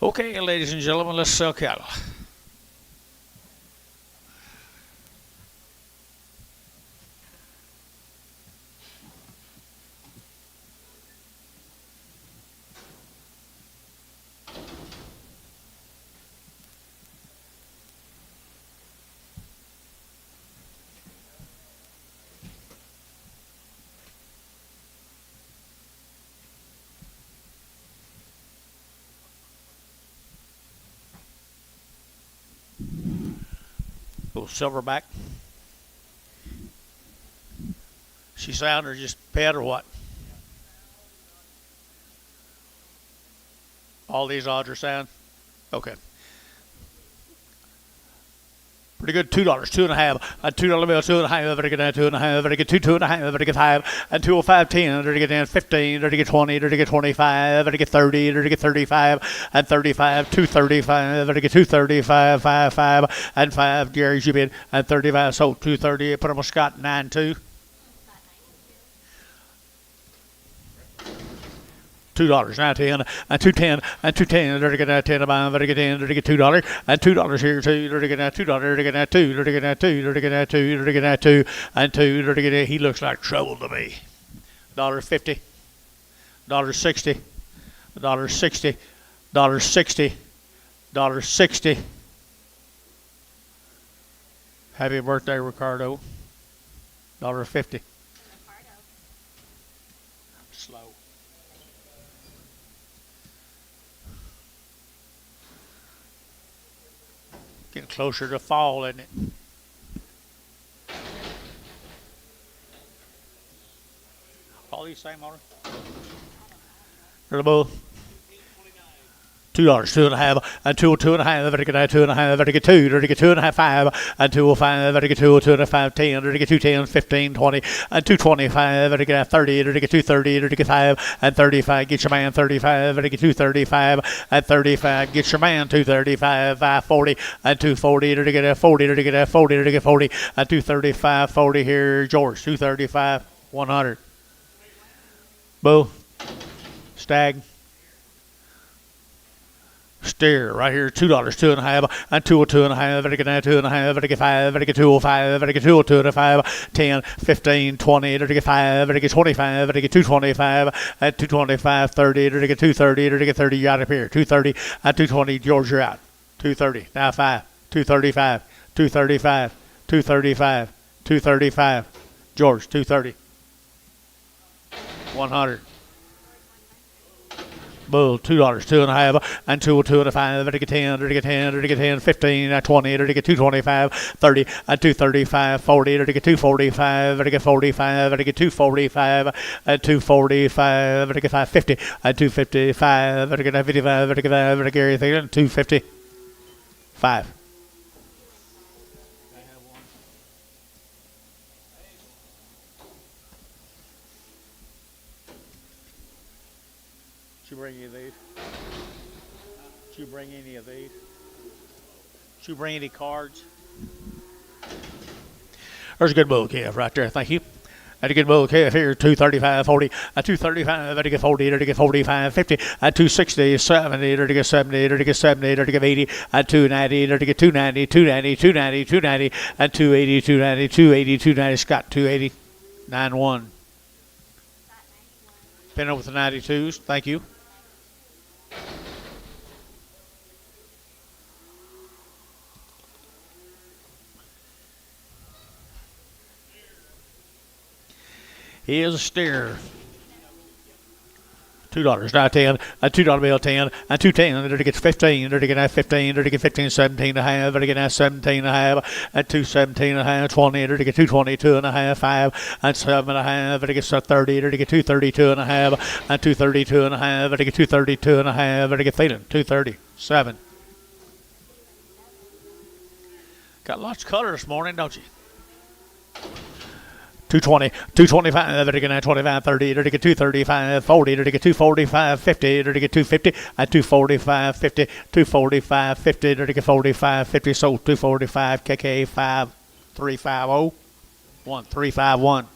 Okay, ladies and gentlemen, let's sell cattle. Little silverback. She sound or just pet or what? All these odds are sound? Okay. Pretty good. $2, 2.5, a $2 bill, 2.5, better get down 2.5, better get 2.5, better get 5, and 205, 10, better get down 15, better get 20, better get 25, better get 30, better get 35, and 35, 235, better get 235, 5, and 5, Gary's you bid, and 35, so 230, put him on Scott, 9-2. $2, 9, and 210, and 210, better get 10 a mile, better get 10, better get $2, and $2 here too, better get $2, better get 2, better get 2, better get 2, better get 2, and 2, better get he looks like trouble to me. $1.50, $1.60, $1.60, $1.60, $1.60. Happy birthday, Ricardo. $1.50. Slow. Getting closer to fall, isn't it? All these same order? $2, 2.5, and 2.5, better get 2.5, better get 2, better get 2.5, 5, and 205, better get 2.5, 10, better get 210, 15, 20, and 225, better get 30, better get 230, better get 5, and 35, get your man 35, better get 235, and 35, get your man 235, 540, and 240, better get 40, better get 40, better get 40, and 235, 40 here, George, 235, 100. Bull, stag. Steer right here, $2, 2.5, and 2.5, better get 2.5, better get 5, better get 205, better get 2.5, 10, 15, 20, better get 5, better get 25, better get 225, and 225, 30, better get 230, better get 30, you out up here, 230, and 220, George, you're out, 230, now 5, 235, 235, 235, 235, George, 230, 100. Bull, $2, 2.5, and 2.5, better get 10, better get 10, better get 10, 15, 20, better get 225, 30, and 235, 40, better get 245, better get 45, better get 245, and 245, better get 550, and 255, better get 55, better get 5, better get everything, 255. Did you bring any of these? Did you bring any of these? Did you bring any cards? There's a good bull calf right there, thank you. And a good bull calf here, 235, 40, 235, better get 40, better get 45, 50, 260, 70, better get 70, better get 70, better get 80, 290, better get 290, 290, 290, 290, 280, 290, 280, 290, Scott, 280, 91. Pinning with the 92s, thank you. He is a steer. $2, now 10, a $2 bill 10, and 210, better get 15, better get 15, better get 15, 17 and a half, better get 17 and a half, and 217 and a half, 20, better get 222 and a half, 5, and 7 and a half, better get 30, better get 232 and a half, and 232 and a half, better get 232 and a half, better get feeling, 237. Got lots of color this morning, don't you? 220, 225, better get 25, 30, better get 235, 40, better get 245, 50, better get 250, and 245, 50, 245, 50, better get 45, 50, so 245, KK 5350, 1351.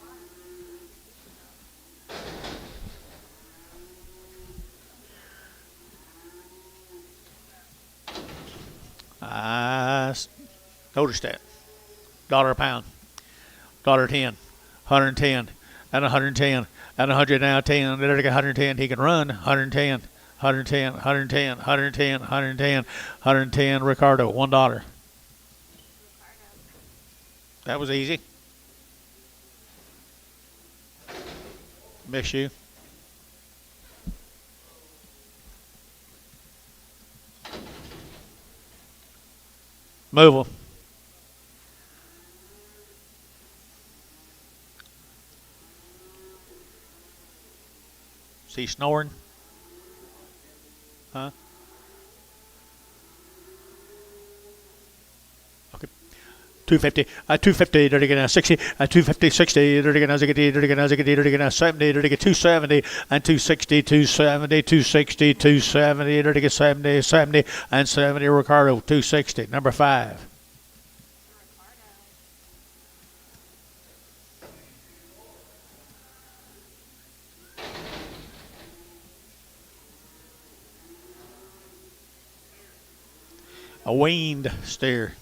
Notice that. Dollar a pound. $1.10. 110. And 110. And 100 now 10. There to get 110. He can run. 110. 110. 110. 110. 110. 110. Ricardo. $1. That was easy. Miss you. Move them. Is he snoring? Huh? Okay. 250, 250, dirty get 60, 250, 60, dirty get 70, dirty get 70, dirty get 270, and 260, 270, 260, 270, dirty get 70, 70, and 70, Ricardo, 260, number 5. A weaned steer.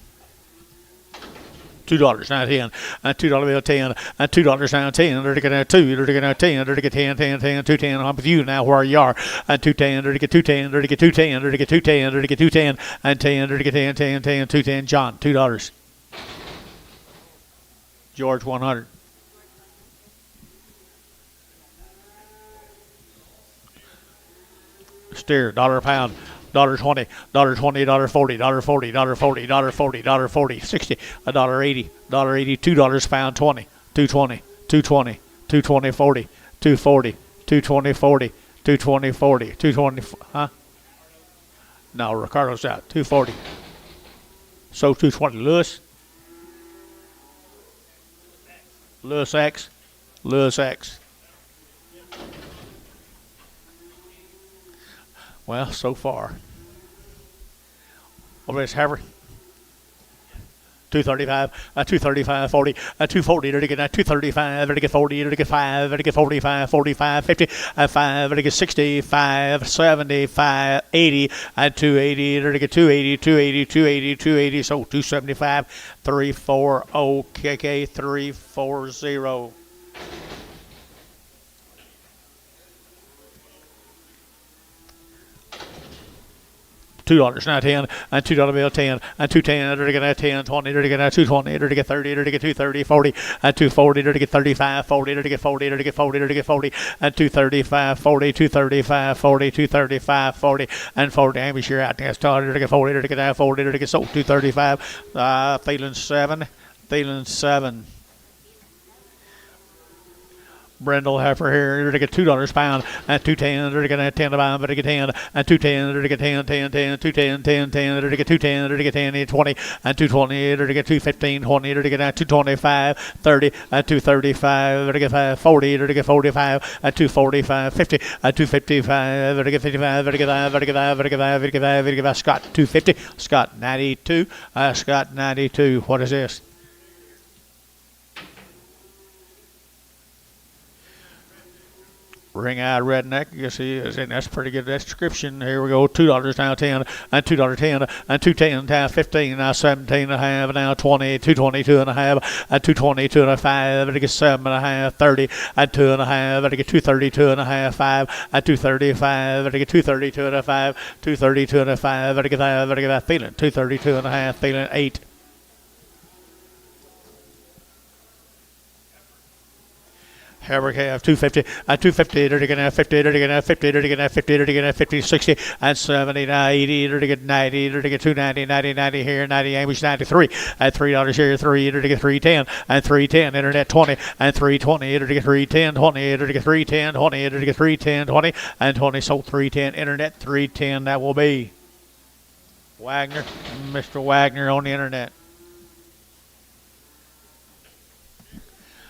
$2 now 10, and $2 bill 10, and $2 now 10, dirty get 2, dirty get 10, dirty get 10, 10, 10, 210. I'm with you now where you are, and 210, dirty get 210, dirty get 210, dirty get 210, dirty get 210, and 10, dirty get 10, 10, 10, 210. John, $2. George, 100. Steer, $1 a pound. $1.20, $1.20, $1.40, $1.40, $1.40, $1.40, $1.40, 60, $1.80, $1.80, $2 a pound, 20, 220, 220, 220, 40, 240, 220, 40, 220, 40, 220, huh? No, Ricardo's out, 240. So 220, Lewis. Lewis X. Lewis X. Well, so far. Over this Heifer. 235, 235, 40, 240, to get 235, to get 40, to get 5, to get 45, 45, 50, 5, to get 60, 5, 70, 5, 80, and 280, to get 280, 280, 280, 280, so 275, 340, KK 340. $2 now 10, and $2 bill 10, and 210, to get 10, 20, to get 220, to get 30, to get 230, 40, and 240, to get 35, 40, to get 40, to get 40, to get 40, and 235, 40, 235, 40, 235, 40, and 40. Amish, you're out. That's 20, to get 40, to get 40, to get so 235. Thielen 7, Thielen 7. Brindle Heifer here, to get $2 a pound, and 210, to get 10 a pound, but to get 10, and 210, to get 10, 10, 10, 210, 10, 10, to get 210, to get 10, 20, and 220, to get 215, 20, to get 225, 30, and 235, to get 40, to get 45, and 245, 50, and 255, to get 55, to get 5, to get 5, to get 5, to get 5, to get 5, Scott 250, Scott 92, Scott 92. What is this? Ring-eyed redneck, yes he is, and that's a pretty good description. Here we go, $2 now 10, and $2 10, and 210 now 15, now 17 and a half, now 20, 222 and a half, and 222 and a 5, and to get 7 and a half, 30, and 2 and a half, and to get 232 and a half, 5, and 235, and to get 232 and a 5, 232 and a 5, and to get 5, and to get that feeling, 232 and a half, feeling 8. Heifer calf 250, 250, to get 50, to get 50, to get 50, to get 50, 60, and 70, 80, to get 90, to get 290, 90, 90 here, 90 Amish 93, at $3 here, 3, to get 310, and 310, internet 20, and 320, to get 310, 20, to get 310, 20, to get 310, 20, and 20, so 310, internet 310, that will be Wagner, Mr. Wagner on the internet.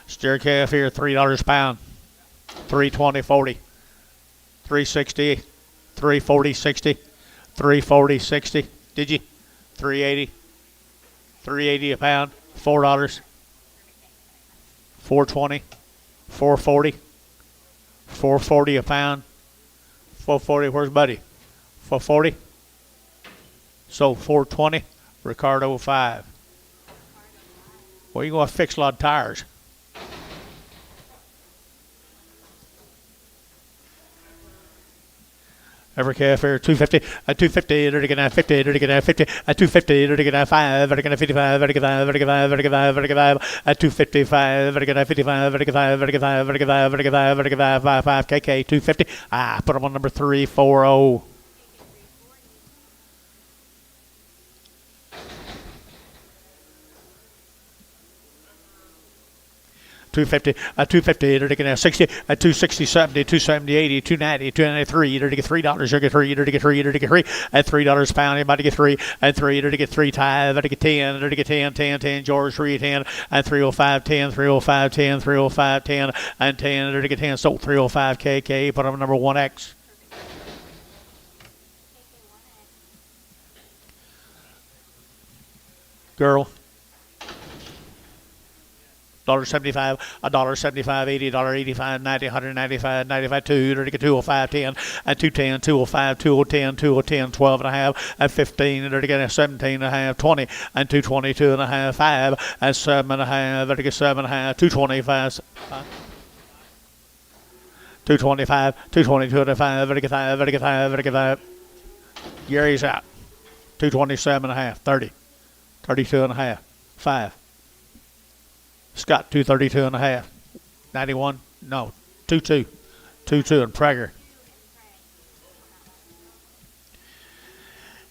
Steer calf here, $3 a pound, 320, 40, 360, 340, 60, 340, 60. Did you? 380, 380 a pound, $4, 420, 440, 440 a pound, 440. Where's Buddy? 440. So 420. Ricardo 5. Well, you're going to fix a lot of tires. Every Heifer 250, 250, they're going to 50, they're going to 50, 250, they're going to 5, they're going to 55, they're going to 5, they're going to 5, they're going to 5, they're going to 5, 255, they're going to 55, they're going to 5, they're going to 5, they're going to 5, they're going to 5, they're going to 5, 5, KK 250. Put them on number 340. 250, 250, they're going to 60, 260, 70, 270, 80, 290, 293, they're to get $3, they're to get 3, they're to get 3, they're to get 3, at $3 a pound, anybody get 3, and 3, they're to get 3 tie, they're to get 10, they're to get 10, 10, 10, George 3, 10, and 305, 10, 305, 10, 305, 10, and 10, they're to get 10, sold 305, KK, put on number 1X. Girl. $1.75, $1.75, $80, $85, $90, $195, $95, $2, they're to get 205, 10, and 210, 205, 210, 210, 12 and a half, and 15, they're to get 17 and a half, 20, and 222 and a half, 5, and 7 and a half, they're to get 7 and a half, 225, 225, 222 and a half, they're to get 5, they're to get 5, they're to get 5. Gary's out. 227 and a half, 30, 32 and a half, 5. Scott 232 and a half, 91, no, 22, 22 and Prager.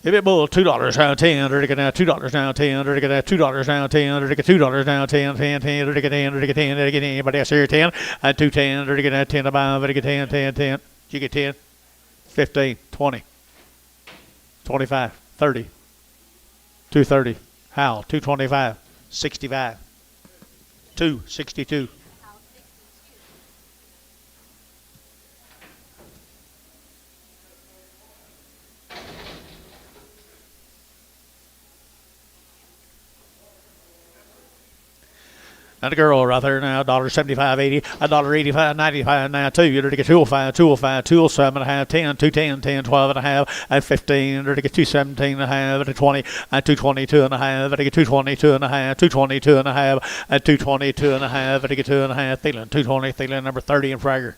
If it bull $2 now 10, they're to get $2 now 10, they're to get $2 now 10, they're to get $2 now 10, 10, 10, they're to get 10, they're to get 10, they're to get anybody else here 10, and 210, they're to get 10 about, they're to get 10, 10, 10. You get 10, 15, 20, 25, 30, 230, Howell 225, 65. 262. And a girl right there now, $1.75, 80, $1.85, 95, now 2. You're to get 205, 205, 207 and a half, 10, 210, 10, 12 and a half, and 15. You're to get 217 and a half, and 20, and 222 and a half, and to get 222 and a half, 222 and a half, and 222 and a half, and to get 2 and a half. Thielen, 220, Thielen, number 30 in Prager.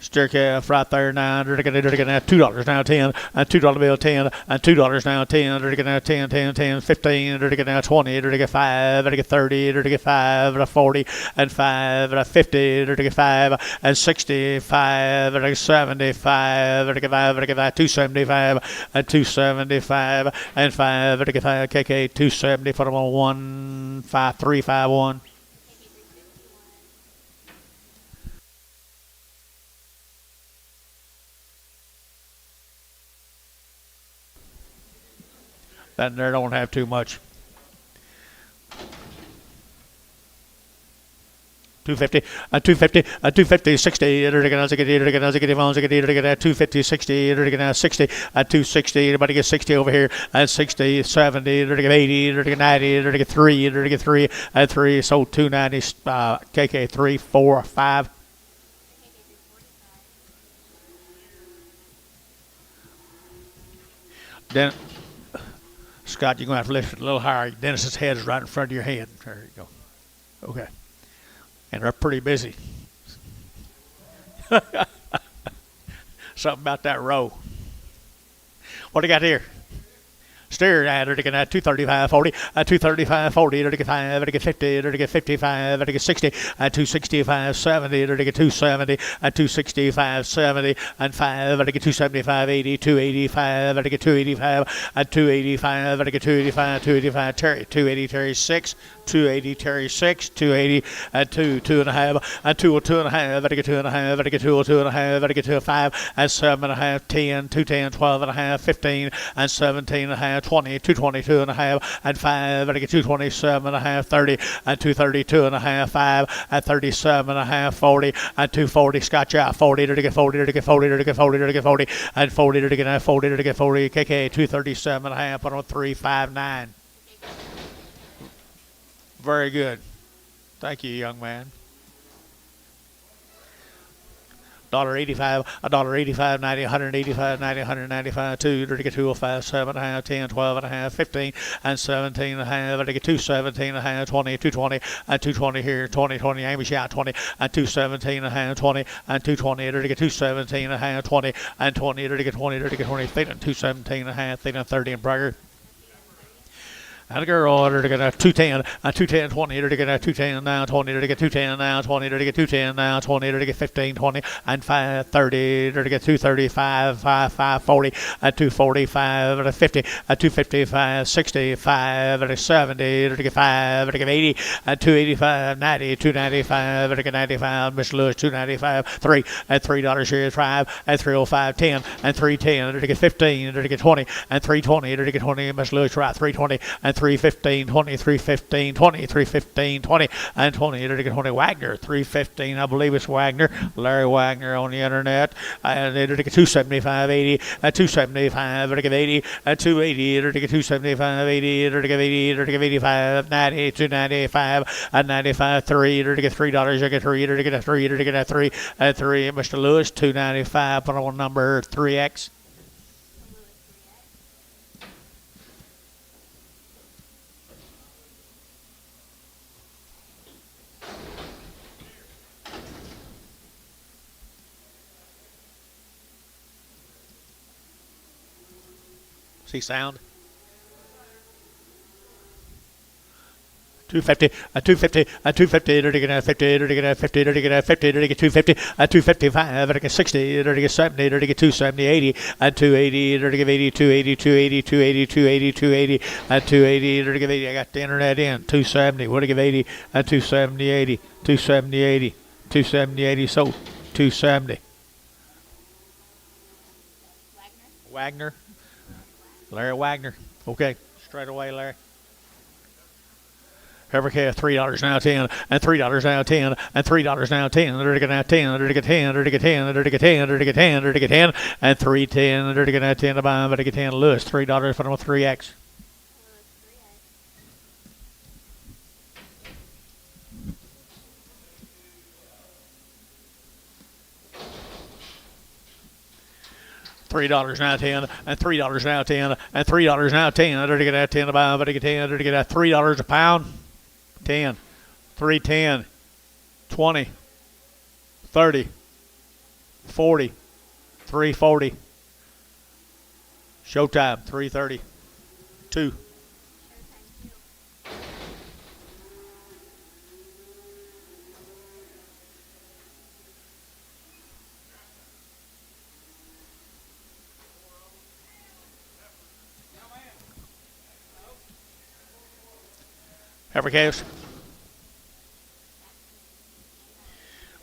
Steer calf right there now. They're going to $2 now 10, and $2 bill 10, and $2 now 10. They're going to 10, 10, 10, 15. They're going to 20. They're going to get 5. They're going to get 30. They're going to get 5. They're 40 and 5. They're 50. They're going to get 5 and 65. They're going to get 75. They're going to get 5. They're going to get 275 and 275 and 5. They're going to get 5. KK 270. Put them on 15351. That there don't have too much. 250, 250, 250, 60. They're going to get 250, 60. They're going to 60, 260. Everybody get 60 over here. And 60, 70. They're going to get 80. They're going to get 90. They're going to get 3. They're going to get 3 and 3. So 290. KK 3, 4, 5. Then. Scott, you're going to have to lift it a little higher. Dennis's head is right in front of your head. There you go. Okay. And they're pretty busy. Something about that row. What do you got here? Steer, they're to get 235, 40, 235, 40, they're to get 5, they're to get 50, they're to get 55, they're to get 60, 265, 70, they're to get 270, 265, 70, and 5, they're to get 275, 80, 285, they're to get 285, 285, they're to get 285, 285, Terry, 280, Terry 6, 280, Terry 6, 280, 2, 2.5, 2, 2.5, they're to get 2.5, they're to get 2, 2.5, they're to get 2, 5, and 7.5, 10, 210, 12.5, 15, and 17.5. 20, 222 and a half, and 5, and get 227 and a half, 30, and 232 and a half, 5, and 37 and a half, 40, and 240, Scotch out, 40, to get 40, to get 40, to get 40, to get 40, and 40, to get 40, to get 40, KK 237 and a half, put on 359. Very good. Thank you, young man. $1.85, $1.85, 90, 185, 90, 195, 2, 205, 7 and a half, 10, 12 and a half, 15, and 17 and a half, 217 and a half, 20, 220, and 220 here, 20, 20, Amy shot 20, and 217 and a half, 20, and 220, 217 and a half, 20, and 20, 20, 20, feeling 217 and a half, feeling 30 and Bragger. And a girl, they're going to get 210, 210, 20, they're going to get 210 now, 20, they're going to get 210 now, 20, they're going to get 210 now, 20, they're going to get 15, 20, and 5, 30, they're going to get 235, 5, 40, and 245, and 50, and 255, 65, and 70, they're going to get 5, they're going to get 80, and 285, 90, 295, they're going to get 95, Mr. Lewis, 295, 3, and $3 shares, 5, and 305, 10, and 310, they're going to get 15, they're going to get 20, and 320, they're going to get 20, Mr. Lewis, right, 320, and 315, 20, 315, 20, 315, 20, and 20, they're going to get 20, Wagner, 315, I believe it's Wagner, Larry Wagner on the internet, and they're going to get 275, 80, and 275, they're going to get 80, and 280, they're going to get 275, 80, they're going to get 80, they're going to get 85, 90, 295, and 95, 3, they're going to get $3, they're going to get 3, they're going to get 3, they're going to get 3, and 3, Mr. Lewis, 295, put on number 3X. See sound? 250, 250, 250, they're going to 50, they're going to 50, they're going to 50, they're going to 250, 255, they're going to 60, they're going to 70, they're going to 270, 80, and 280, they're going to give 80, 280, 280, 280, 280, 280, and 280, they're going to give 80. I got the internet in, 270, we're going to give 80, and 270, 80, 270, 80, 270, 80, so 270. Wagner? Larry Wagner. Okay, straight away, Larry. Heifer calf, $3 now 10, and $3 now 10, and $3 now 10, they're to get now 10, they're to get 10, they're to get 10, they're to get 10, they're to get 10, they're to get 10, and 310, they're to get now 10 to buy, but to get 10 Lewis, $3 for them with 3X. $3 now 10, and $3 now 10, and $3 now 10. They're to get that 10 to buy, but to get 10. They're to get that $3 a pound. 10, 310, 20, 30, 40, 340. Showtime 3:30. 2. Heifer calves.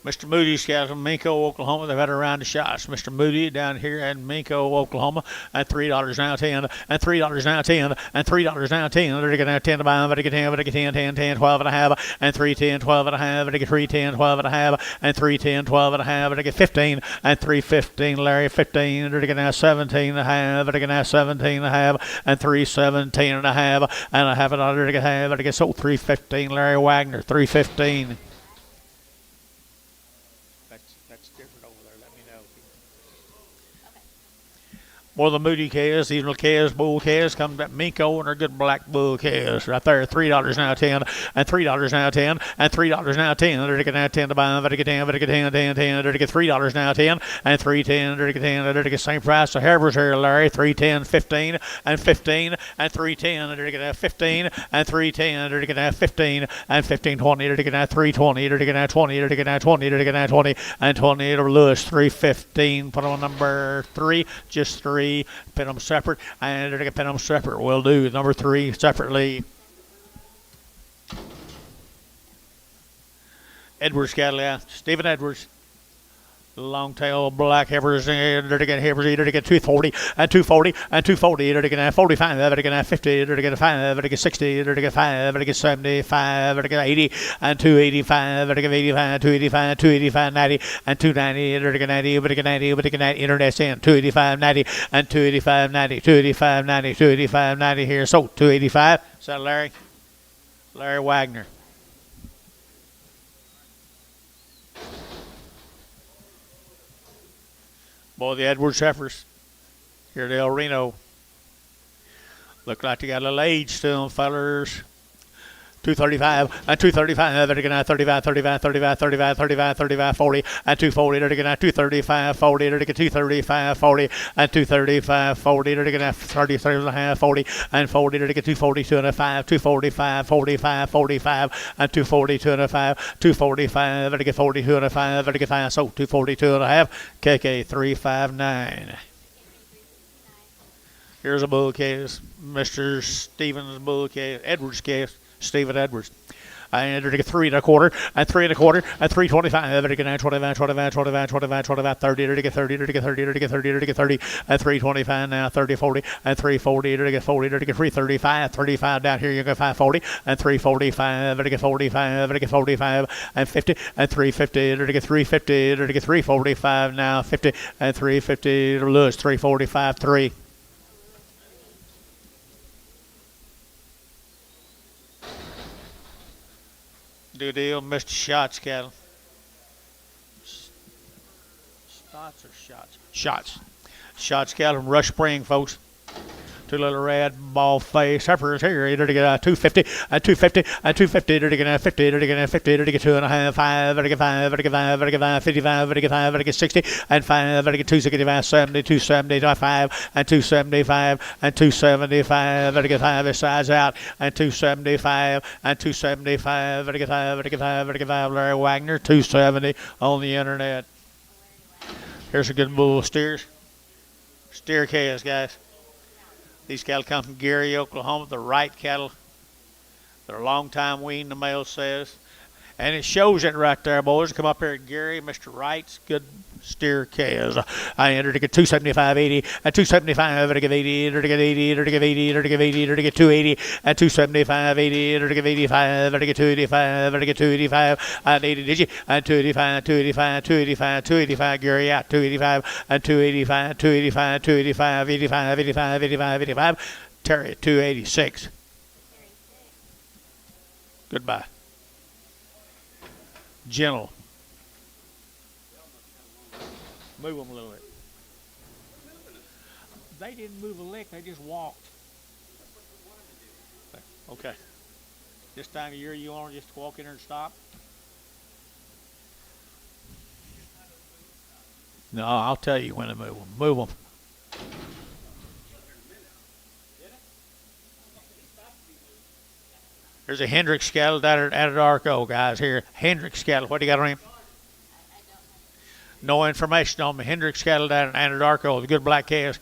Mr. Moody's got from Minko, Oklahoma. They've had a round of shots. Mr. Moody down here in Minko, Oklahoma, at $3 now 10, and $3 now 10, and $3 now 10. They're going to 10 to buy, but to get 10, but to get 10, 10, 10, 12 and a half, and 310, 12 and a half, but to get 310, 12 and a half, and 310, 12 and a half, but to get 15, and 315, Larry 15. They're going to 17 and a half, but to get 17 and a half, and 317 and a half, and a half a dollar to get half, but to get so 315, Larry Wagner, 315. More the Moody calves, these little calves, bull calves, come to Minko, and they're good black bull calves right there. $3 now 10, and $3 now 10, and $3 now 10. They're to get now 10 to buy, but to get 10, but to get 10, 10, 10. They're to get $3 now 10, and 310. They're to get 10. They're to get same price. So Heifers here, Larry, 310, 15, and 15, and 310. They're to get 15, and 310. They're to get 15, and 15, 20. They're to get 320. They're to get 20. They're to get 20. They're to get 20, and 20 to Lewis, 315. Put on number 3, just 3. Pin them separate, and they're going to pin them separate. We'll do number 3 separately. Edwards cattle, yeah. Stephen Edwards. Long tail black heifers, they're to get heifers, they're to get 240, and 240, and 240, they're to get 45, they're to get 50, they're to get 5, they're to get 60, they're to get 5, they're to get 75, they're to get 80, and 285, they're to get 85, 285, 285, 90, and 290, they're to get 90, but to get 90, but to get 90, internet's in, 285, 90, and 285, 90, 285, 90, 285, 90 here, so 285, is that Larry? Larry Wagner. Boy, the Edwards heifers here at El Reno. Look like they got a little age to them, fellers. 235 and 235, they're going to 35, 35, 35, 35, 35, 35, 40 and 240, they're going to 235, 40, they're going to 235, 40 and 235, 40, they're going to 33 and a half, 40 and 40, they're going to 242 and a 5, 245, 45, 45 and 242 and a 5, 245, they're going to 42 and a 5, they're going to 5, so 242 and a half, KK 359. Here's a bull case, Mr. Stevens bull case, Edwards case. Stephen Edwards. And they're going to get 3 1/4 and 3 1/4 and 325. They're going to 25, 25, 25, 25, 25, 30. They're going to get 30. They're going to get 30. They're going to get 30. They're going to get 30 and 325 now. 30, 40 and 340. They're going to get 40. They're going to get 335. 35 down here. You're going to 540 and 345. They're going to get 45. They're going to get 45 and 50 and 350. They're going to get 350. They're going to get 345 now. 50 and 350. Lewis 345 3. Do deal, Mr. Shots cattle. Spots or shots? Shots. Shots cattle from Rush Spring, folks. 2 little red ball face heifers here. They're to get 250 and 250 and 250. They're to get 50. They're to get 50. They're to get 2 1/2, 5. They're to get 5. They're to get 5. They're to get 5. 55. They're to get 5. They're to get 60 and 5. They're to get 265, 70, 275 and 275 and 275. They're to get 5. This side's out and 275 and 275. They're to get 5. They're to get 5. They're to get 5. Larry Wagner 270 on the internet. Here's a good bull steers. Steer calves, guys. These cattle come from Gary, Oklahoma. The right cattle. They're a long time weaned, the male says. And it shows it right there, boys. Come up here at Gary, Mr. Wright's good steer calves. I entered to get 275, 80, and 275, to get 80, to get 80, to get 80, to get 80, to get 280, and 275, 80, to get 85, to get 285, to get 285, and 80 digit, and 285, 285, 285, 285, Gary out, 285, and 285, 285, 285, 85, 85, 85, 85, Terry at 286. Goodbye. Gentle. Move them a little bit. They didn't move a lick, they just walked. Okay. This time of year you want to just walk in there and stop? No, I'll tell you when to move them. Move them. There's a Hendricks cattle down at Anadarko, guys, here. Hendricks cattle. What do you got on him? No information on the Hendricks cattle down at Anadarko. The good black calves.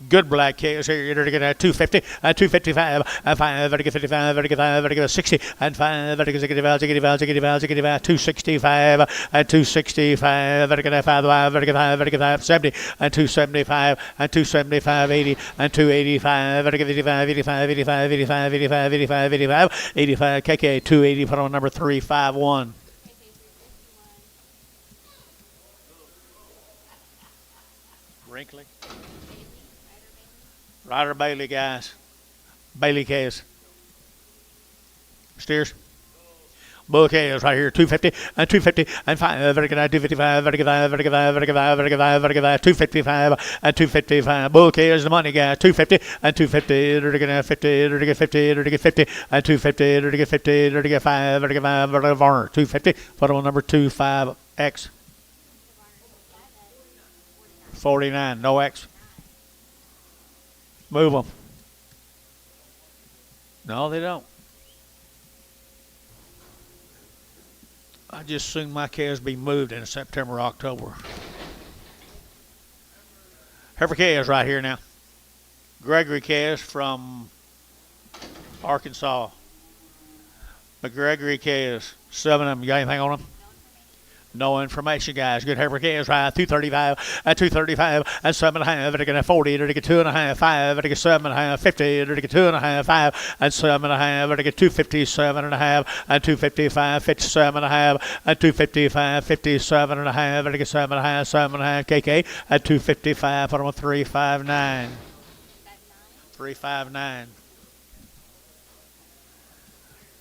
Good black calves here. You're going to get 250, 255, and 5, to get 55, to get 5, to get 60, and 5, to get 65, 265, and 265, to get 5, to get 5, to get 5, 70, and 275, and 275, 80, and 285, to get 55, 85, 85, 85, 85, 85, 85, 85, KK 280, put on number 351. Wrinkly. Ryder Bailey, guys. Bailey calves. Steers. Bull calves right here. 250 and 250 and 5. 255. 255 and 255. Bull calves, the money, guys. 250 and 250. 50. 50 and 250. 50. 5. 250. Photo number 25X. 49. No X. Move them. No, they don't. I just assume my calves be moved in September, October. Heifer calves right here now. Gregory calves from Arkansas. McGregory calves. 7 of them. You got anything on them? No information, guys. Good heifer calves, right? 235 and 235 and 7.5. To get 40. To get 2.5. 5. To get 7.5. 50. To get 2.5. 5 and 7.5. To get 257.5 and 255. 57.5 and 255. 57.5. To get 7.5. 7.5. KK at 255. Put them on 359. 359.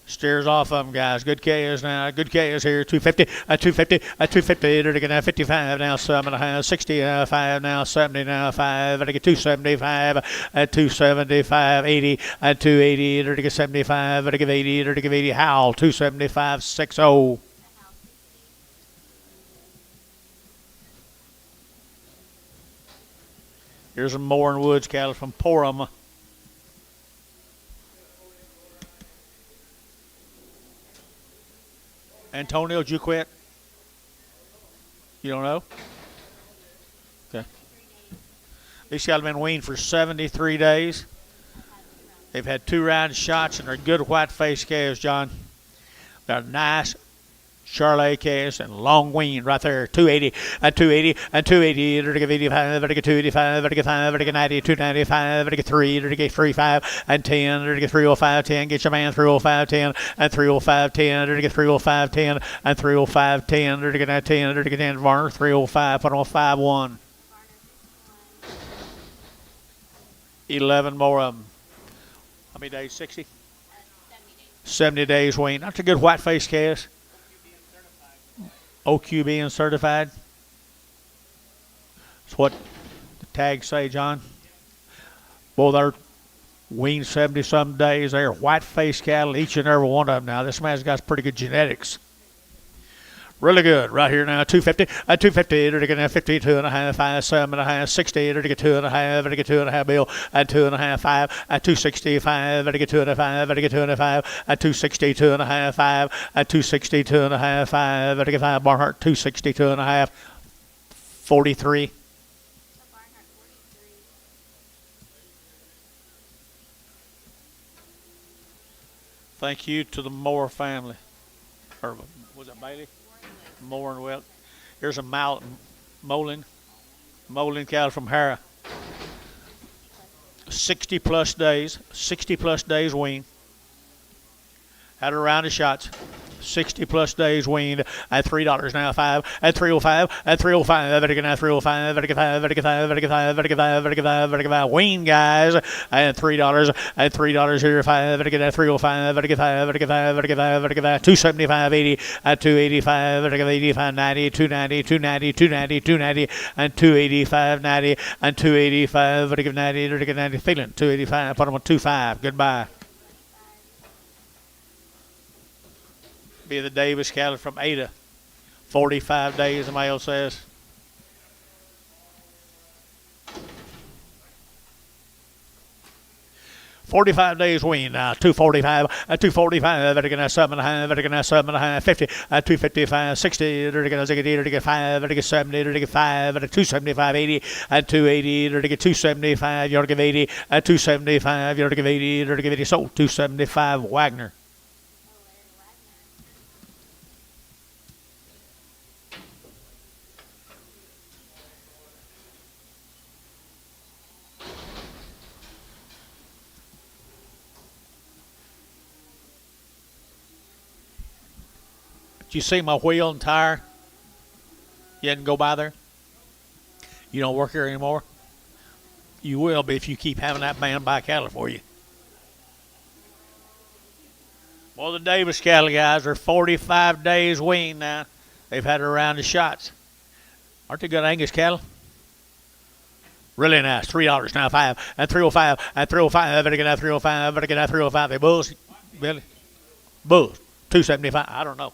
Steers off of them, guys. Good KS now. Good KS here. 250, 250, 250. They're going to 55 now. 7.5. 65 now. 70 now. 5. They're going to 275. 275. 80. 280. They're going to get 75. They're going to give 80. They're going to give 80. Howl. 275. 60. Here's some Moore and Woods cattle from Porham. Antonio, did you quit? You don't know? Okay. These cattle have been weaned for 73 days. They've had 2 round shots and they're good white-faced calves, John. They're nice Charolais calves and long weaned right there. 280 and 280 and 280. They're going to give 85. They're going to get 285. They're going to get 5. They're going to get 90. 295. They're going to get 3. They're going to get 35 and 10. They're going to get 305. 10. Get your man 305. 10 and 305. 10. They're going to get 305. 10 and 305. 10. They're going to get 10. They're going to get 10. Varner 305. Put on 5-1. 11 more of them. How many days? 60? 70 days wean. That's a good white-faced calves. OQ being certified. That's what the tags say, John. Boy, they're weaned 70-some days. They're white-faced cattle, each and every one of them now. This man's got pretty good genetics. Really good. Right here now, 250. 250. They're going to 52.5, 5, 7.5, 60. They're going to get 2.5. They're going to get 2.5 bill. At 2.5, 5. At 265. They're going to get 2.5. They're going to get 2.5. At 260, 2.5, 5. At 260, 2.5, 5. They're going to get 5. Barnhart 260, 2.5, 43. Thank you to the Moore family. Or was it Bailey? Moore and Welk. Here's a Molin cattle from Hara. 60 plus days weaned. Had a round of shots. 60 plus days weaned at $3 now. 5 at 305 at 305. Better get 305. Better get 5. Better get 5. Better get 5. Better get 5. Better get 5. Better get 5. Weaned guys at $3 at $3 here. 5. Better get that 305. Better get 5. Better get 5. Better get 5. Better get 5. 275 80 at 285. Better get 85 90 290 290 290 290 and 285 90 and 285. Better get 90. Better get 90. Feeling 285. Put them on 25. Goodbye. Be the Davis cattle from Ada. 45 days, the male says. $45 days weaned now. 245 at 245. Better get 7.5. Better get 7.5. 50 at 255. 60. Better get 60. Better get 5. Better get 70. Better get 5. Better 275. 80 at 280. Better get 275. You ought to give 80 at 275. You ought to give 80. You ought to give 80. Sold 275. Wagner. You see my wheel and tire? You didn't go by there? You don't work here anymore? You will be if you keep having that man buy cattle for you. Well, the Davis cattle guys are 45 days weaned now. They've had a round of shots. Aren't they good Angus cattle? Really nice. $3 now. 5 and 305 and 305. I better get that 305. I better get that 305. They bulls, Billy. Bulls. 275. I don't know.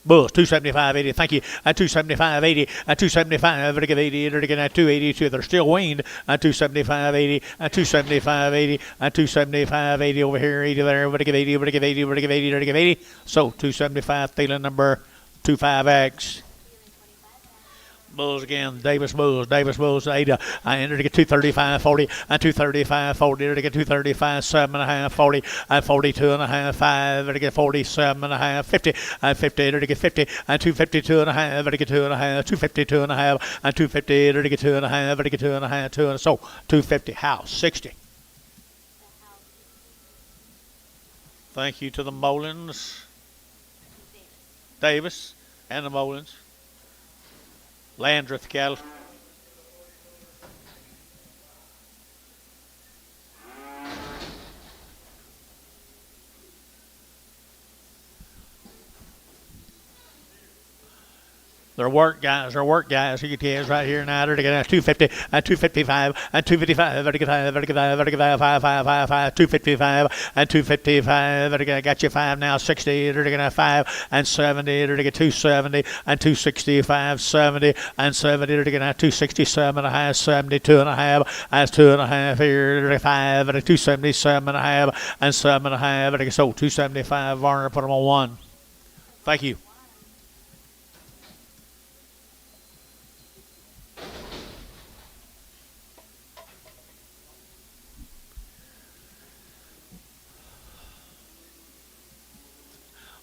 Bulls, 275.80. Thank you. At 275.80. At 275. Better give 80. Better get at 282. They're still weaned. At 275.80. At 275.80. At 275.80 over here. 80 there. Better give 80. Better give 80. Better give 80. Better give 80. So 275. Thielen number 25X. Bulls again. Davis Bulls. 80. I entered to get 235.40. And 235.40. To get 235. 7.5. 40. And 42.5. 5. To get 47.5. 50. And 50. To get 50. And 252.5. To get 2.5. 252.5. And 250. To get 2.5. To get 2.5. 2 and so 250. House 60. Thank you to the Molins. Davis and the Molins. Landreth cattle. They're work guys. They're work guys. You get his right here now. They're going to 250 and 255 and 255. They're going to 555 255 and 255. They're going to got you 5 now 60. They're going to 5 and 70. They're going to 270 and 265 70 and 70. They're going to 267 and a half 72 and a half. That's 2 and a half here. They're 5 and 277 and a half and 7 and a half. They're going to so 275. Varner put them on 1. Thank you.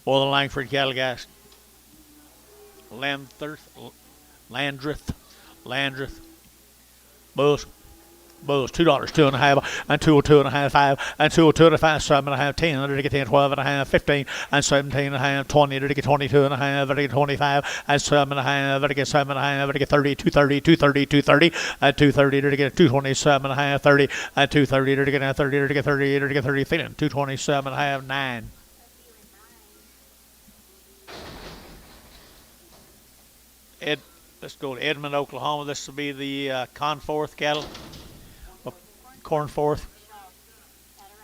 Or the Langford cattle guys. Landreth. Bulls. $2, 2 and a half, and 202 and a half, 5, and 202 and a half, 7 and a half, 10, to get 10, 12 and a half, 15, and 17 and a half, 20, to get 22 and a half, to get 25, and 7 and a half, to get 7 and a half, to get 30, 230, 230, 230, and 230, to get 227 and a half, 30, and 230, to get 30, to get 30, to get 30, 227 and a half, 9. Let's go to Edmond, Oklahoma. This will be the Conforth cattle. Cornforth.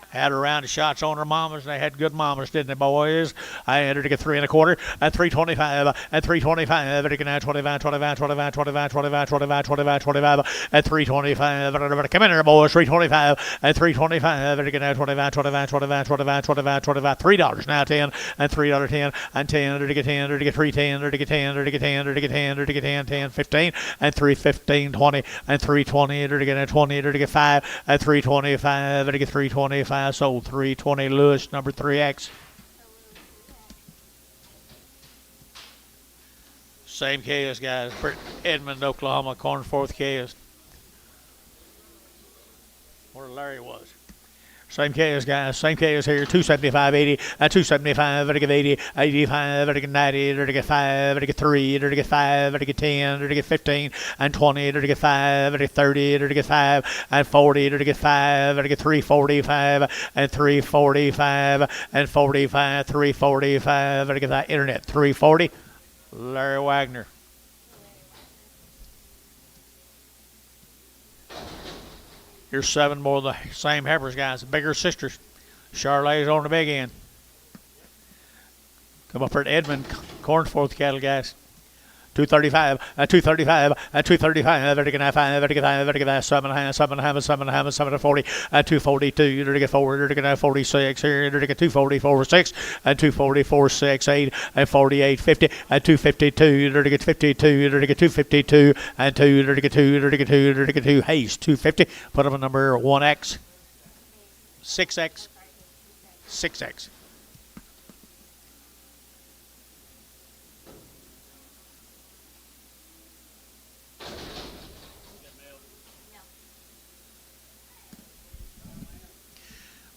Had a round of shots on their mamas. They had good mamas, didn't they, boys? I entered to get 3 1/4 and 325 and 325. And now 25 and 325. Come in there, boys. 325 and 325. And now 25 $3 now 10 and $3 10 and 10 to get 10 to get 310 to get 10 to get 10 to get 10 to get 10 10 15 and 315 20 and 320 to get 20 to get 5 and 325 to get 325. Sold 320 Lewis, number 3X. Same chaos, guys. Edmond, Oklahoma, Cornforth chaos. Where Larry was. Same chaos, guys. Same chaos here. 275, 80, 275, to get 80, 85, to get 90, to get 5, to get 3, to get 5, to get 10, to get 15, and 20, to get 5, to get 30, to get 5, and 40, to get 5, to get 345, and 345, and 45, 345, to get that internet. 340, Larry Wagner. Here's 7 more of the same heifers, guys. Bigger sisters. Charlotte's on the big end. Come up here to Edmond, Cornforth cattle, guys. 235, 235, 235, to get 5, to get 5, to get 7 and a half, 7 and a half, 7 and a half, 7 to 40, 242, to get 4, to get 46, here, to get 244, 6, and 244, 6, 8, and 48, 50, and 252, to get 52, to get 252, and 2, to get 2, to get 2, to get 2, Hayes, 250, put them in number 1X, 6X, 6X.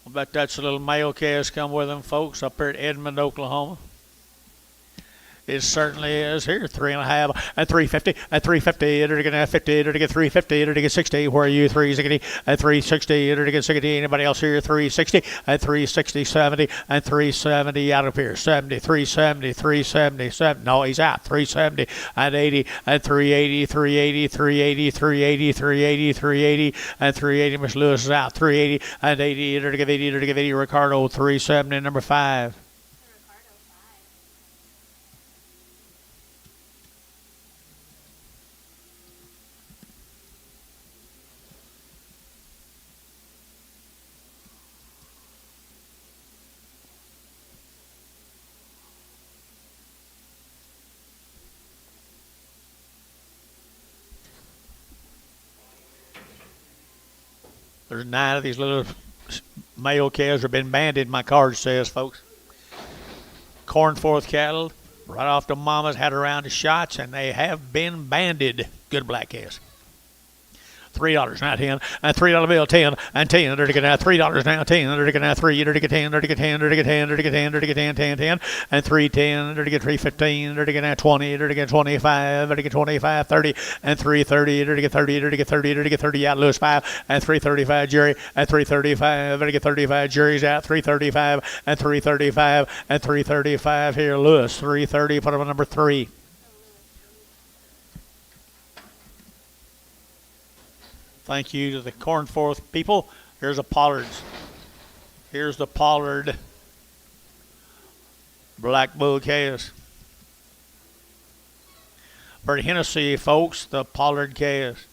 But that's a little male calves come with them, folks, up here at Edmond, Oklahoma. It certainly is here. 3 1/2 and 350 and 350. To get 50. To get 350. To get 60. Where are you? 360 and 360. To get 60. Anybody else here? 360 and 360, 70 and 370 out of here. 70, 370, 370, 7. No, he's out. 370 and 80 and 380, 380, 380, 380, 380, 380 and 380. Miss Lewis is out. 380 and 80. To get 80. To get 80. Ricardo 370, number 5. There's 9 of these little male calves have been banded, my card says, folks. Cornforth cattle, right off the mamas, had a round of shots, and they have been banded. Good black calves. $3 now 10 and $3 bill 10 and 10 to get now $3 now 10 to get now 3 to get 10 to get 10 to get 10 to get 10 to get 10 10 10 and 310 to get 315 to get now 20 to get 25 to get 25 30 and 330 to get 30 to get 30 to get 30 out Lewis 5 and 335 Jerry and 335 to get 35 Jerry's out 335 and 335 and 335 here Lewis 330 put him on number 3. Thank you to the Cornforth people. Here's the pollards. Here's the pollard black bull calves. For Hennessy folks, the pollard calves.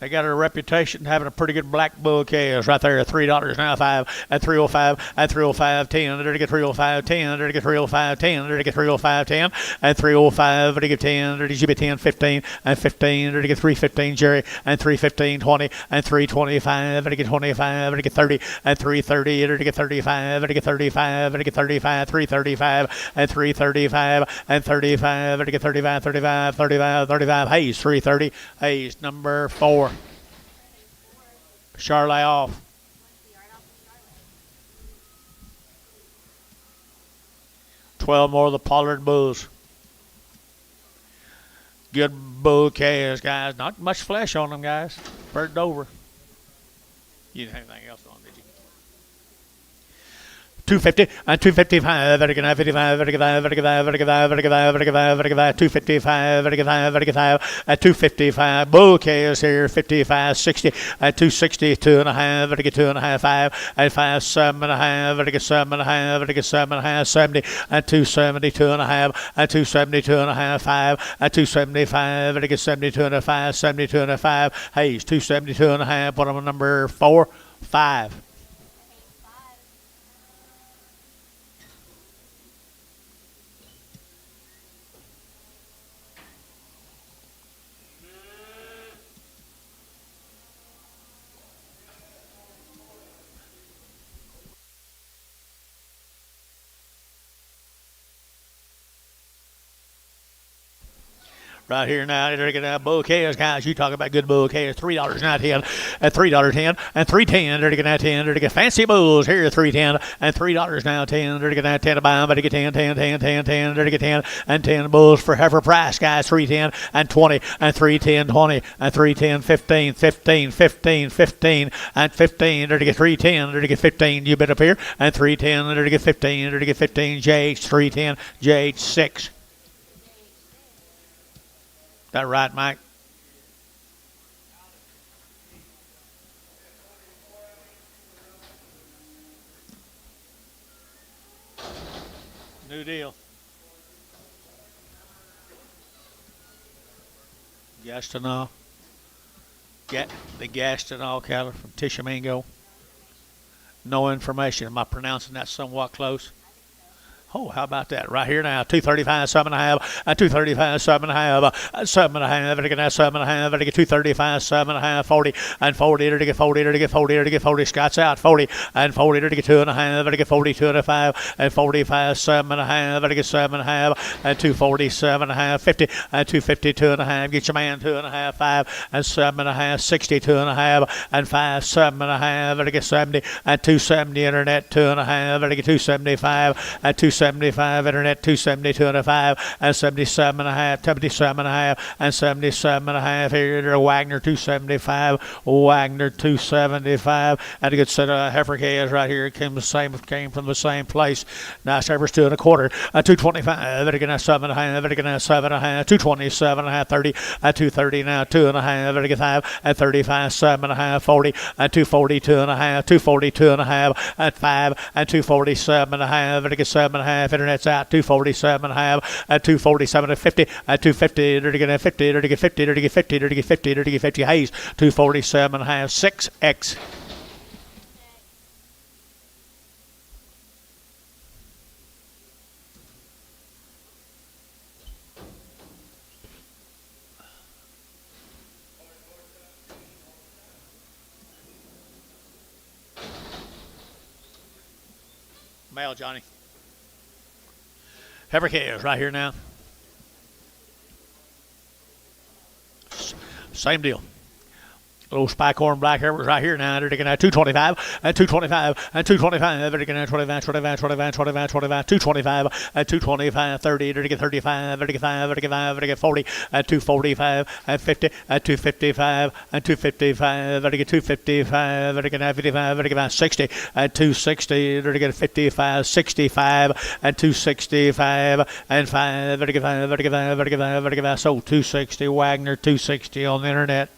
They got a reputation having a pretty good black bull calves right there at $3 now, 5 at 305 at 305 10. There to get 305 10. There to get 305 10. There to get 305 10 at 305. There to get 10. There to get 10 15 and 15. There to get 315 Jerry and 315 20 and 325. There to get 25. There to get 30 and 330. There to get 35. There to get 35. There to get 35. 335 and 335 and 35. There to get 35 35 35 35. Hayes 330. Hayes number 4. Charlotte off. $12 more of the pollard bulls. Good bull calves, guys. Not much flesh on them, guys. Bird over. You didn't have anything else on, did you? 250 and 255, very good, 55, very good, very good, very good, very good, very good, very good, 255, very good, very good, at 255, bull calves here, 55, 60, at 260, 2.5, very good, 2.5, 5, at 5, 7.5, very good, 7.5, very good, 7.5, 70, at 270, 2.5, at 270, 2.5, 5, at 275, very good, 72.5, 72.5, Hayes, 272.5, put on number 4, 5. Right here now, they're getting a bull calves, guys. You talk about good bull calves. $3 now 10 at $3.10 and $3.10. They're getting 10. They're getting fancy bulls here at $3.10 and $3 now 10. They're getting 10 to buy them, but they get 10, 10, 10, 10, 10. They're getting 10 and 10 bulls for heifer price, guys. 3.10 and 20 and 3.10, 20 and 3.10, 15, 15, 15, 15 and 15. They're to get 3.10. They're to get 15. You bid up here and 3.10. They're to get 15. They're to get 15. JH 3.10. JH 6. That right, Mike? New deal. Gastineau. The Gastineau cattle from Tishomingo. No information. Am I pronouncing that somewhat close? Oh, how about that? Right here now, 235, 7.5, 235, 7.5, 7.5, to get 7.5, to get 235, 7.5, 40, and 40, to get 40, to get 40, to get 40, Scott's out, 40, and 40, to get 2.5, to get 40, 2.5, and 45, 7.5, to get 7.5, and 240, 7.5, 50, and 250, 2.5, get your man, 2.5, 5, and 7.5, 60, 2.5, and 5, 7.5, to get 70, and 270, internet, 2.5, to get 275, and 275 internet, 272 and a 5 and 77 and a half, 77 and a half and 77 and a half. Here Wagner 275, Wagner 275, and a good set of heifer calves right here. Came from the same place. Nice heifers 2 1/4, 225. Very good, 7 and a half. Very good, 7 and a half. 227 and a half, 30, 230 now, 2 and a half. Very good, 5 and 35, 7 and a half, 40, 242 and a half, 242 and a half at 5 and 247 and a half. Very good, 7 and a half. Internet's out, 247 and a half at 247 and 50 at 250. They're to get 50. They're to get 50. They're to get 50. They're to get 50. They're to get 50. Hayes 247 and a half, 6X. Male, Johnny. Heifer calves right here now. Same deal. Little spike-horn black heifers right here now. They're taking out 225 and 225 and 225. They're taking out 25, 25, 25, 25, 25, 225 and 225, 30. They're taking 35, 35, 35, they're taking 40 and 245 and 50 and 255 and 255. They're taking 255. They're taking 55. They're taking 60 and 260. They're taking 55, 65 and 265 and 5. They're taking 5. They're taking 5. They're taking 5. They're taking 5. So 260. Wagner 260 on the internet.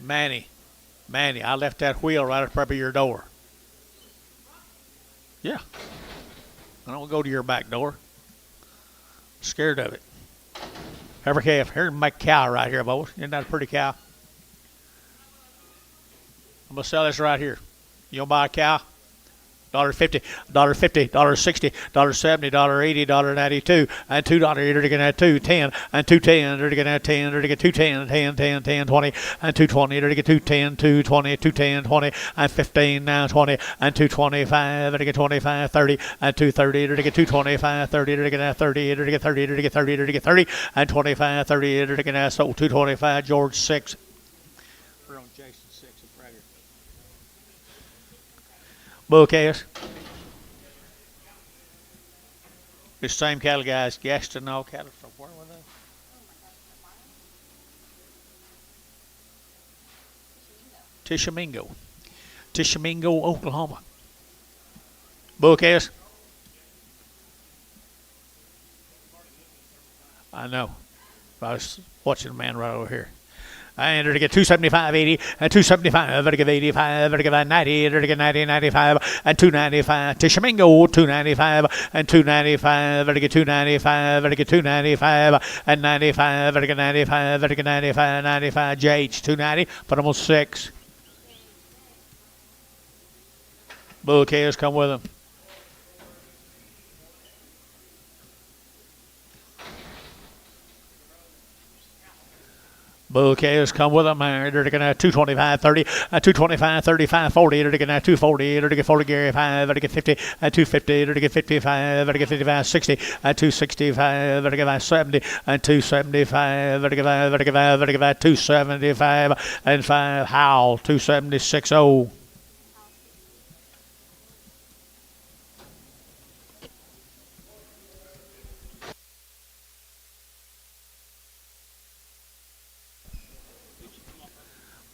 Manny, I left that wheel right up front of your door. Yeah. I don't go to your back door. I'm scared of it. Heifer calf. Here's my cow right here, boys. Isn't that a pretty cow? I'm going to sell this right here. You want to buy a cow? $1.50, $1.50, $1.60, $1.70, $1.80, $1.92, and $2. You're going to get $2.10, and $2.10. You're going to get $10. You're going to get $2.10, 10, 10, 10, 20, and $2.20. You're going to get $2.10, $2.20, $2.10, 20, and $15, now 20, and $2.25. You're going to get $25, 30, and $2.30. You're going to get $2.25, 30. You're going to get $30. You're going to get $30. You're going to get $30. You're going to get $30, and $25, 30. You're going to get sold $2.25. George 6. We're on Jason 6. It's right here. Bull calves. The same cattle guys, Gaston, all cattle from where were they? Tishomingo, Oklahoma. Bull calves. I know. I was watching a man right over here. And to get 275.80 and 275, to get 85, to get 90, to get 90, 95, and 295. Tishomingo 295 and 295, to get 295, to get 295 and 95, to get 95, to get 95, 95. JH 290, put them on 6. Bull calves come with them. Bull calves come with them. They're going to 225, 30, 225, 35, 40. They're going to 240. They're going to 40 Gary 5. They're going to 50, 250. They're going to get 55. They're going to get 55, 60, 265. They're going to get 70, and 275. They're going to get 275 and 5. Howl 276. Oh.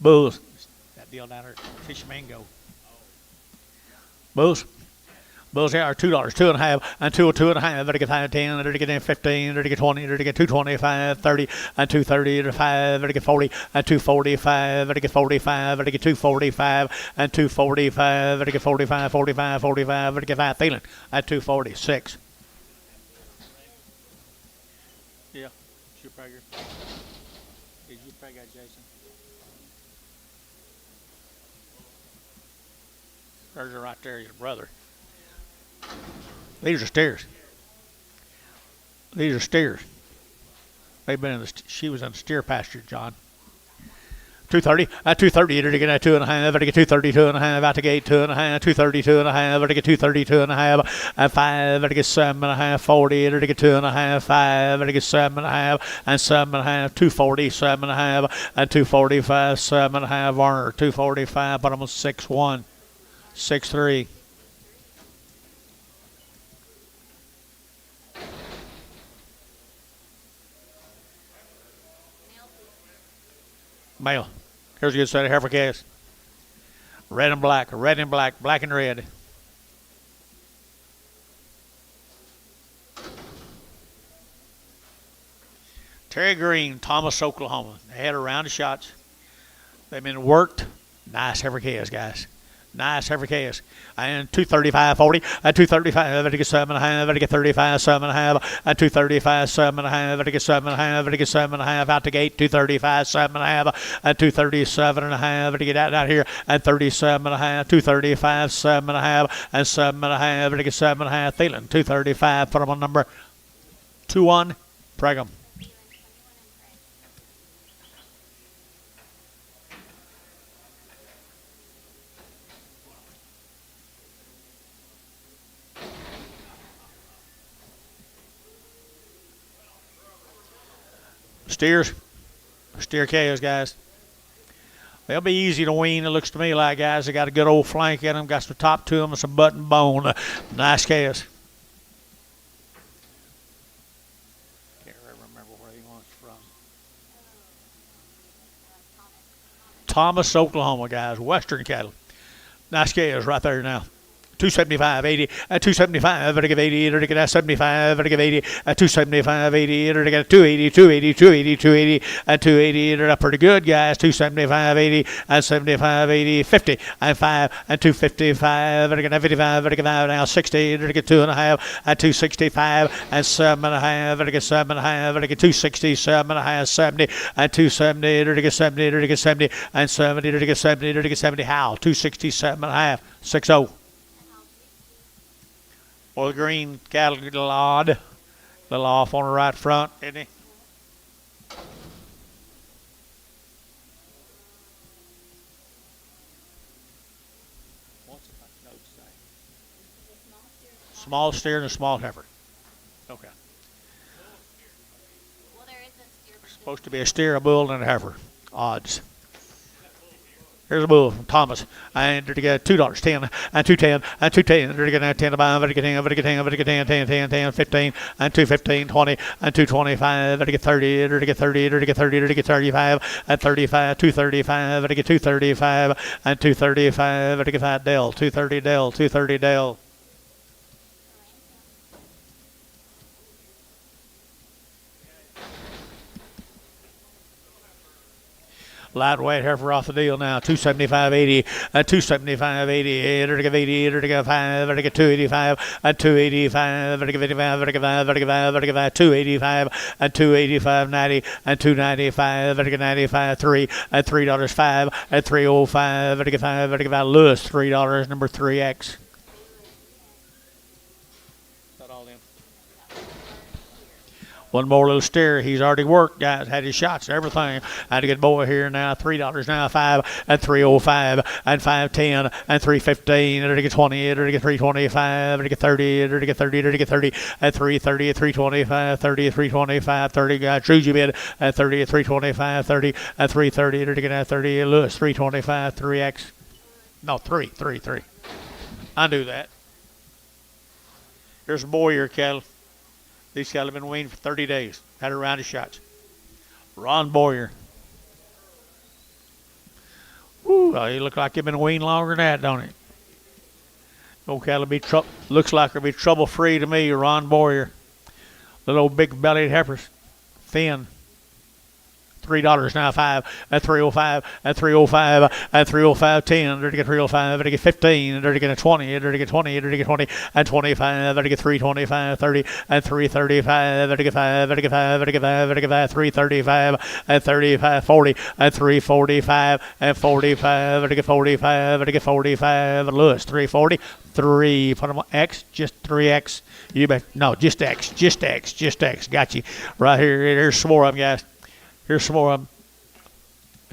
Bulls. That deal down there, Tishomingo. Bulls. Bulls here are $2, 2.5, and 2.5. Better get 5, 10. Better get 15. Better get 20. Better get 225, 30, and 230. 5. Better get 40, and 245. Better get 45. Better get 245, and 245. Better get 45, 45, 45. Better get 5. Thielen at 246. Yeah, shoot Prager. Did you Prager, Jason? There's right there, your brother. These are steers. These are steers. They've been in the. She was in the steer pasture, John. 230. At 230, you're going to get 2.5. Better get 232 2.5. Out to gate 2.5. 232 2.5. Better get 232 2.5. And 5. Better get 7.5. 40. Better get 2.5. 5. Better get 7.5. And 7.5. 240. 7.5. And 245. 7.5. Varner 245. But almost 6-1. 6-3. Male. Here's a good set of heifer calves. Red and black, black and red. Terry Green, Thomas, Oklahoma. They had a round of shots. They've been worked. Nice heifer calves, guys. Nice heifer calves. And 235, 40, and 235, better get 7.5, better get 35, 7.5, and 235, 7.5, better get 7.5, better get 7.5, out the gate, 235, 7.5, and 237.5, better get out here, and 37.5, 235, 7.5, and 7.5, better get 7.5, Thielen, 235, put them on number 2-1, Pregham. Steer calves, guys. They'll be easy to wean, it looks to me like, guys. They got a good old flank in them, got some top to them and some butt and bone. Nice calves. Can't remember where he was from. Thomas, Oklahoma, guys. Western cattle. Nice calves right there now. 275, 80, 275, give 80, get 75, give 80, 275, 80, get 280, 280, 280, 280, 280, pretty good, guys. 275, 80, 75, 80, 50, 5, 255, get 55, get now 60, get 2.5, 265, 7.5, get 7.5, get 260, 7.5, 70, 270, get 70, get 70, 70, get 70, get 70, how? 267.5, 60. Well, the green cattle get a little odd. A little off on the right front, isn't he? What's the note say? Small steer and a small heifer. Okay. Well, there is a steer. Supposed to be a steer, a bull, and a heifer. Odds. Here's a bull from Thomas. And to get $2.10 and 210 and 210. To get 10 to buy, to get 10, to get 10, to get 10, 10, 10, 10, 15 and 215, 20 and 225. To get 30, to get 30, to get 30, to get 35 and 35, 235, to get 235 and 235. To get 5 Dell, 230 Dell, 230 Dell. Lightweight heifer off the deal now. 275.80, 275.80, to give 80, to give 5, to get 285, 285, to give 85, to give 5, to give 5, to give 285, 285.90, 295, to get 95, 3, $3.05, 305, to get 5, to give Lewis $3, number 3X. One more little steer. He's already worked, guys. Had his shots and everything. Had a good boy here now. $3 now. 5 and 305 and 510 and 315. To get 20. To get 325. To get 30. To get 30. To get 30 and 330. 325. 30. 325. 30. Got Trugy bid at 30. 325. 30 and 330. To get 30. Lewis 325. 3X. No, 3. I knew that. Here's a Boyer cattle. These cattle have been weaned for 30 days. Had a round of shots. Ron Boyer. Ooh, he look like he's been weaned longer than that, don't he? Old cattle be looks like he'll be trouble free to me, Ron Boyer. Little old big bellied heifers. Thin. $3 now. 5 at 305 at 305 at 305 10 to get 305 to get 15 to get 20 to get 20 to get 20 at 25 to get 325 30 at 335 to get 5 to get 5 to get 5 to get 5 335 at 35 40 at 345 at 45 to get 45 to get 45 Lewis 340 3 put them on X just 3X you bet no just X got you right here. Here's some more of them, guys. Here's some more of them.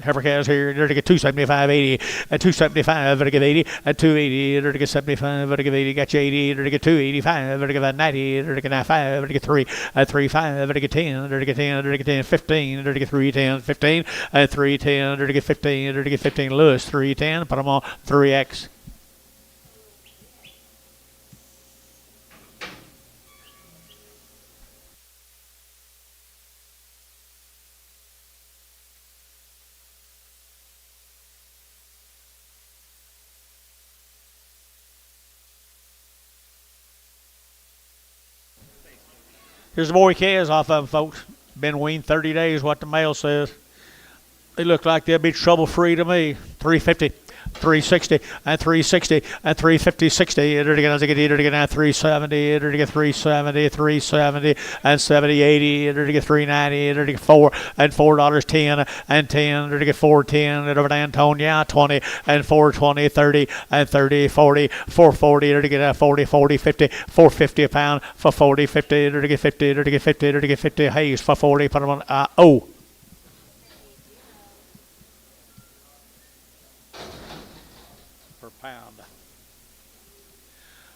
Heifer cows here. They're to get 275.80 at 275. They're to get 80 at 280. They're to get 75. They're to get 80. Got you 80. They're to get 285. They're to get 90. They're to get 95. They're to get 3 at 35. They're to get 10. They're to get 10. They're to get 10. 15. They're to get 310. 15 at 310. They're to get 15. They're to get 15. Lewis 310. Put them on 3X. Here's the boy calves off of them, folks. Been weaned 30 days, what the mail says. They look like they'll be trouble-free to me. 350, 360, and 360, and 350, 60. They're to get 370, they're to get 370, 370, and 70, 80. They're to get 390, they're to get 4, and $4.10, and 10. They're to get 410. They're over to Antonia, 20, and 420, 30, and 30, 40, 440. They're to get 40, 40, 50, 450 a pound for 40, 50. They're to get 50, they're to get 50, they're to get 50. Hayes for 40. Put them on O.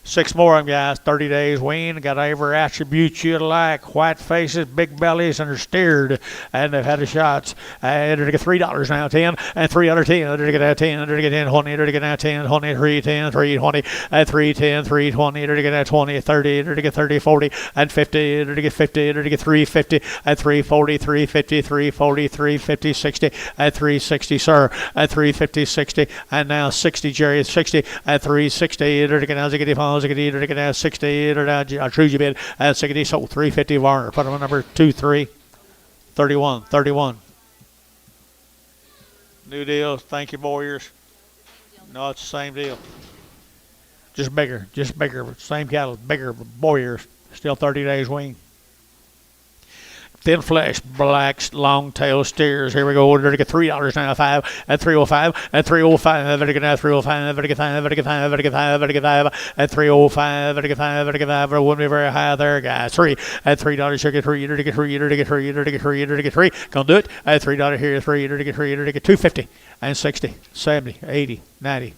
6 more of them, guys. 30 days wean. Got every attribute you'd like. White faces, big bellies, and they're steered. And they've had the shots. And they're going to get $3 now, 10. And 3 under 10. They're going to get 10. They're going to get 10, 20. They're going to get now 10, 20, 3, 10, 3, 20. And 3, 10, 3, 20. They're going to get now 20, 30. They're going to get 30, 40. And 50. They're going to get 50. They're going to get 350. And 340, 350, 340, 350, 60. And 360, sir. And 350, 60. And now 60, Jerry. 60. And 360. They're going to get now 60. They're going to now 60. They're now true you bid. And 60. So 350 Varner. Put them on number 2, 3. 31. 31. New deal. Thank you, Warriors. No, it's the same deal. Just bigger. Just bigger. Same cattle. Bigger. Warriors. Still 30 days wean. Thin flesh, blacks, long tail steers. Here we go. We're going to get $3 now. 5 and 305 and 305. Better get now 305. Better get 5. Better get 5. Better get 5. Better get 5 and 305. Better get 5. Better get 5. It wouldn't be very high there, guys. 3 and $3. Should get 3. You're to get 3. You're to get 3. You're to get 3. You're to get 3. Gonna do it. And $3 here. 3. You're to get 3. You're to get 250 and 60, 70, 80, 90,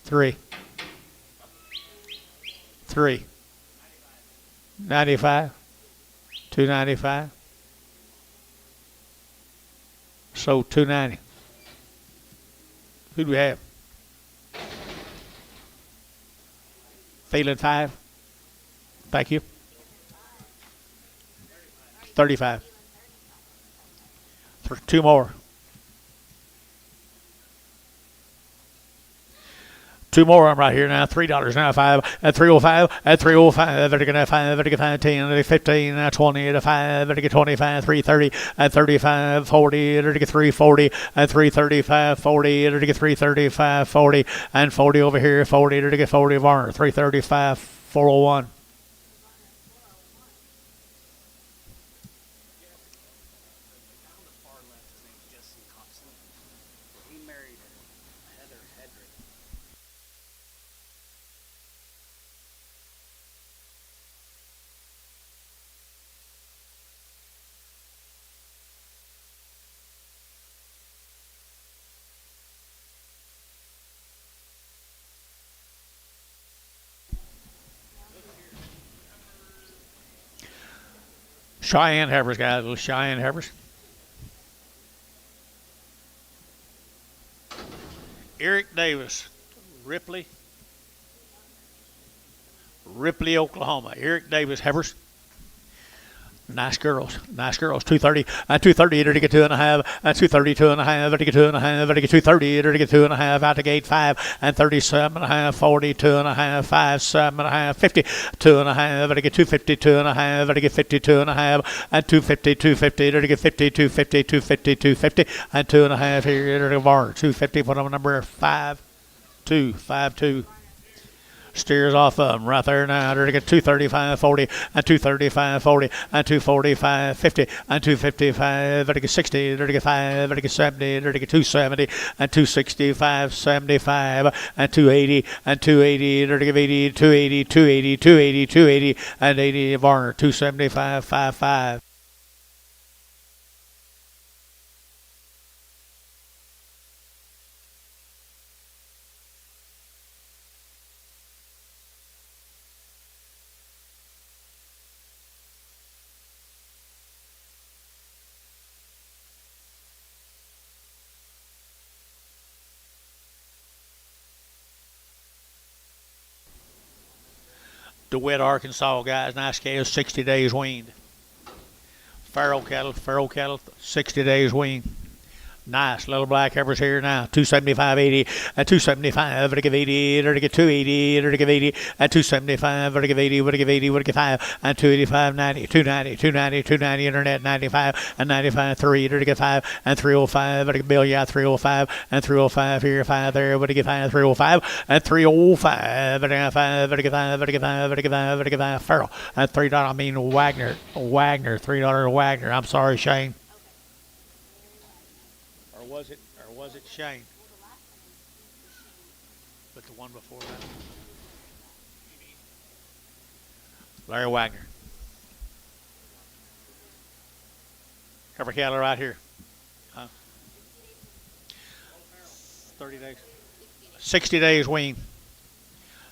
3, 3, 95, 295. So 290. Who do we have? Feeling 5. Thank you. 35. 2 more. 2 more I'm right here now. $3 now. 5 at 305 at 305. Better get 5. Better get 5. 10 15 at 20 at 5. Better get 25. 330 at 35. 40. Better get 340 at 335. 40. Better get 335. 40 and 40 over here. 40. Better get 40 Varner. 335. 401. Cheyenne Heifers, guys. Little Cheyenne Heifers. Eric Davis, Ripley, Oklahoma. Eric Davis Heifers. Nice girls. 230 and 230. Better get 2.5 and 230, 2.5. Better get 2.5. Better get 230. Better get 2.5 out the gate. 5 and 37.5. 40, 2.5. 5, 7.5. 50, 2.5. Better get 250, 2.5. Better get 50, 2.5 and 250, 250. Better get 50, 250, 250, 250 and 2.5 here. Better get Varner 250. Put on number 5, 2, 5, 2. Steers off of them right there now. They're going to get 235, 40, and 235, 40, and 245, 50, and 255. Better get 60, they're going to get 5, better get 70, they're going to get 270, and 265, 75, and 280, and 280, they're going to give 80, 280, 280, 280, 280, and 80. Varner, 275, 55. DeWitt, Arkansas, guys. Nice cattle, 60 days weaned. Farrow cattle, 60 days weaned. Nice little black heifers here now. 275, 80, and 275. Better give 80, better get 280, better give 80, and 275. Better give 80, better give 80, better give 5, and 285, 90, 290, 290, 290. Internet 95, and 95, 3, better get 5, and 305. Better get Bill, yeah, 305, and 305 here, 5 there. Better get 5, 305, and 305. Better get 5, better get 5, better get 5, better get 5, better get 5. Farrell, and $3. I mean Wagner, $3 Wagner. I'm sorry, Shane. Or was it Shane? But the one before that. Larry Wagner. Heifer cattle right here. 30 days. 60 days wean.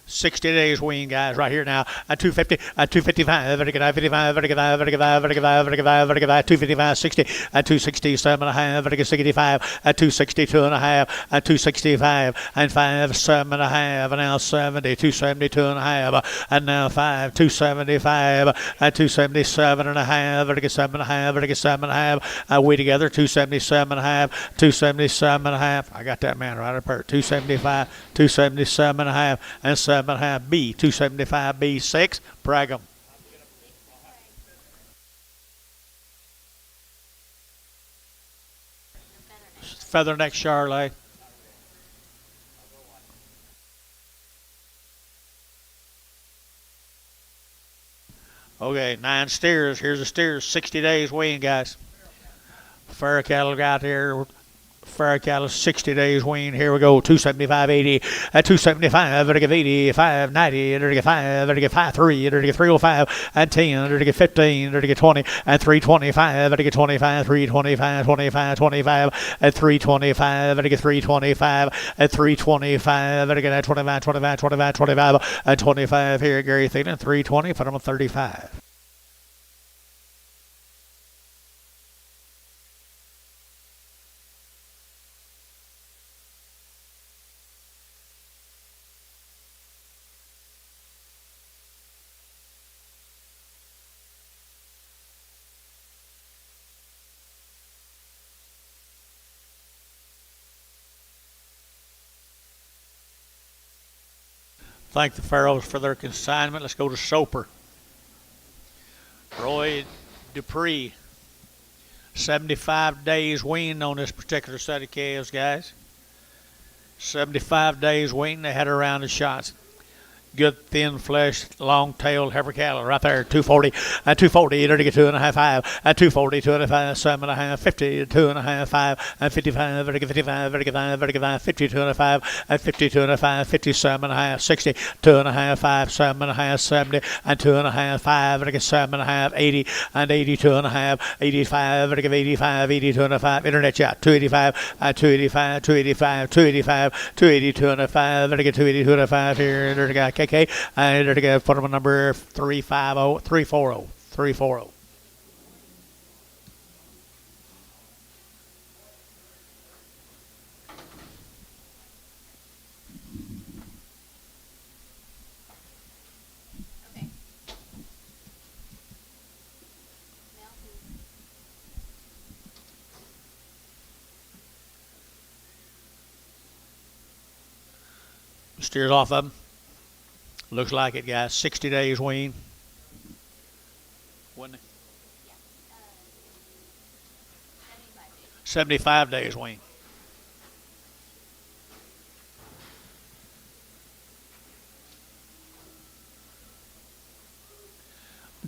60 days wean, guys, right here now. At 250, at 255, 255, 60, at 267 and a half, 65, at 262 and a half, at 265, and 5, 7 and a half, and now 70, 272 and a half, and now 5, 275, at 277 and a half, 7 and a half, 7 and a half, we together, 277 and a half, 277 and a half. I got that man right up there. 275, 277 and a half, and 7 and a half. B, 275 B6. Brag 'em. Featherneck Charlet. Okay, 9 steers. Here's the steers. 60 days wean, guys. Fair cattle got there. Fair cattle, 60 days wean. Here we go. 275, 80, 275, 85, 90, 5, 3, 305, and 10, 15, 20, and 325, 25, 325, 25, 25, and 325, 325, and 325, 25, 25, 25, 25, and 25 here, Gary Thielen, 320, put them on 35. Thank the Pharaohs for their consignment. Let's go to Soper. Roy Dupree. 75 days wean on this particular set of calves, guys. 75 days wean. They had around the shots. Good thin flesh, long tailed heifer cattle right there. 240 at 240, to get 2.5, 5 at 240, 2.5, 7.5, 50, 2.5, 5 at 55, 55, 55, 55, 52.5 at 52.5, 57.5, 60, 2.5, 5, 7.5, 70 and 2.5, 5 at 7.5, 80 and 82.5, 85 at 85, 82.5. Internet chat 285 at 285, 285, 285, 282.5 at 282.5 here. Okay, and they're going to put them on number 350, 340, 340. Steers off of them. Looks like it, guys. 60 days wean. Wasn't it? 75 days wean.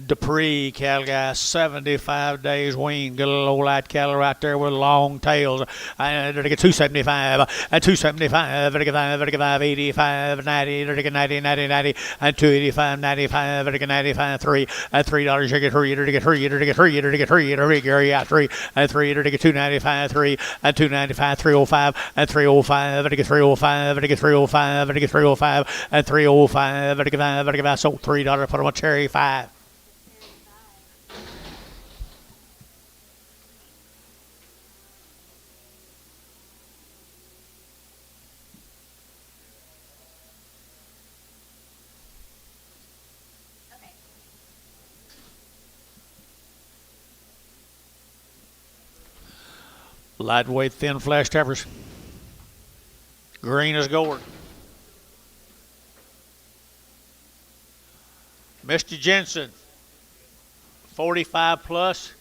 Dupree cattle, guys, 75 days wean. Good little old light cattle right there with long tails. They're going to get 275, 275, 85, 85, 90, 90, 90, 90, and 285, 95, 95, 3, at $3, you get 3, you get 3, you get 3, you get 3, you get 3, Gary out 3, at 3, you get 295, 3, at 295, 305, at 305, you get 305, you get 305, you get 305, at 305, you get 5, so $3, put them on cherry 5. Lightweight, thin flesh heifers. Green as gold. Mr. Jensen, 45 plus.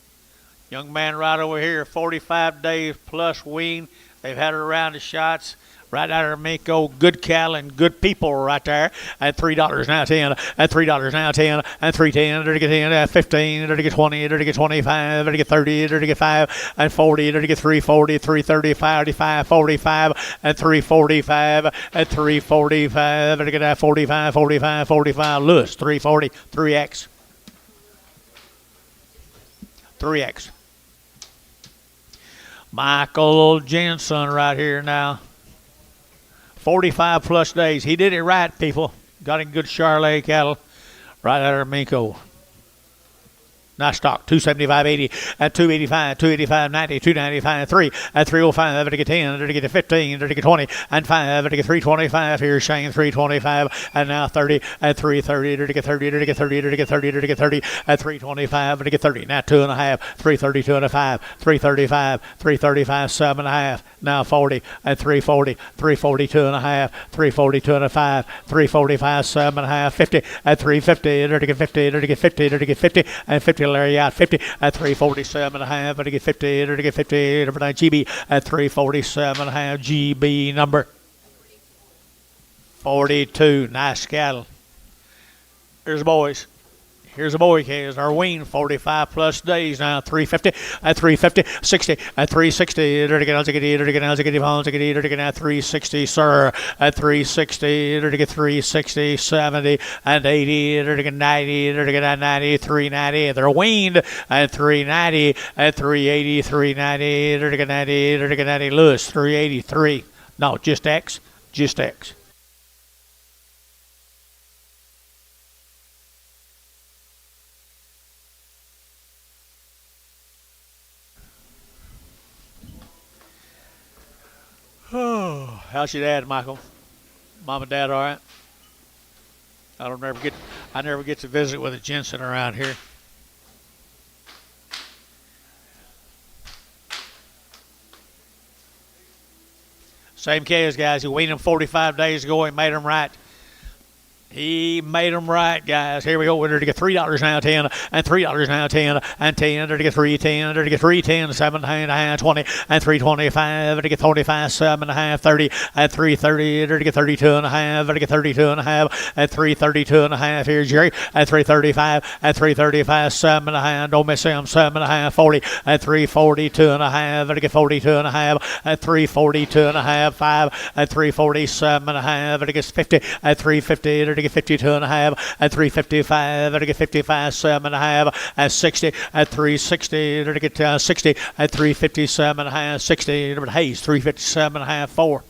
Young man right over here, 45 days plus wean. They've had it around the shots. Right out of Mako, good cattle and good people right there at $3 now 10, at $3 now 10, and 310, to get 10, at 15, to get 20, to get 25, to get 30, to get 5, and 40, to get 340, 335, 45, 45, and 345, at 345, to get 45, 45, 45, Lewis, 340, 3X. 3X. Michael Jensen right here now. 45 plus days. He did it right, people. Got in good Charolais cattle right out of Minko. Nice stock, 275.80 at 285, 285.90, 295, 3 at 305, to get 10, to get 15, to get 20, and 5 to get 325. Here's Shane, 325, and now 30 at 330, to get 30, to get 30, to get 30, to get 30 at 325, to get 30. Now 2.5, 330, 2.5, 335, 335, 7.5. Now 40 at 340, 340, 2.5, 340, 2.5, 345, 7.5, 50 at 350, to get 50, to get 50, to get 50, and 50. Larry out 50 at 347.5, to get 50, to get 50, number 9 GB at 347.5, GB number 42. Nice cattle. Here's the boys. Here's a boy case. Our wean, 45 plus days now. 350 at 350, 60 at 360. To get 360, sir. At 360, to get 360, 70 and 80. To get 90, to get 90, 390. They're weaned at 390, at 380, 390. To get 90, to get 90. Lewis, 383. No, just X, just X. Oh, how's your dad, Michael? Mom and Dad, all right? I never get to visit with a Jensen around here. Same case, guys. He weaned him 45 days ago. He made him right. He made them right, guys. Here we go. We're to get $3 now, 10, and $3 now, 10, and 10, to get 310, to get 310, 7.5, 20, and 325, to get 25, 7.5, 30, and 330, to get 32.5, to get 32.5, and 332.5. Here's Jerry at 335, at 335, 7.5. Don't miss him, 7.5, 40, at 342.5, to get 42.5, at 342.5, 5, at 347.5, to get 50, at 350, to get 52.5, at 355, to get 55, 7.5, at 60, at 360, to get 60, at 357.5, 60, number Hayes, 357.5, 4.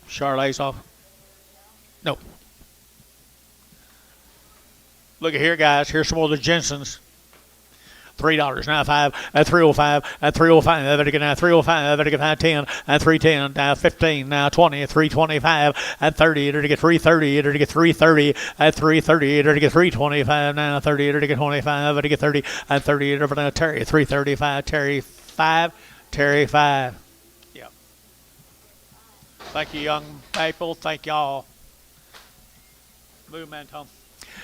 Charolais off. No. Look at here, guys. Here's some more of the Jensens. $3 now, 5 at 305, at 305, to get now 305, to get now 10, at 310, now 15, now 20, at 325, at 30, to get 330, to get 330, at 330, to get 325, now 30, to get 25, to get 30, at 30, over now Terry, 335, Terry 5, Terry 5. Yeah. Thank you, young people. Thank y'all. Move, man, Tom.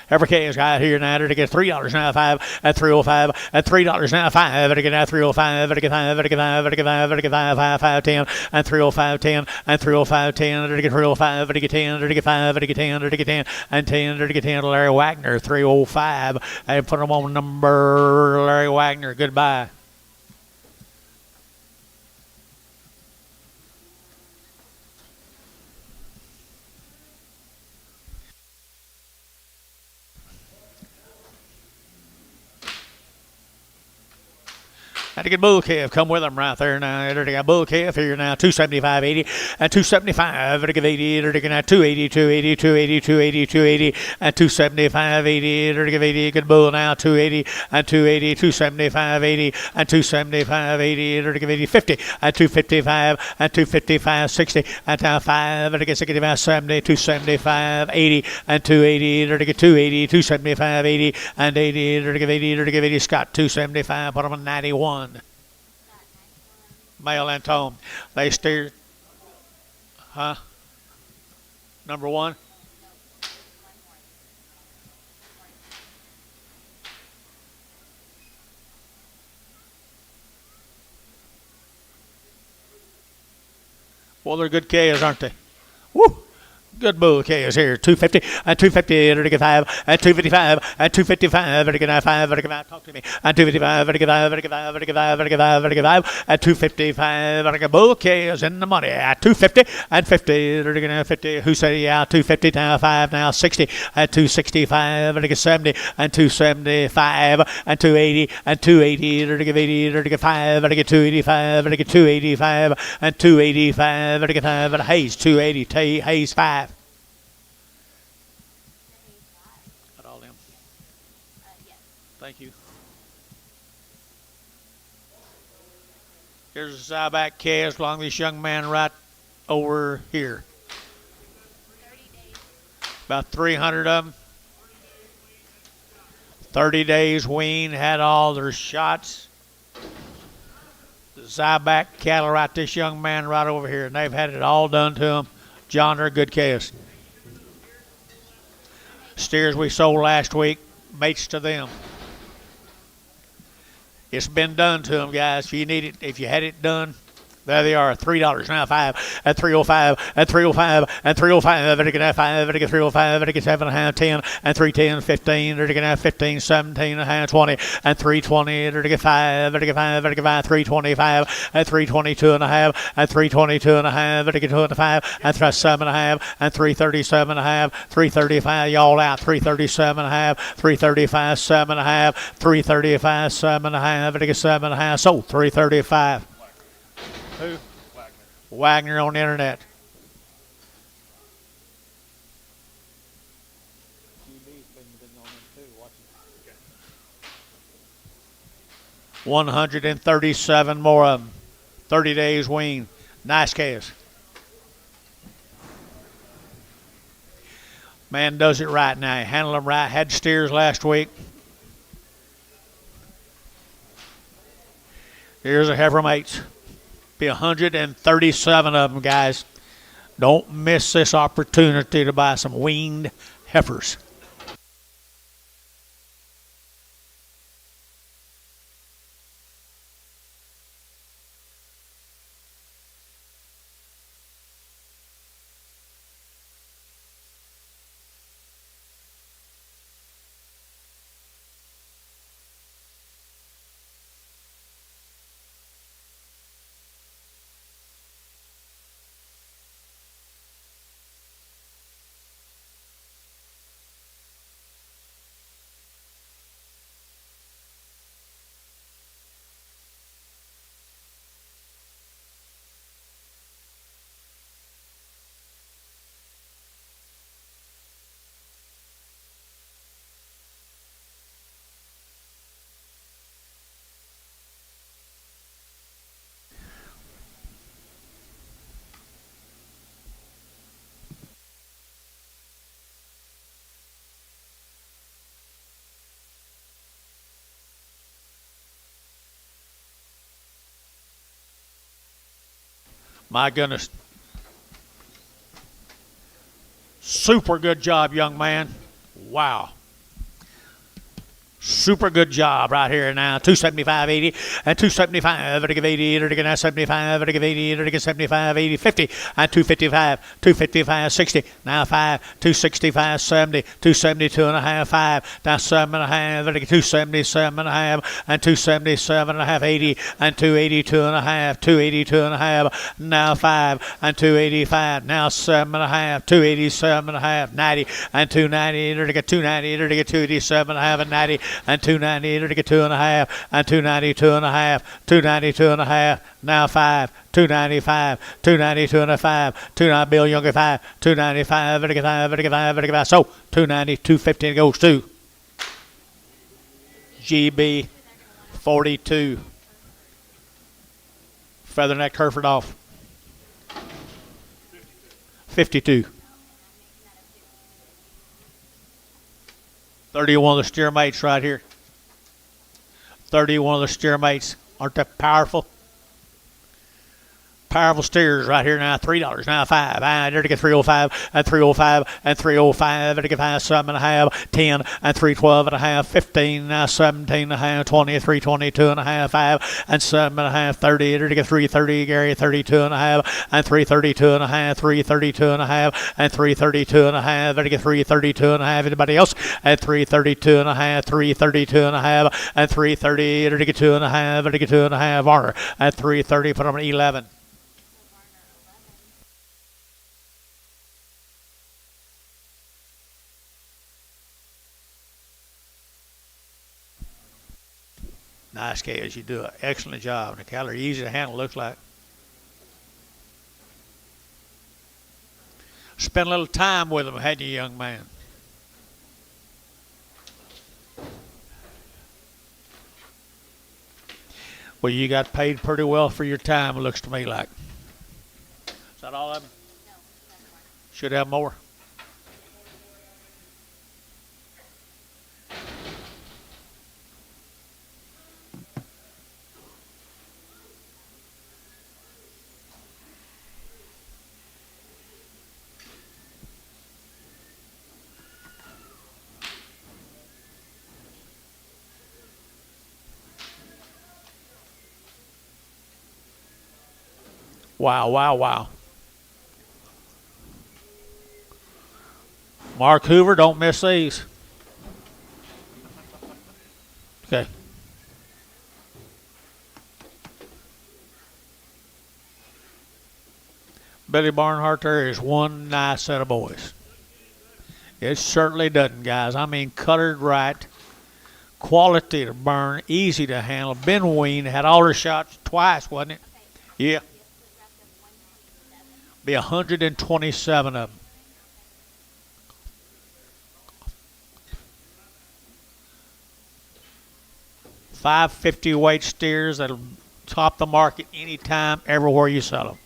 Every case right here now to get $3 now, 5 at 305, at $3 now, 5 to get now 305, to get 5, to get 5, to get 5, to get 5, 5, 10, and 305, 10, and 305, 10, to get 305, to get 10, to get 5, to get 10, to get 10, and 10, to get 10 to Larry Wagner, 305, and put them on number Larry Wagner. Goodbye. Had to get bull calf. Come with them right there now. They got bull calf here now. 275.80 and 275. To get 80. To get now 280, 280, 280, 280, 280 and 275.80. To get 80. Good bull now. 280 and 280, 275.80 and 275.80. To get 80, 50 and 255 and 255, 60 and now 5. To get 65, 70, 275, 80 and 280. To get 280, 275, 80 and 80. To get 80. To get 80. Scott 275. Put him on 91. Male and tone. They steer. Huh? Number 1. Well, they're good calves, aren't they? Woo! Good bull calves here. 250 and 250, ready to get 5 and 255 and 255, ready to get 5, ready to get 5. Talk to me. And 255, ready to get 5, ready to get 5, ready to get 5, ready to get 5, ready to get 5 and 255, ready to get bull calves in the money at 250 and 50, ready to get 50. Who said yeah? 250 now 5 now 60 and 265, ready to get 70 and 275 and 280 and 280, ready to get 80, ready to get 5, ready to get 285, ready to get 285 and 285, ready to get 5 and Hayes 280, Hayes 5. Thank you. Here's a side-back calves along this young man right over here. About 300 of them. 30 days weaned, had all their shots. The side-back cattle right this young man right over here, and they've had it all done to them. John, they're good calves. Steers we sold last week, mates to them. It's been done to them, guys. If you need it, if you had it done, there they are. $3 now, 5 at 305 at 305 and 305. Better get 5. Better get 305. Better get 7.5, 10 and 310, 15. Better get 15, 17.5, 20 and 320. Better get 5. Better get 5. Better get 5. 325 at 322.5 and 322.5. Better get 2.5 and 7.5 and 337.5. 335. Y'all out. 337.5. 335. 7.5. 335. 7.5. Better get 7.5. Sold 335. Who? Wagner on the internet. Okay. 137 more of them. 30 days wean. Nice calves. Man does it right now. Handle them right. Had steers last week. Here's a heifer mates. Be 137 of them, guys. Don't miss this opportunity to buy some weaned heifers. My goodness. Super good job, young man. Wow. Super good job right here now. 275, 80, and 275. Better give 80. Better give 75. Better give 80. Better give 75, 80, 50, and 255, 255, 60. Now 5, 265, 70, 272.5, 5. Now 7.5. Better give 277.5, and 277.5, 80, and 282.5, 282.5. Now 5, and 285. Now 7.5, 287.5, 90, and 290. Better get 290. Better get 287.5, and 90. And 290 to get 2.5, and 292.5, 292.5, now 5, 295, 292.5, 290 Bill Younger 5, 295, better get 5, better get 5, better get 5. So 290, 215 goes to GB 42. Featherneck Hereford off. 52. 31 of the steer mates right here. 31 of the steer mates. Aren't that powerful? Powerful steers right here now, $3 now, 5. And there to get 305 and 305 and 305. There to get 5, 7.5, 10 and 312.5, 15 now, 17.5, 20, 322.5, 5 and 7.5, 30. There to get 330, Gary 32.5 and 332.5, 332.5 and 332.5. There to get 332.5. Anybody else at 332.5, 332.5 and 330. There to get 2.5. There to get 2.5. Varner at 330. Put them at 11. Nice cows. You do an excellent job. And the cattle are easy to handle, looks like. Spend a little time with them, hadn't you, young man? Well, you got paid pretty well for your time, it looks to me like. Is that all of them? No. Should have more. Wow, wow, wow. Mark Hoover, don't miss these. Okay. Billy Barnhart, there is one nice set of boys. It certainly doesn't, guys. I mean, colored right, quality to burn, easy to handle. Been weaned, had all her shots twice, wasn't it? Yeah. Be 127 of them. $550 weight steers that'll top the market anytime, everywhere you sell them.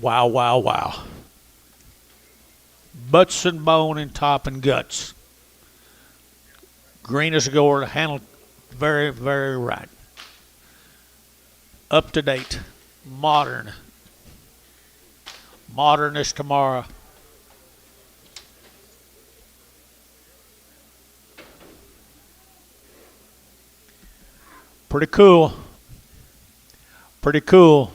Wow, wow, wow. Butts and bone and top and guts. Green as a gourd, handled very, very right. Up to date. Modern. Modern as tomorrow. Pretty cool. Pretty cool.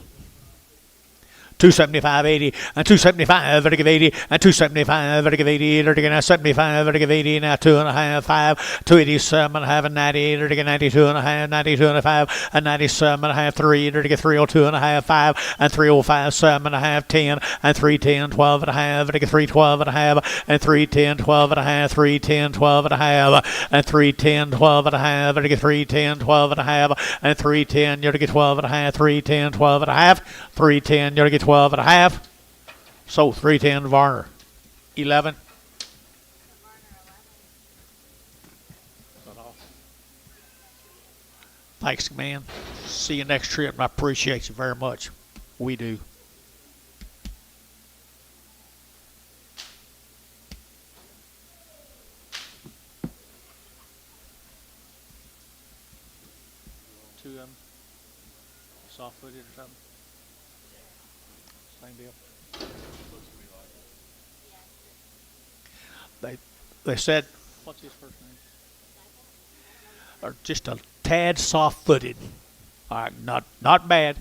275.80 and 275 vertical 80 and 275 vertical 80 vertical now 75 vertical 80 now 2.5 5 287 half and 90 vertical 92 and a half 92 and a 5 and 97 and a half 3 vertical 302 and a half 5 and 305 7 and a half 10 and 310 12 and a half vertical 312 and a half and 310 12 and a half 310 12 and a half and 310 12 and a half vertical 310 12 and a half and 310 vertical 12 and a half 310 12 and a half 310 vertical 12 and a half. So 310 Varner. 11. Thanks, man. See you next trip. I appreciate you very much. We do. Two of them. Soft-footed or something. Same deal. They said, what's his first name? Or just a tad soft-footed. All right, not bad.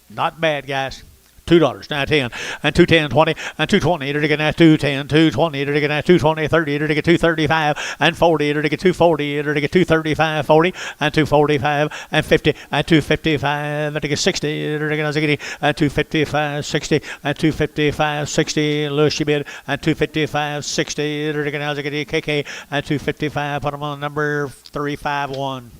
Not bad, guys. $2 now 10 and 210 20 and 220 to get now 210 220 to get now 220 30 to get 235 and 40 to get 240 to get 235 40 and 245 and 50 and 255 to get 60 to get and 255 60 and 255 60 Lucy bid and 255 60 to get now KK and 255 put them on number 351.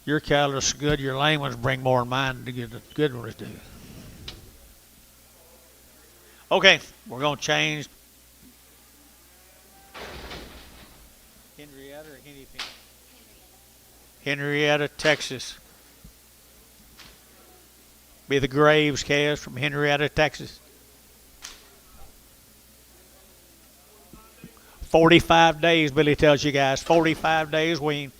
Your cattle are so good, your lame ones bring more than mine to get the good ones do. Okay, we're going to change. Henrietta or Henny? Henrietta, Texas. Be the Graves calves from Henrietta, Texas. 45 days, Billy tells you guys. 45 days wean.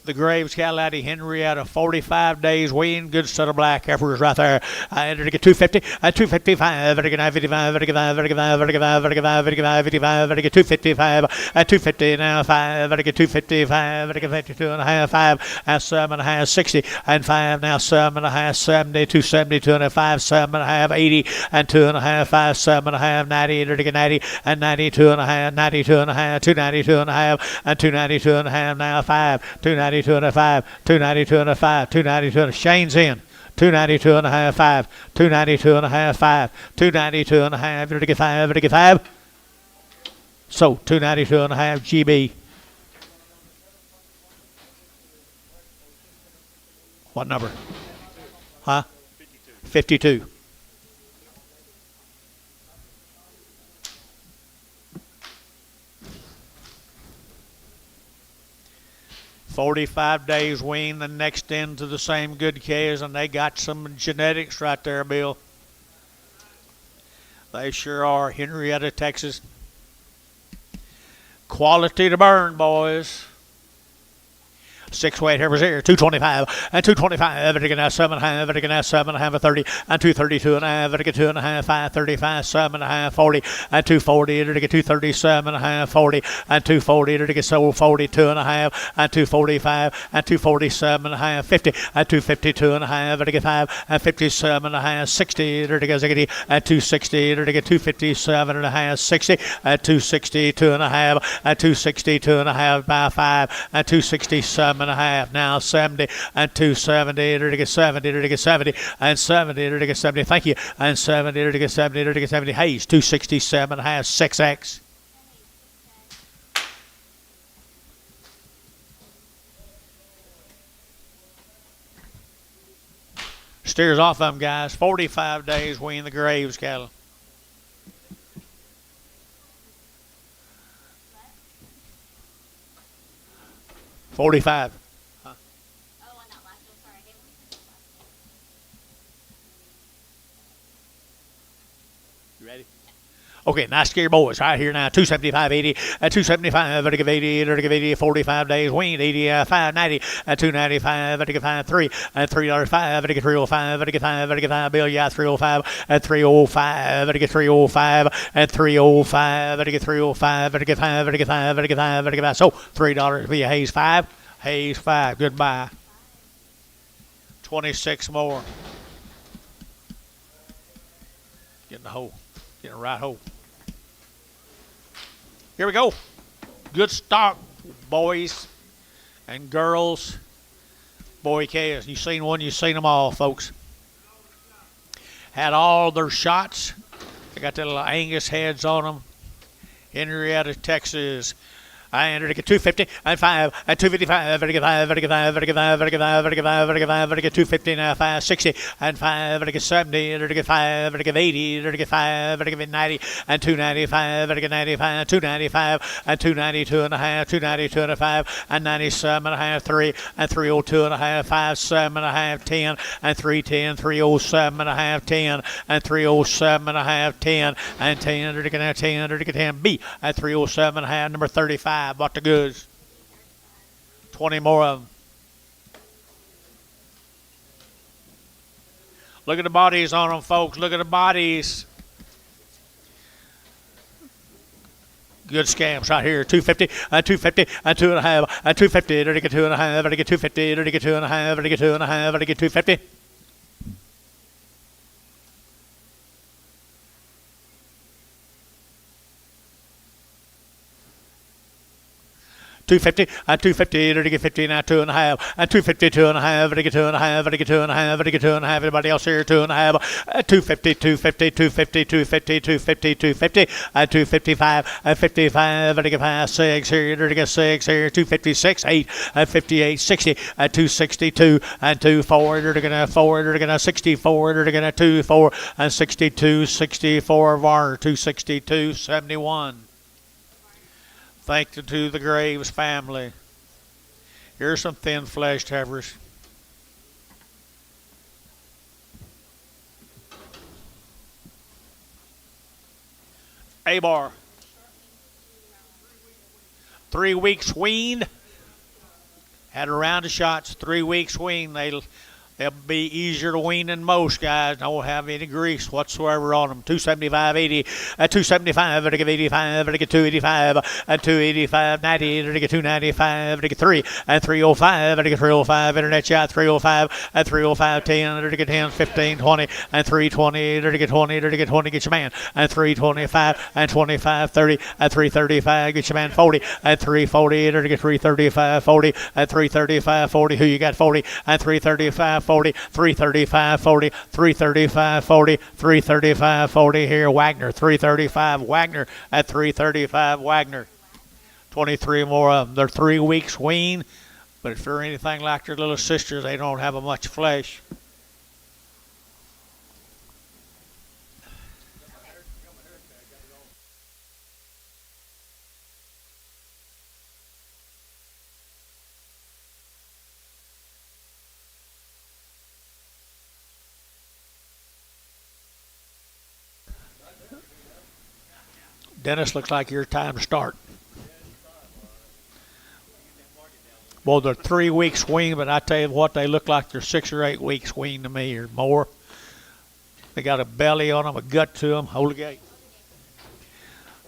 The Graves cattle out of Henrietta, 45 days wean. Good set of black heifers right there. I entered to get 250, 255, to get 55, to get 55, to get 55, to get 55, to get 55, 55, to get 255, 250 now 5, to get 255, to get 52 and a half, 5, and 7 and a half, 60, and 5 now 7 and a half, 70, 270, 2 and a half, 5, 7 and a half, 80, and 2 and a half, 5, 7 and a half, 90, to get 90, and 92 and a half, 92 and a half, 292 and a half, and 292 and a half now 5, 292 and a 5, 292 and a 5, 292 and a Shane's in. 292 and a half, 5, 292 and a half, 5, 292 and a half, to get 5, to get 5. So 292 and a half, GB. What number? Huh? 52. 45 days wean, the next into the same good calves, and they got some genetics right there, Bill. They sure are. Henrietta, Texas. Quality to burn, boys. 6 weight heifers here, 225 and 225, to get now 7 and a half, to get now 7 and a half, 30, and 232 and a half, to get 2 and a half, 5, 35, 7 and a half, 40, and 240, to get 237 and a half, 40, and 240, to get so 42 and a half, and 245, and 247 and a half, 50, and 252 and a half, to get 5, and 57 and a half, 60, to get 60, and 260, to get 257 and a half, 60, and 262 and a half, and 262 and a half by 5, and 267 and a half, now 70, and 270, to get 70, to get 70, and 70, to get 70, thank you, and 70, to get 70, to get 70, Hayes, 267 and a half, 6X. Steers off them, guys. 45 days wean the Graves cattle. $45. Huh? Oh, on that last one, sorry. You ready? Okay, nice scary boys right here now. 275, 80, 275, vertical 80, vertical 80, 45 days, weaned, 85, 90, 295, vertical 5, 3, and $3.05, vertical 305, vertical 5, vertical 5, bill, yeah, 305, and 305, vertical 305, and 305, vertical 305, vertical 5, vertical 5, vertical 5, vertical 5. So $3 via Hayes 5, Hayes 5, goodbye. 26 more. Get in the hole. Get in the right hole. Here we go. Good stock, boys and girls. Boy calves. You seen one, you seen them all, folks. Had all their shots. They got their little Angus heads on them. Henrietta, Texas. I entered to get 250 and 5 and 255, vertical 5, vertical 5, vertical 5, vertical 5, vertical 5, vertical 5, vertical 250 now 5, 60 and 5, vertical 70, vertical 5, vertical 80, vertical 5, vertical 90 and 295, vertical 95, 295 and 292 and a half, 292 and a 5 and 97 and a half, 3 and 302 and a half, 5, 7 and a half, 10 and 310, 307 and a half, 10 and 307 and a half, 10 and 10, vertical 10, vertical 10, B at 307 and a half, number 35. Bought the goods. 20 more of them. Look at the bodies on them, folks. Look at the bodies. Good scams right here. 250 and 250 and 2.5 and 250. Did it get 2.5? Did it get 250? Did it get 2.5? Did it get 2.5? Did it get 250? 250 and 250 to get 50 now 2.5 and 250 2.5 to get 2.5 to get 2.5 to get 2.5. Everybody else here 2.5 250 250 250 250 250 250 and 255 and 55 to get 5 6 here to get 6 here 256 8 and 58 60 and 262 and 24 to get 4 to get 64 to get 2 4 and 62 64 var 262 71. Thank you to the Graves family. Here's some thin-fleshed heifers. A-bar. 3 weeks weaned. Had a round of shots. 3 weeks weaned. They'll be easier to wean than most guys. Don't have any grease whatsoever on them. 275, 80, 275, to get 85, to get 285, and 285, 90, to get 295, to get 3, and 305, to get 305, internet shot 305, and 305, 10, to get 10, 15, 20, and 320, to get 20, to get 20, get your man, and 325, and 25, 30, and 335, get your man 40, and 340, to get 335, 40, and 335, 40, who you got 40, and 335, 40, 335, 40, 335, 40, 335, 40 here, Wagner, 335, Wagner at 335, Wagner. 23 more of them. They're 3 weeks wean, but if they're anything like their little sisters, they don't have much flesh. Dennis, looks like your time to start. Well, they're 3 weeks weaned, but I tell you what, they look like they're 6 or 8 weeks weaned to me or more. They got a belly on them, a gut to them. Hold the gate.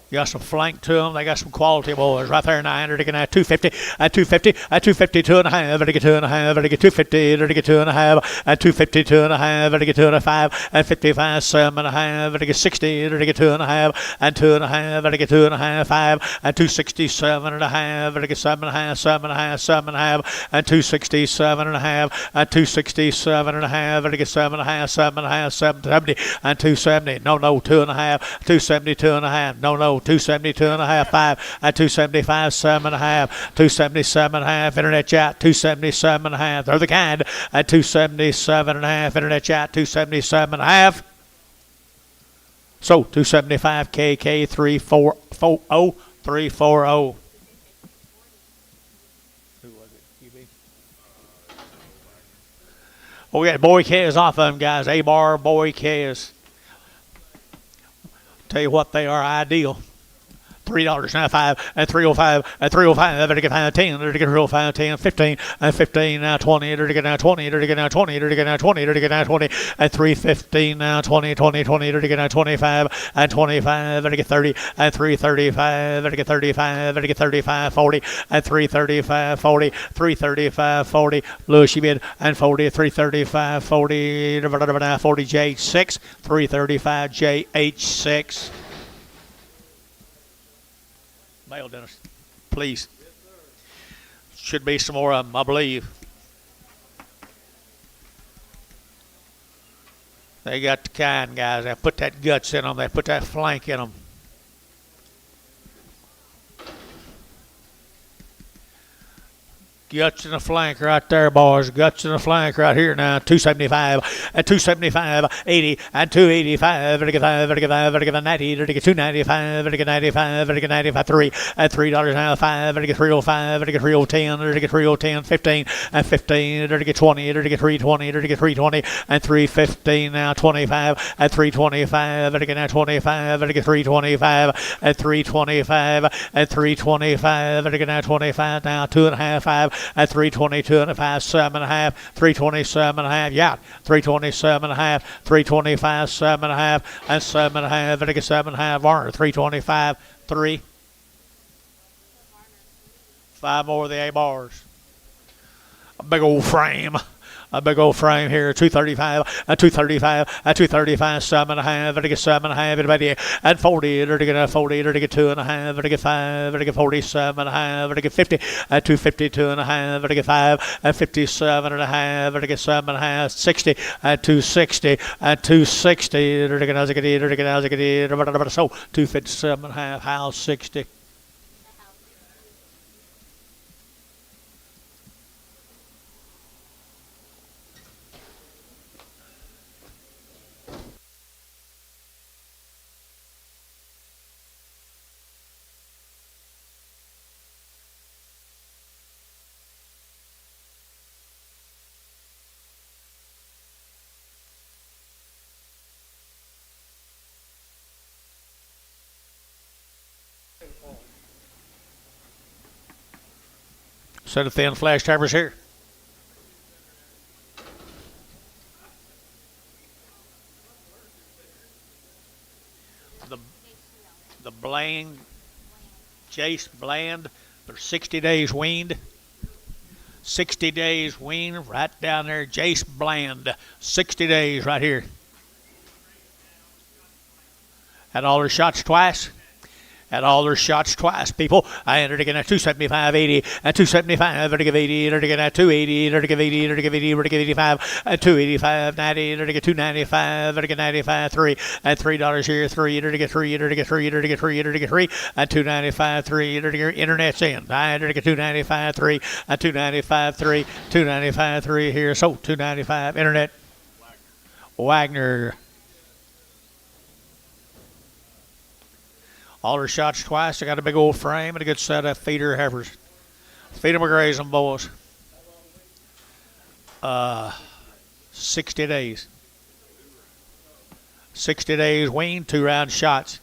You got some flank to them. They got some quality boys right there. 900 to get 250 and 250 and 250 2.5 to get 2.5 to get 250 to get 2.5 and 250 2.5 to get 2.5 and 55 7.5 to get 60 to get 2.5 and 2.5 to get 2.5 5 and 267.5 to get 7.5 7.5 and 267.5 and 267.5 to get 7.5 770 and 270 no 2.5 270 2.5 no 272.5 5 and 275 7.5 277.5 internet chat 277.5 they're the kind at 277.5 internet chat 277.5 so 275 KK 340 340. Who was it? QB? Oh, we got boy K's off of them guys. A-bar boy K's. Tell you what, they are ideal. $3.95 and 305 and 305 to get 5 10 to get 305 10 15 and 15 now 20 to get now 20 to get now 20 to get now 20 to get now 20 and 315 now 20 20 20 to get now 25 and 25 to get 30 and 335 to get 35 to get 35 40 and 335 40 335 40 Louis bid and 40 335 40 40 JH6 335 JH6. Mail, Dennis, please. Yes, should be some more of them, I believe. They got the kind, guys. They put that guts in them. They put that flank in them. Guts in the flank right there, boys. Guts in the flank right here now. 275 and 275, 80 and 285. To get 5, to get 5, to get 90, to get 295, to get 95, to get 95, 3 and $3 now 5, to get 305, to get 3010, to get 3010, 15 and 15, to get 20, to get 320, to get 320 and 315 now 25 and 325, to get now 25, to get 325 and 325 and 325, to get now 25 now 2.5 5 at 322.5 7.5 327.5 yeah 327.5 325 7.5 and 7.5 to get 7.5 Varner 325 3 5 more of the A bars. A big old frame. A big old frame here, 235, a 235, a 235, 7.5, vertical 7.5, everybody, and 40, vertical 40, vertical 2.5, vertical 5, vertical 47.5, vertical 50, at 252.5, vertical 5, at 57.5, vertical 7.5, 60, at 260, at 260, vertical so 257.5, house 60. Set of thin flash timers here. The Bland, Jace Bland, they're 60 days weaned. 60 days weaned, right down there, Jace Bland. 60 days right here. Had all their shots twice. At all their shots twice, people. I entered again at 275.80, at 275, vertical 80, entered again at 280, vertical 80, vertical 80, vertical 85, at 285.90, vertical 295, vertical 95, 3, at $3 here, 3, vertical 3, vertical 3, vertical 3, vertical 3, at 295, 3, vertical internet's in. I entered again 295, 3, at 295, 3, 295, 3 here, so 295, internet. Wagner. All her shots twice. They got a big old frame and a good set of feeder heifers. Feed them a grazing, boys. 60 days. 60 days wean, 2 round shots.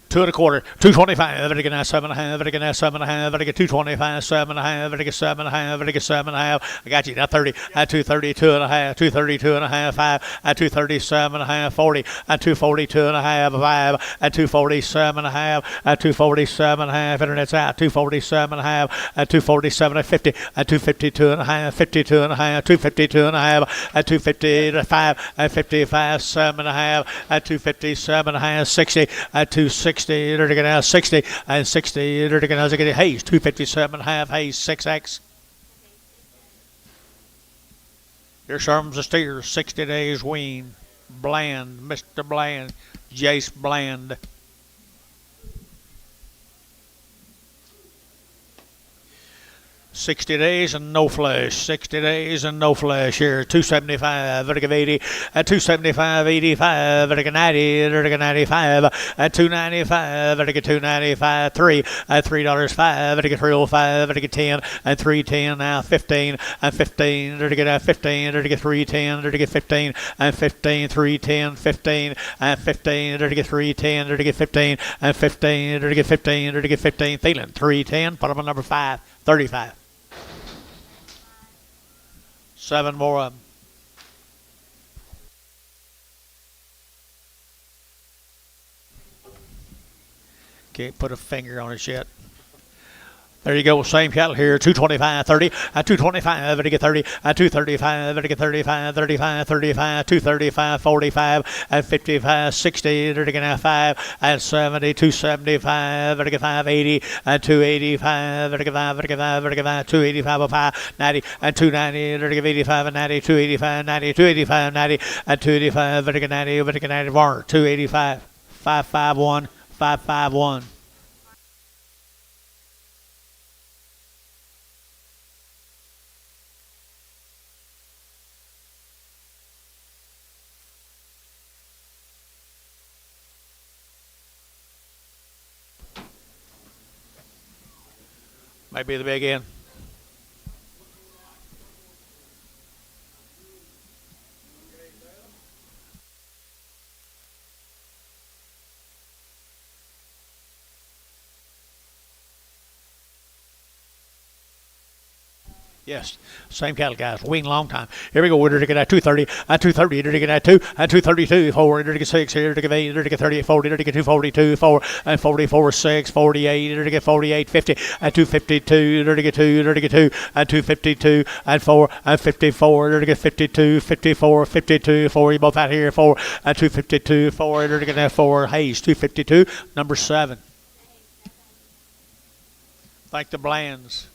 2 1/4, 225, vertical 7.5, vertical 7.5, vertical 225, 7.5, vertical 7.5, vertical 7.5. I got you now 30, at 232.5, 232.5, 5, at 237.5, 40, at 242.5, 5, at 247.5, at 247.5, internet's out, 247.5, at 247, at 50, at 252.5, 52.5, 252.5, at 255, at 55, 7.5, at 257.5, 60, at 260. 60 and 60. Hayes 257.5. Hayes 6X. Your Sherman's a steer. 60 days wean. Bland, Mr. Bland, Jace Bland. 60 days and no flesh. 60 days and no flesh here. 275, vertical 80, at 275, 85, vertical 90, vertical 95, at 295, vertical 295, 3, at $3, 5, vertical 305, vertical 10, at 310, now 15, and 15, vertical 15, vertical 310, vertical 15, and 15, 310, 15, and 15, vertical 310, vertical 15, and 15, vertical 15, vertical 15, Thielen, 310, put them on number 5, 35. 7 more of them. Can't put a finger on it yet. There you go, same cattle here, 225, 30, at 225, vertical 30, at 235, vertical 35, 35, 35, 235, 45, at 55, 60, vertical 5, at 70, 275, vertical 5, 80, at 285, vertical 5, vertical 5, vertical 5, 285, 5, 90, at 290, vertical 85, and 90, 285, 90, 285, 90, at 285, vertical 90, vertical 90, bar, 285, 551, 551. Might be the big end. Yes, same cattle, guys. Wing long time. Here we go. We're going to get 230, and 230, we're going to get 2, and 232, 4, we're going to get 6, we're going to get 8, we're going to get 38, 40, we're going to get 242, 4, and 44, 6, 48, we're going to get 48, 50, and 252, we're going to get 2, we're going to get 2, and 252, and 4, and 54, we're going to get 52, 54, 52, 4, you both out here, 4, and 252, 4, we're going to get 4, Hayes, 252, number 7. Thank the Blands.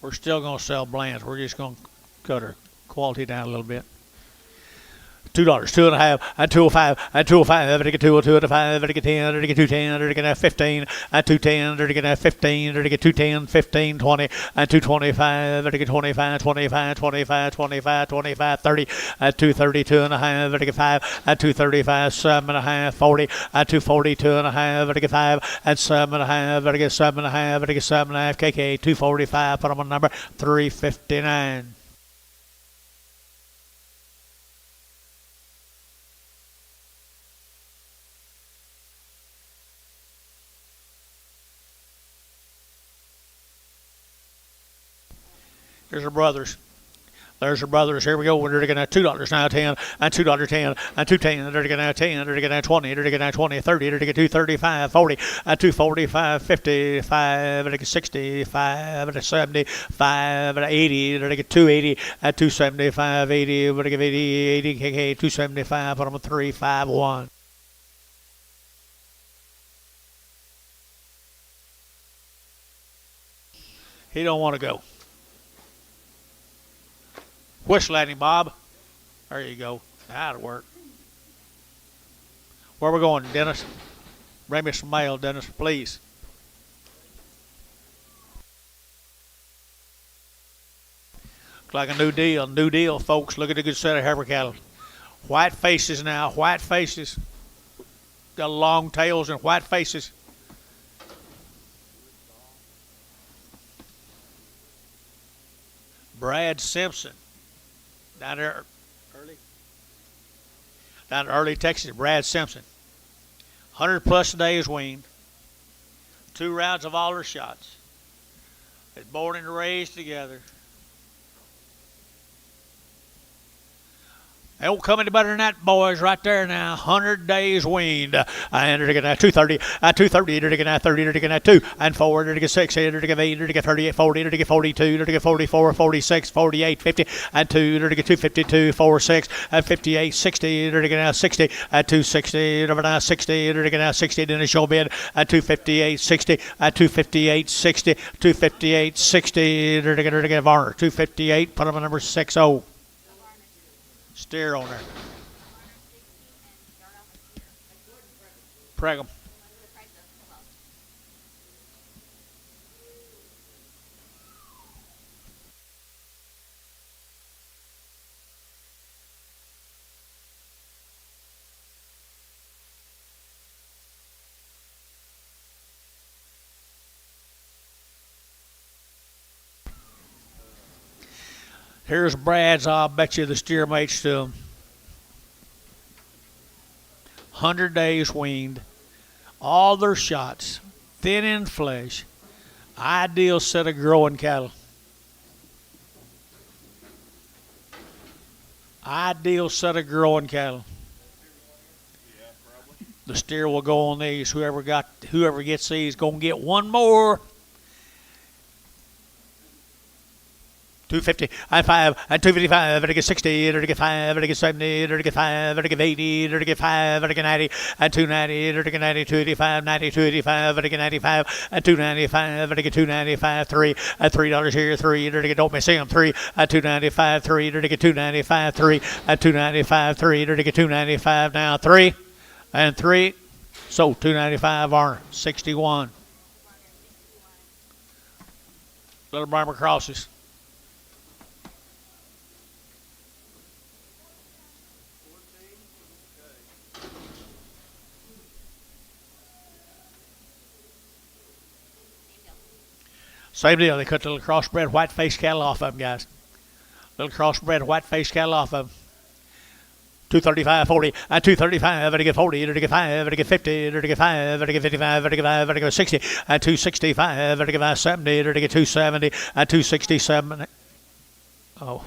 We're still going to sell Blands. We're just going to cut our quality down a little bit. $2, 2.5, and 205, and 205, everybody get 2, 205, everybody get 10, everybody get 210, everybody get 15, and 210, everybody get 15, everybody get 210, 15, 20, and 225, everybody get 25, 25, 25, 25, 25, 30, and 230, 2.5, everybody get 5, and 235, 7.5, 40, and 240, 2.5, everybody get 5, and 7.5, everybody get 7.5, everybody get 7.5, KK, 245, put them on number 359. Here's our brothers. There's our brothers. Here we go. We're going to $2 now, 10, and $2, 10, and 210. They're going to 10. They're going to 20. They're going to 20, 30. They're going to 235, 40, and 245, 55, and 65, and 75, and 80. They're going to 280, and 275, 80. We're going to give 80, KK, 275. Put them on 351. He don't want to go. Whistle at him, Bob. There you go. That'll work. Where we going, Dennis? Bring me some mail, Dennis, please. Looks like a new deal. New deal, folks. Look at the good set of Heifer cattle. White faces now. White faces. Got long tails and white faces. Brad Simpson. Down there early Texas, Brad Simpson. 100 plus days weaned. 2 rounds of all her shots. It's born and raised together. They don't come any better than that, boys, right there now. 100 days weaned. And they're going to 230, 230, they're going to 30, they're going to 2, and 4, they're going to 6, they're going to 8, they're going to 38, 40, they're going to 42, they're going to 44, 46, 48, 50, and 2, they're going to 252, 4, 6, and 58, 60, they're going to 60, and 260, they're going to 60, they're going to 60, then the show bid, and 258, 60, and 258, 60, 258, 60, they're going to Varner, 258, put them on number 60. Steer on there. Preg them. Here's Brad's. I'll bet you the steer mates to him. 100 days weaned. All their shots. Thin in flesh. Ideal set of growing cattle. Ideal set of growing cattle. The steer will go on these. Whoever gets these gonna get one more. 250, and 5, and 255, and 60, and 5, and 70, and 5, and 80, and 5, and 90, and 290, and 90, 285, 90, 285, and 95, and 295, and 295, 3, and $3 here, 3, and don't miss him, 3, and 295, 3, and 295, 3, and 295, 3, and 295 now, 3, and 3, so 295 are 61. Little Barber crosses. Same deal. They cut the little crossbred white-faced cattle off of them, guys. Little crossbred white-faced cattle off of them. 235.40 and 235. Better get 40. Better get 5. Better get 50. Better get 5. Better get 55. Better get 5. Better get 60 and 265. Better get 570. Better get 270 and 267. Oh.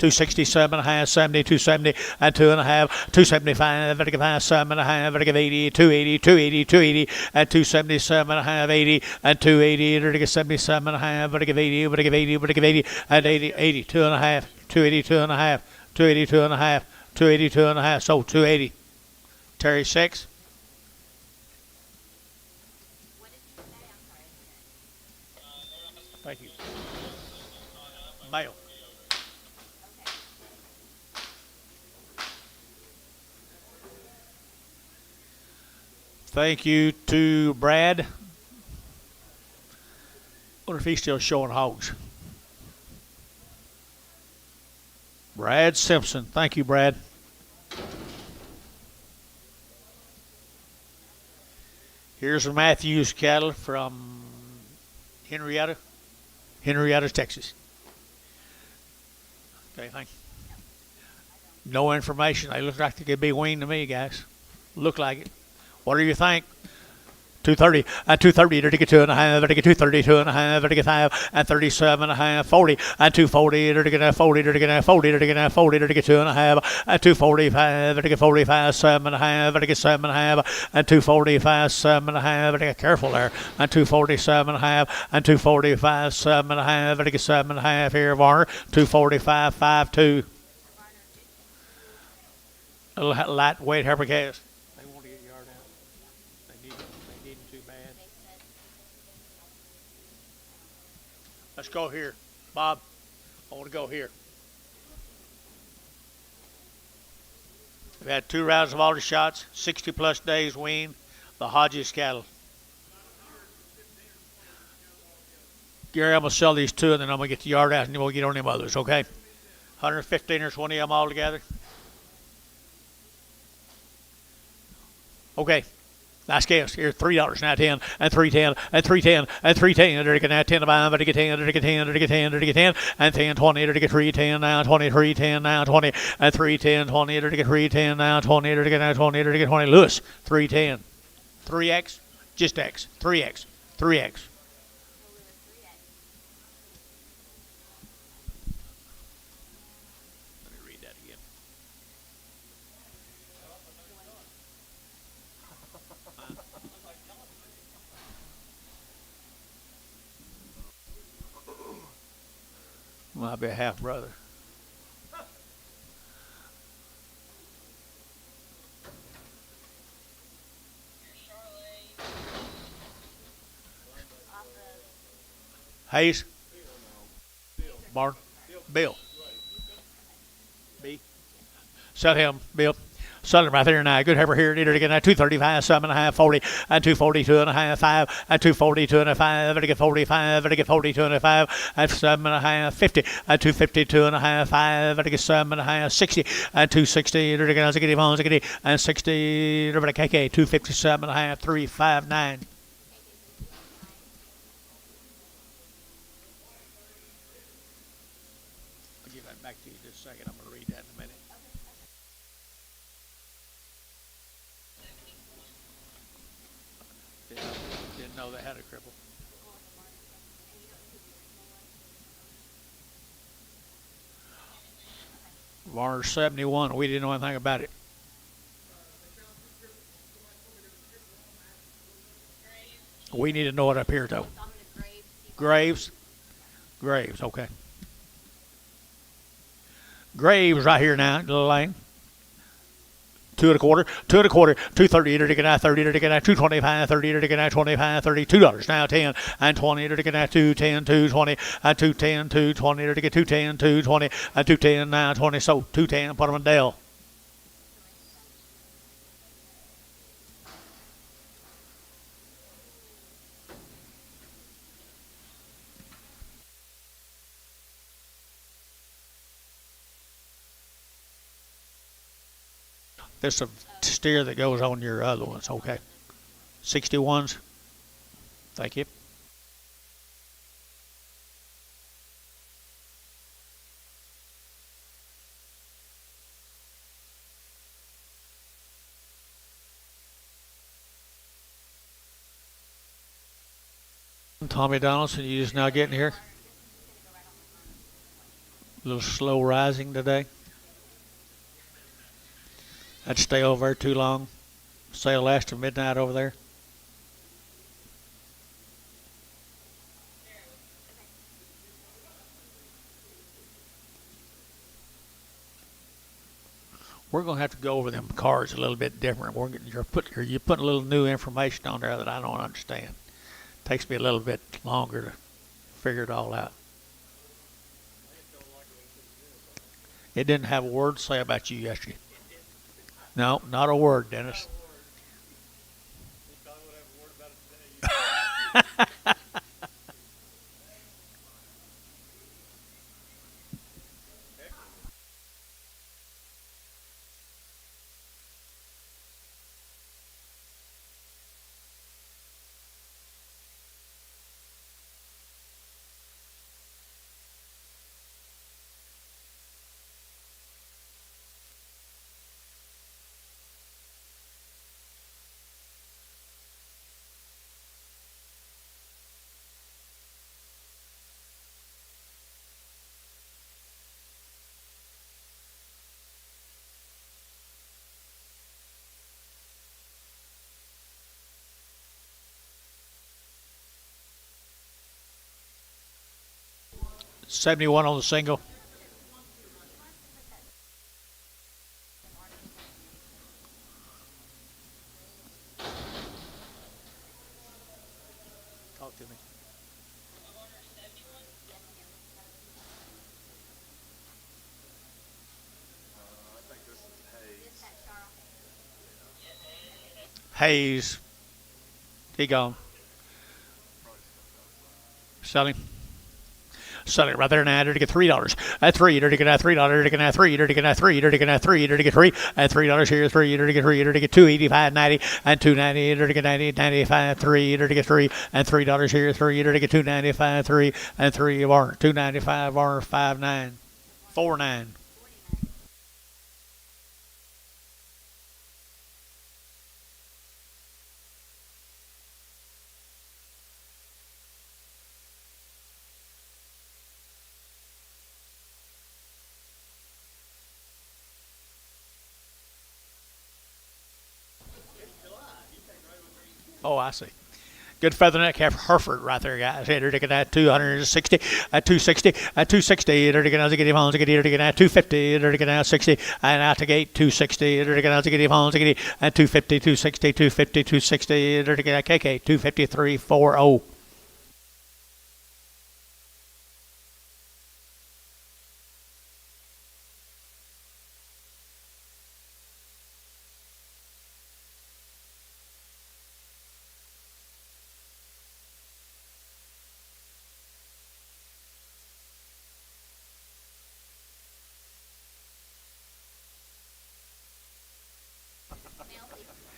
267 and a half, 70, 270 and 2.5, 275, better give 7 and a half, better give 80, 280, 280, 280 and 277 and a half, 80 and 280, better give 77 and a half, better give 80, better give 80, better give 80 and 80, 82 and a half, 282 and a half, 282 and a half, 282 and a half, so 280. Terry 6. Thank you. Male. Thank you to Brad. I wonder if he's still showing hogs. Brad Simpson. Thank you, Brad. Here's the Matthews cattle from Henrietta, Texas. Okay, thank you. No information. They look like they could be weaned to me, guys. Look like it. What do you think? 230 and 230 to get 2.5, to get 232 and a half, to get 5 and 37 and a half, 40 and 240 to get 40 to get 40 to get 40 to get 2.5 and 245 to get 45 7 and a half, to get 7 and a half and 245 7 and a half, to get careful there and 247 and a half and 245 7 and a half, to get 7 and a half here, Varner 245 52. A little lightweight heifer cast. Let's go here. Bob, I want to go here. We've had 2 rounds of alder shots, 60 plus days weaned, the Hodges cattle. Gary, I'm going to sell these 2 and then I'm going to get the yard out and then we'll get on them others, okay? 115 or 20 of them all together. Okay. Nice guess. Here's $3 now 10 and 310 and 310 and 310. There to get now 10 to buy. There to get 10. There to get 10. There to get 10. There to get 10 and 10 20. There to get 310 now 20. 310 now 20 and 310 20. There to get 310 now 20. There to get now 20. There to get 20. Lewis 310. 3x. Just X. 3x. 3x. Might be a half brother. Hayes. Barn. Bill. B. Sell him, Bill. Sell him right there now. Good heifer here. Either to get 235, 7 and a half, 40, and 242 and a half, 5, and 242 and a 5, and to get 45, and to get 42 and a 5, and 7 and a half, 50, and 252 and a half, 5, and to get 7 and a half, 60, and 260, and to get and 60, and to KK, 257 and a half, 359. I'll give that back to you in just a second. I'm going to read that in a minute. Didn't know they had a cripple. Varner 71. We didn't know anything about it. We need to know it up here, though. Graves. Graves, okay. Graves right here now, little lane. 2 1/4, 2 1/4, 230 to get 30 to get 225, 30 to get 25, $32 now 10 and 20 to get 210, 220 and 210, 220 to get 210, 220 and 210 now 20. So 210, put them in Dale. There's a steer that goes on your other ones, okay. 61s. Thank you. Tommy Donaldson, you just now getting here? A little slow rising today. I'd stay over there too long. Sale last till midnight over there. We're going to have to go over them cards a little bit different. You're putting a little new information on there that I don't understand. Takes me a little bit longer to figure it all out. It didn't have a word to say about you yesterday. No, not a word, Dennis. $71 on the single. Talk to me. Hayes. He gone. Selling. Selling right there now. Dirty get $3. At $3. Dirty get $3. Dirty get $3. Dirty get $3. Dirty get $3. Dirty get $3. At $3 here. $3. Dirty get $3. Dirty get $2.85.90 and $2.90. Dirty get $90.95. $3. Dirty get $3 and $3 here. $3. Dirty get $2.95. $3 and $3 bar. $2.95 bar. $5.9. $4.9. Oh, I see. Good featherneck Hereford right there, guys. Here to get at 260, at 260, at 260. Here to get out to get him on to get here to get at 250. Here to get out 60 and out to gate 260. Here to get out to get him on to get at 250, 260, 250, 260. Here to get at KK 253.40.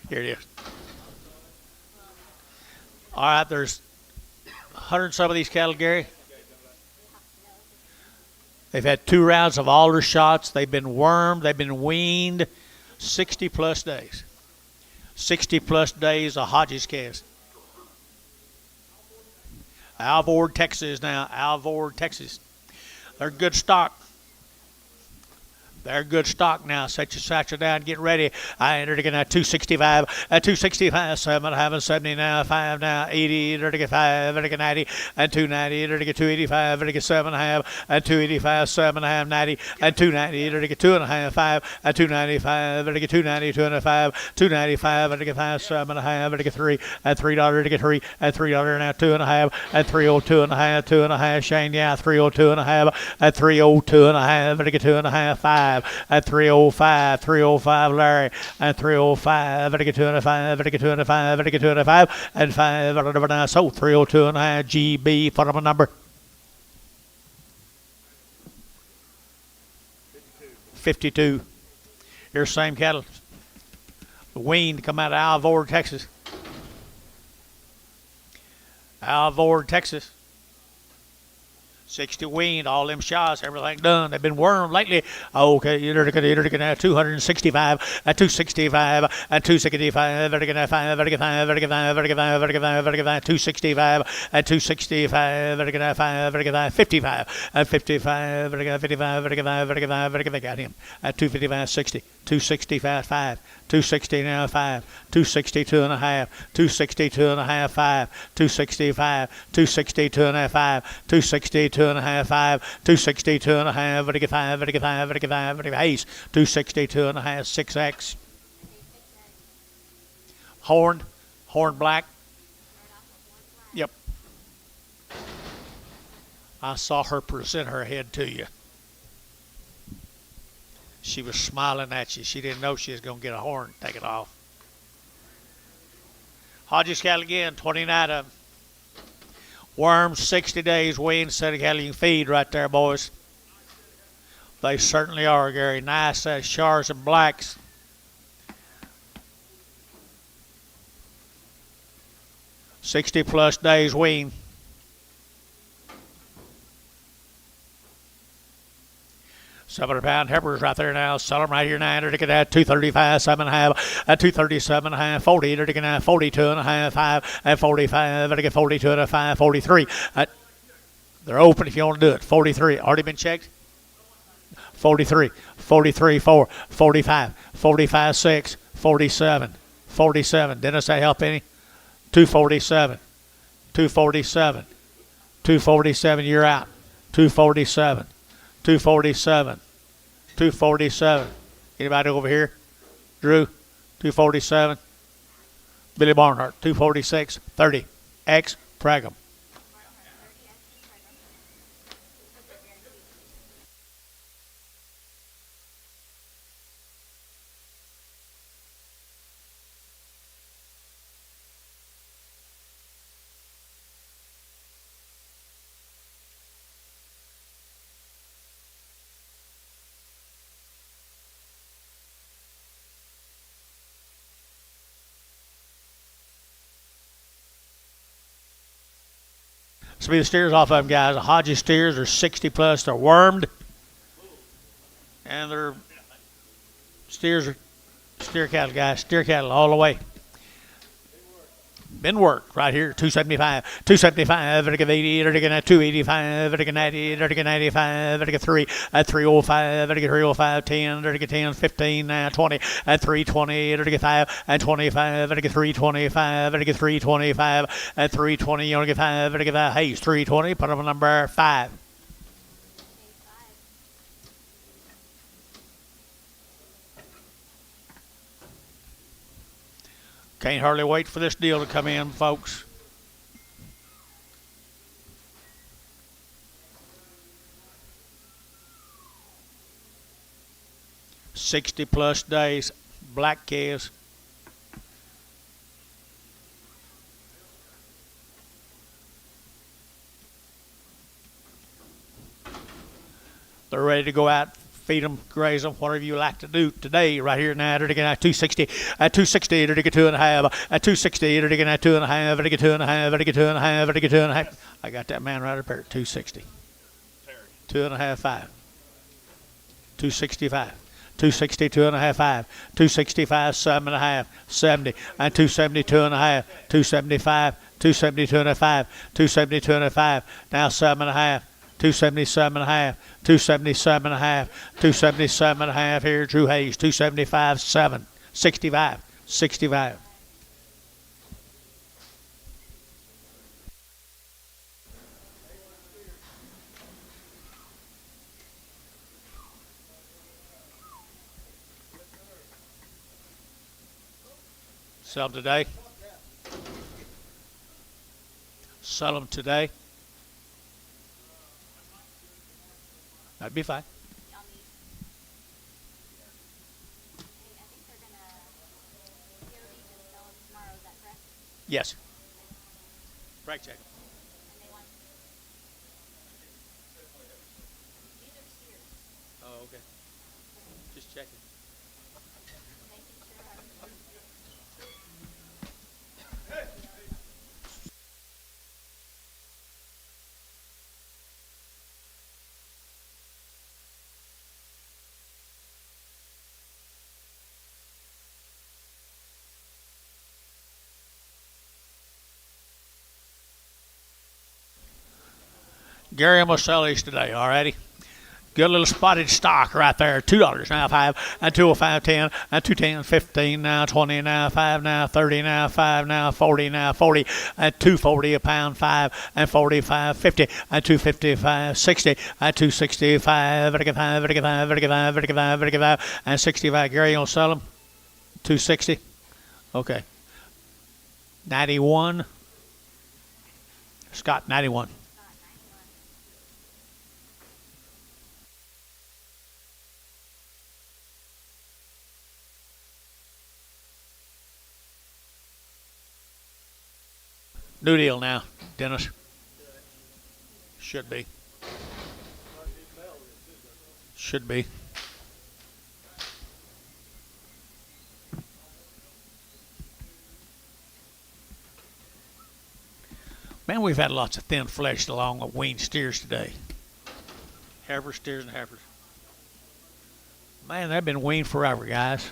Here it is. All right, there's 100 and some of these cattle, Gary. They've had 2 rounds of alder shots. They've been wormed. They've been weaned 60 plus days. 60 plus days of Hodges calves. Alvord, Texas now. Alvord, Texas. They're good stock. They're good stock now. Set your satchel down. Get ready. I entered again at 265. At 265, 7, having 70 now, 5 now, 80. Entered again 5. Entered again 90. And 290. Entered again 285. Entered again 7 half. And 285, 7 half, 90. And 290. Entered again 2.5, 5. And 295. Entered again 290, 205. 295. Entered again 5, 7 half. Entered again 3. And $3. Entered again 3. And $3 now 2.5. And 302 and a half. 2.5. Shane, yeah, 302 and a half. And 302 and a half. Entered again 2.5, 5. At 305 Larry, and 305, I get 205, I get 205, I get 205, and 5, so 302 and a half GB for my number. 52. Here's same cattle. The weaned come out of Alvord, Texas. Alvord, Texas. 60 weaned, all them shots, everything done. They've been wormed lately. Okay, you're going to have 265, at 265, at 265, 265, at 265, 55, at 55, 55, got him, at 255, 60, 265, 5, 260 now, 5, 262 and a half, 262 and a half, 5, 265, 262 and a half, 5, 262 and a half, 5, 262 and a half, 5, Ace, 262 and a half, 6X. Horn black. Yep. I saw her present her head to you. She was smiling at you. She didn't know she was going to get a horn. Take it off. Hodges cattle again, 29 of them. Worms, 60 days wean, set of cattle you can feed right there, boys. They certainly are, Gary. Nice shars and blacks. +60 days wean. £700 heifers right there now. Sell them right here now. They're taking at 235, 7.5, at 237.5, 40. They're taking at 42.5, 5, at 45. They're taking 42.5, 43. They're open if you want to do it. 43. Already been checked? 43, 43, 4, 45, 45, 6, 47, 47. Dennis, that help any? 247, 247, 247. You're out. 247. 247, 247. Anybody over here? Drew, 247. Billy Barnhart, 246, 30. X, Pragum. So be the steers off of them, guys. The Hodges steers are 60+. They're wormed. And they're steer cattle, guys. Steer cattle all the way. Been worked right here. 275, 275, vertical 80, vertical 285, vertical 90, vertical 95, vertical 3, at 305, vertical 305, 10, vertical 10, 15, 20, at 320, vertical 5, at 25, vertical 325, vertical 325, at 320, you only get 5, vertical 5, Hayes, 320, put them on number 5. Can't hardly wait for this deal to come in, folks. +60 days, black calves. They're ready to go out. Feed them, graze them, whatever you like to do today, right here now. They're getting at 260, at 260, they're getting 2.5, at 260, they're getting at 2.5, they're getting 2.5, they're getting 2.5, they're getting 2.5. I got that man right up there at 260. 2.5, 5. 265. 260, 2.5, 5. 265, 7.5, 70, and 270, 2.5, 275, 272 and a 5, 272 and a 5, now 7.5. 277.5, 277.5, 277.5 here, Drew Hayes, 275, 7, 65, 65. Sell them today. Sell them today. That'd be fine. Yes. Right check. Oh, okay. Just checking. Gary, I'm going to sell these today, alrighty? Good little spotted stock right there. $2 now, 5, and 205, 10, and 210, 15, now 20, now 5, now 30, now 5, now 40, now 40, and 240 a pound, 5, and 45, 50, and 255, 60, and 265, 55, 55, 55, 55, 55, and 65. Gary, you gonna sell them? 260. Okay. 91. Scott, 91. New deal now, Dennis. Should be. Should be. Man, we've had lots of thin fleshed along with weaned steers today. Heifers, steers, and heifers. Man, they've been weaned forever, guys.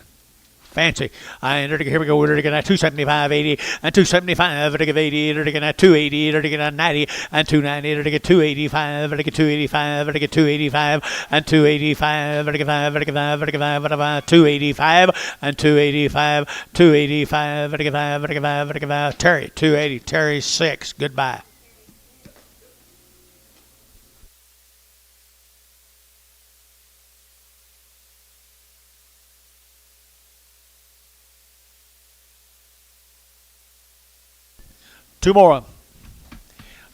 Fancy. Here we go. We're going to 275, 80, and 275, 80, 280, 90, and 290, 285, 285, 285, and 285, 285, and 285, 285, Terry, 280, Terry 6. Goodbye. Two more of them.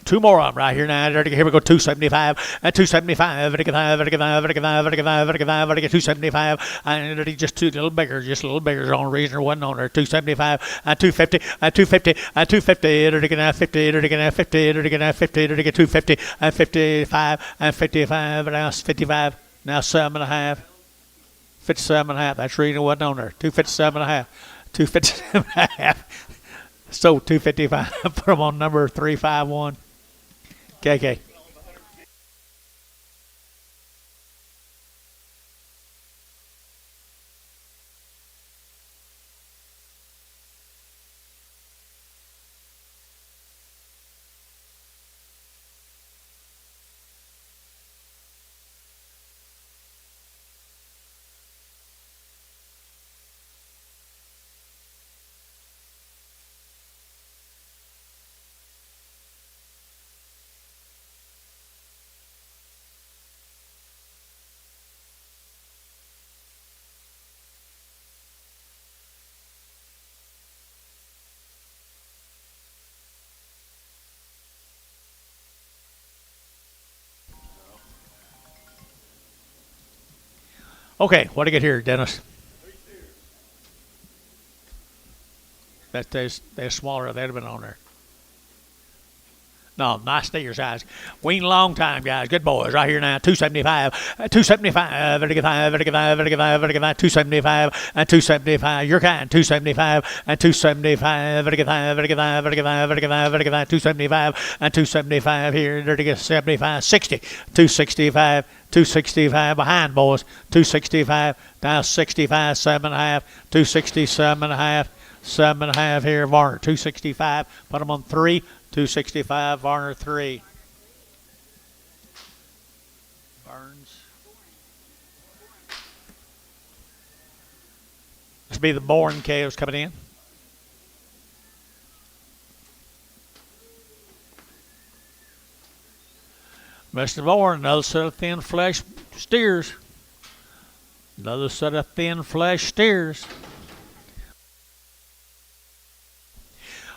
Two more of them right here now. Here we go. 275 and 275. 275 and just two little bigger, just a little bigger. There's only reason there wasn't on there. 275 and 250 and 250 and 250. 50 250 and 55 and 55. Now 55. Now 7.5. 57.5. That's reason it wasn't on there. 257.5. 257.5. So 255. Put them on number 351. KK. Okay, what do I get here, Dennis? They're smaller. They'd have been on there. No, nice steer size. Weaned a long time, guys. Good boys. Right here now. 275. 275. 275. And 275. Your kind. 275. And 275. 275. And 275 here. There to get 75. 60. 265. 265 behind, boys. 265. Now 65. 7.5. 267.5. 7.5 here. Varner. 265. Put them on 3. 265, Varner 3. Burns. This will be the Bourne calves coming in. Mr. Bourne, another set of thin flesh steers. Another set of thin flesh steers.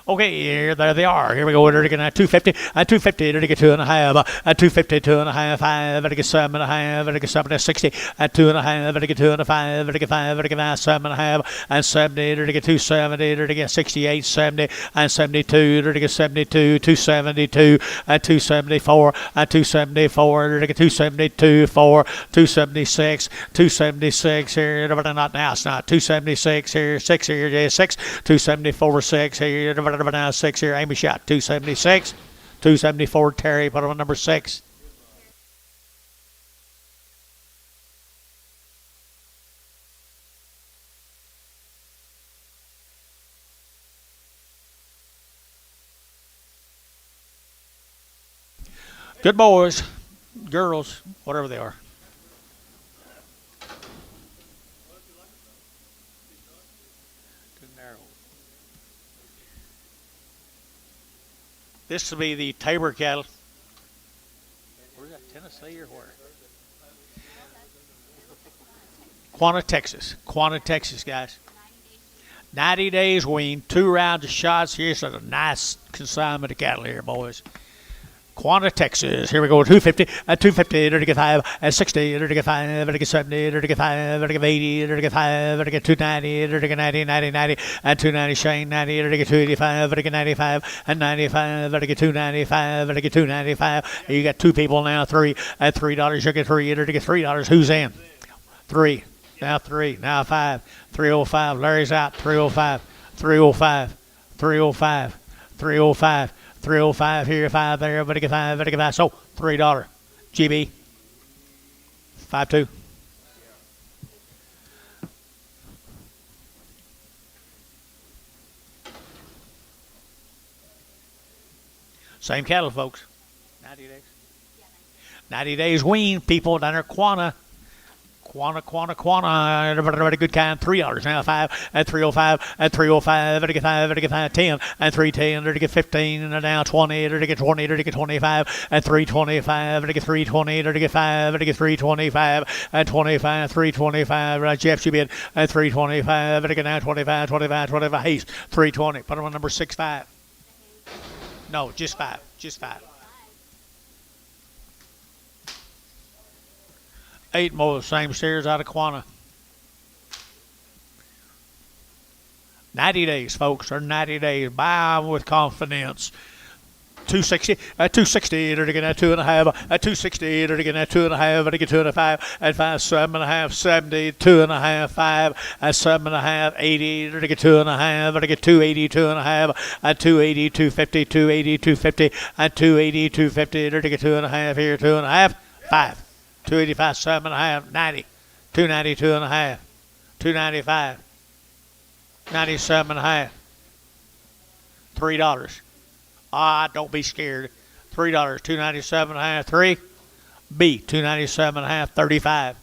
Okay, here, there they are. Here we go. They're going to 250, and 250, they're going to 2.5, and 250, 2.5, 5, they're going to 7.5, they're going to 60, and 2.5, they're going to 2.5, they're going to 5, they're going to 7.5, and 70, they're going to 270, they're going to 68, 70, and 72, they're going to 72, 272, and 274, and 274, they're going to 272, 4, 276, 276 here, not now, it's not 276 here, 6 here, 6, 274, 6 here, now 6 here. Amy shot 276. 274. Terry put on number 6. Good boys, girls, whatever they are. Too narrow. This will be the Tabor cattle. Where's that, Tennessee or where? Quanta, Texas. Quanta, Texas, guys. 90 days wean, 2 rounds of shots. Here's a nice consignment of cattle here, boys. Quanta, Texas. Here we go. 250, 250, 35, 60, 35, 70, 35, 80, 35, 290, 90, 90, 90, and 290, Shane, 90, 285, 95, and 95, 295, 295. You got 2 people now, 3 at $3. You get $3. Who's in? 3. Now 3. Now 5. 305. Larry's out. 305. 305. 305. 305. 305 here, 5 there, everybody get 5, everybody get 5. So $3. GB. 52. Same cattle, folks. 90 days. 90 days wean, people down there, Quanta. Everybody good kind. $3 now. 5 at 305 at 305. Everybody get 5. Everybody get 5. 10 and 310. Everybody get 15 and now 20. Everybody get 20. Everybody get 25 at 325. Everybody get 320. Everybody get 5. Everybody get 325 at 25. 325. Right, Jeff, you bid at 325. Everybody get now 25. 25. Haste 320. Put them on number 65. No, just 5. Just 5. 8 more of the same steers out of Quanta. 90 days, folks, or 90 days. Buy them with confidence. 260, at 260, they're getting at 2.5, at 260, they're getting at 2.5, they're getting 2.5, at 5, 7.5, 70, 2.5, 5, at 7.5, 80, they're getting 2.5, they're getting 280, 2.5, at 280, 250, 280, 250, at 280, 250, they're getting 2.5 here, 2.5, 5. 285, 7.5, 90, 290, 2.5, 295, 97.5, $3. Don't be scared. $3, 297.5, 3. B, 297.5, 35.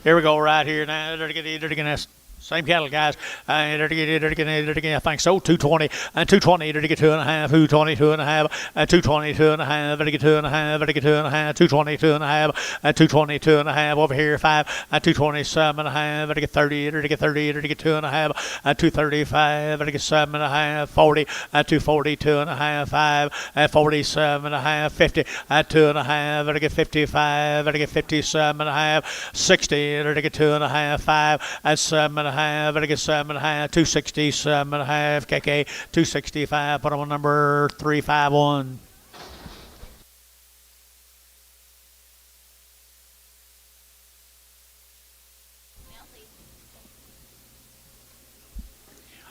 Here we go right here now. They're going to same cattle, guys. I think so. 220 and 220. Did get 2.5? 220, 2.5. 220, 2.5. Did get 2.5? Did get 2.5? 220, 2.5. 220, 2.5. Over here 5. 227.5. Did get 30? Did get 30? Did get 2.5? 235. Did get 7.5? 40. 240, 2.5. 5. 47.5. 50. 2.5. Did get 55. Did get 57.5. 60. Did get 2.5? 5. 7.5. Better get 7.5, 267.5, KK, 265. Put them on number 351.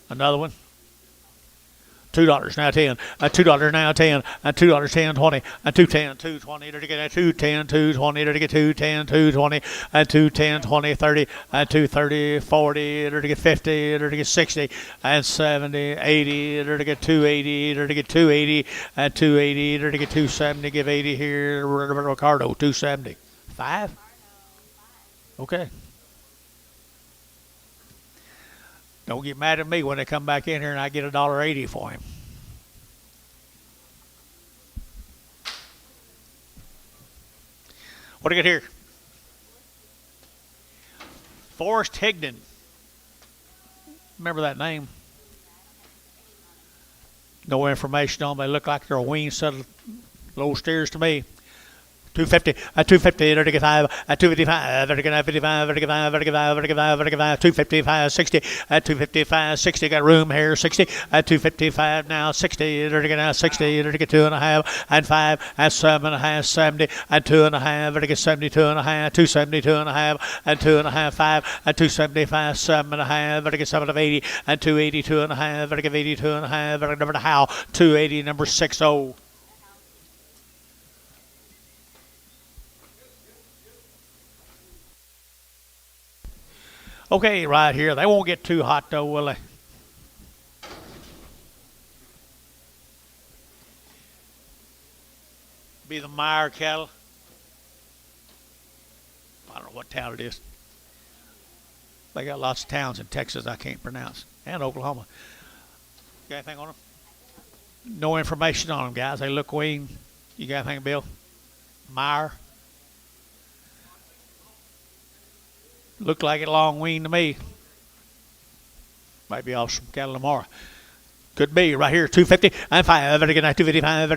Another one. $2 now 10, $2 now 10, $2 10 20, 210 220 to get 210 220 to get 210 220, 210 20 30, 230 40 to get 50 to get 60 and 70 80 to get 280 to get 280 280 to get 270. Give 80 here. Ricardo 270. 5. Okay. Don't get mad at me when they come back in here and I get $1.80 for him. What do you got here? Forrest Higdon. Remember that name? No information on them. They look like they're a wean set of low steers to me. 250, 250, 35, 255, 55, 55, 55, 55, 255, 60, 255, 60, got room here, 60, 255 now, 60, 60, 2.5, and 5, 7.5, 70, 2.5, 72 and a half, 272 and a half, and 2.5, 5, 275, 7.5, 7 of 80, and 282 and a half, 82 and a half, number to Howe, 280, number 60. Okay, right here. They won't get too hot though, will they? Be the Meyer cattle. I don't know what town it is. They got lots of towns in Texas I can't pronounce, and Oklahoma. Got anything on them? No information on them, guys. They look weaned. You got anything, Bill? Meyer. Looked like it long weaned to me. Might be off some cattle tomorrow. Could be right here, 250 and 5, 255,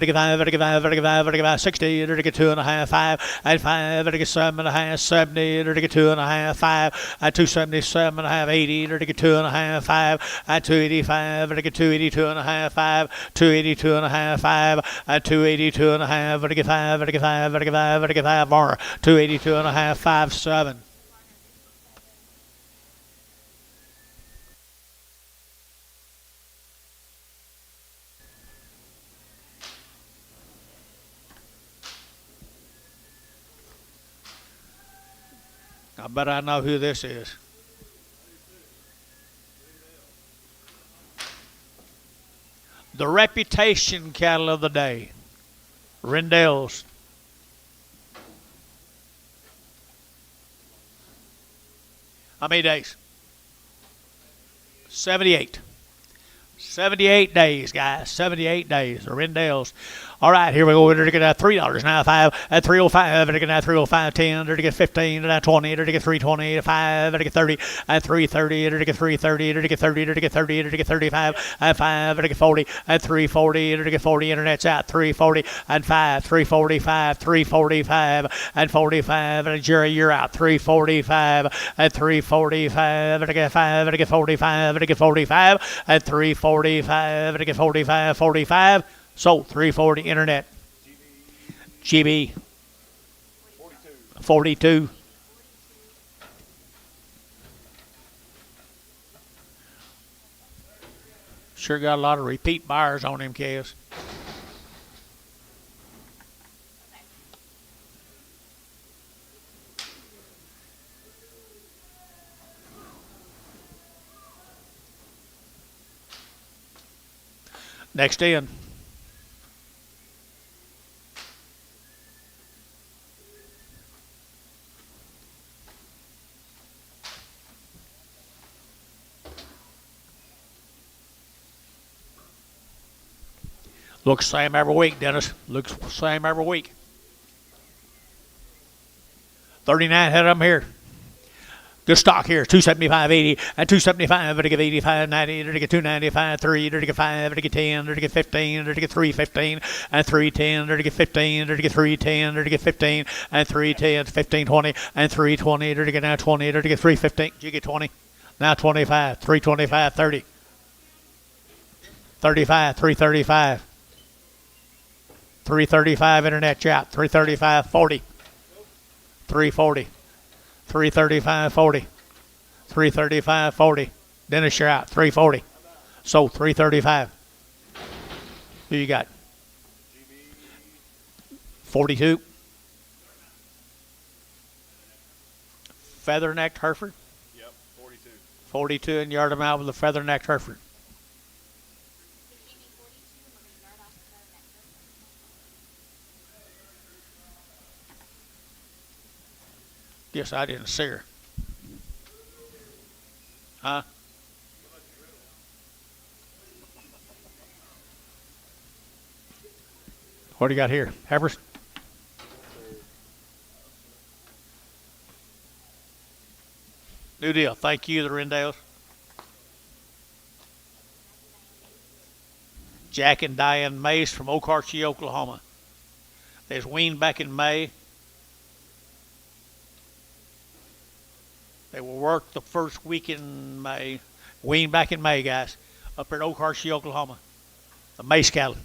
60, 2.5, 5 and 5, 7.5, 70, 2.5, 5 and 277.5, 80, 2.5, 5 and 285, 282.5, 5, 282.5, 5 and 282.5, 55 more, 282.5, 5, 7. I bet I know who this is. The reputation cattle of the day. Rendell's. How many days? 78. 78 days, guys. 78 days. The Rendell's. All right, here we go. We're going to get $3 now. 5 at 305. We're going to get 305. 10. We're going to get 15. We're 20. We're going to get 320. 5. We're going to get 30. At 330. We're going to get 330. We're going to get 30. We're going to get 30. We're going to get 35. At 5. We're going to get 40. At 340. We're going to get 40. Internet's out. 340. And 5. 345. 345. And 45. And Jerry, you're out. 345. At 345. We're going to get 5. We're going to get 45. We're going to get 45. At 345. We're going to get 45. 45. So 340 internet. GB. 42. Sure got a lot of repeat buyers on them calves. Next in. Looks the same every week, Dennis. Looks the same every week. 39 head of them here. Good stock here, 275.80 and 275. Better get 85.90. Better get 295. 3. Better get 5. Better get 10. Better get 15. Better get 315 and 310. Better get 15. Better get 310. Better get 15 and 310. 15.20 and 320. Better get now 20. Better get 315. Did you get 20? Now 25. 325. 30. 35. 335. 335 internet chat. 335. 40. 340. 335, 40. 335, 40. Dennis, you're out. 340. So 335. Who you got? 42. Feather-necked Hereford? Yep, 42. 42, and yard them out with a feather-necked Hereford. Guess I didn't see her. Huh? What do you got here? Heifers? New deal. Thank you, the Rendales. Jack and Diane Mace from OKC, Oklahoma. They was weaned back in May. They will work the first week in May. Weaned back in May, guys. Up in OKC, Oklahoma. The Mace cattle.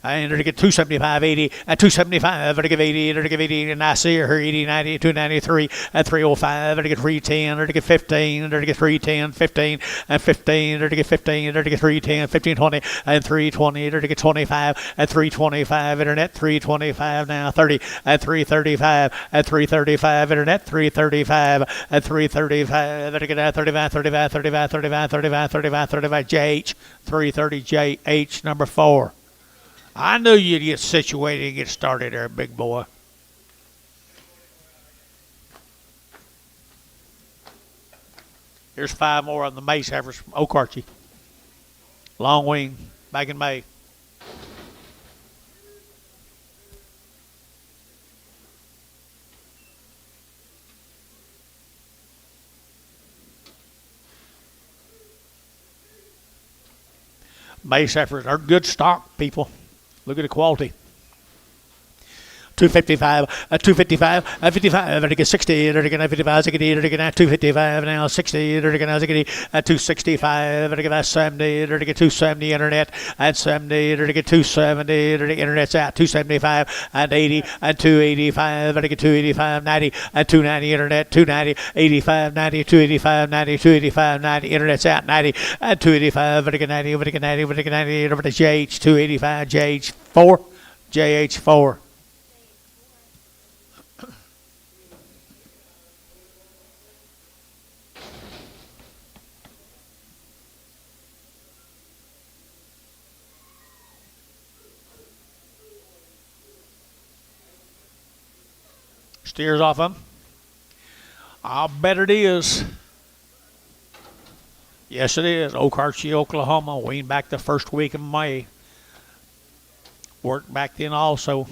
and to get 275, 80, and 275, to get 80, to get 80, and I see her 80, 90, 293, and 305, to get 310, to get 15, to get 310, 15, and 15, to get 15, to get 310, 15, 20, and 320, to get 25, and 325, internet, 325, now 30, and 335, and 335, internet, 335, and 335, to get 35, 35, 35, 35, 35, 35, 35, JH, 330, JH, number 4. I knew you'd get situated and get started there, big boy. Here's 5 more of the Mace Heifers from Okarche. Long wing, back in May. Mace Heifers are good stock, people. Look at the quality. 255, 255, 55, to get 60, to get 55, to get 255, now 60, to get 265, to get 70, to get 270 internet, and 70, to get 270, to get internet's out, 275, and 80, and 285, to get 285, 90, and 290 internet, 290, 85, 90, 285, 90, 285, 90, internet's out, 90, and 285, to get 90, to get 90, to get 90, over to JH, 285, JH4, JH4. Steers off them. I'll bet it is. Yes, it is. Okarche, Oklahoma. Weaned back the first week of May. Worked back then also.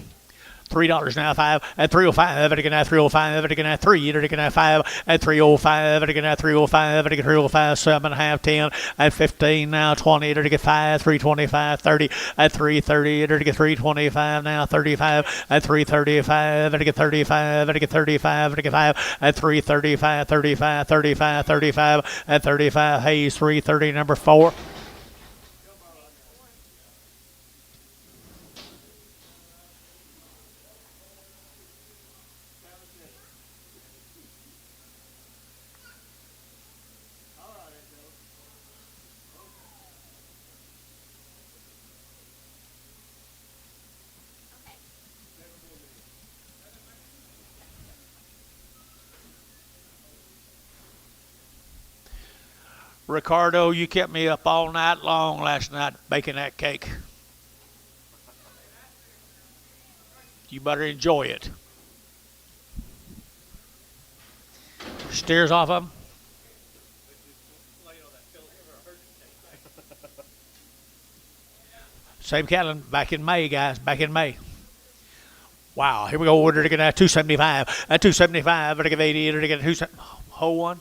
$3 now, 5, and 305, to get now 305, to get now 3, to get now 5, and 305, to get now 305, to get 305, 7.5, 10, and 15, now 20, to get 5, 325, 30, and 330, to get 325, now 35, and 335, to get 35, to get 35, to get 5, and 335, 35, 35, 35, and 35, Hayes, 330, number 4. Ricardo, you kept me up all night long last night baking that cake. You better enjoy it. Steers off of them. Same cattle back in May, guys, back in May. Wow, here we go. We're to get that 275, 275, to get 80, to get 270. Whole one.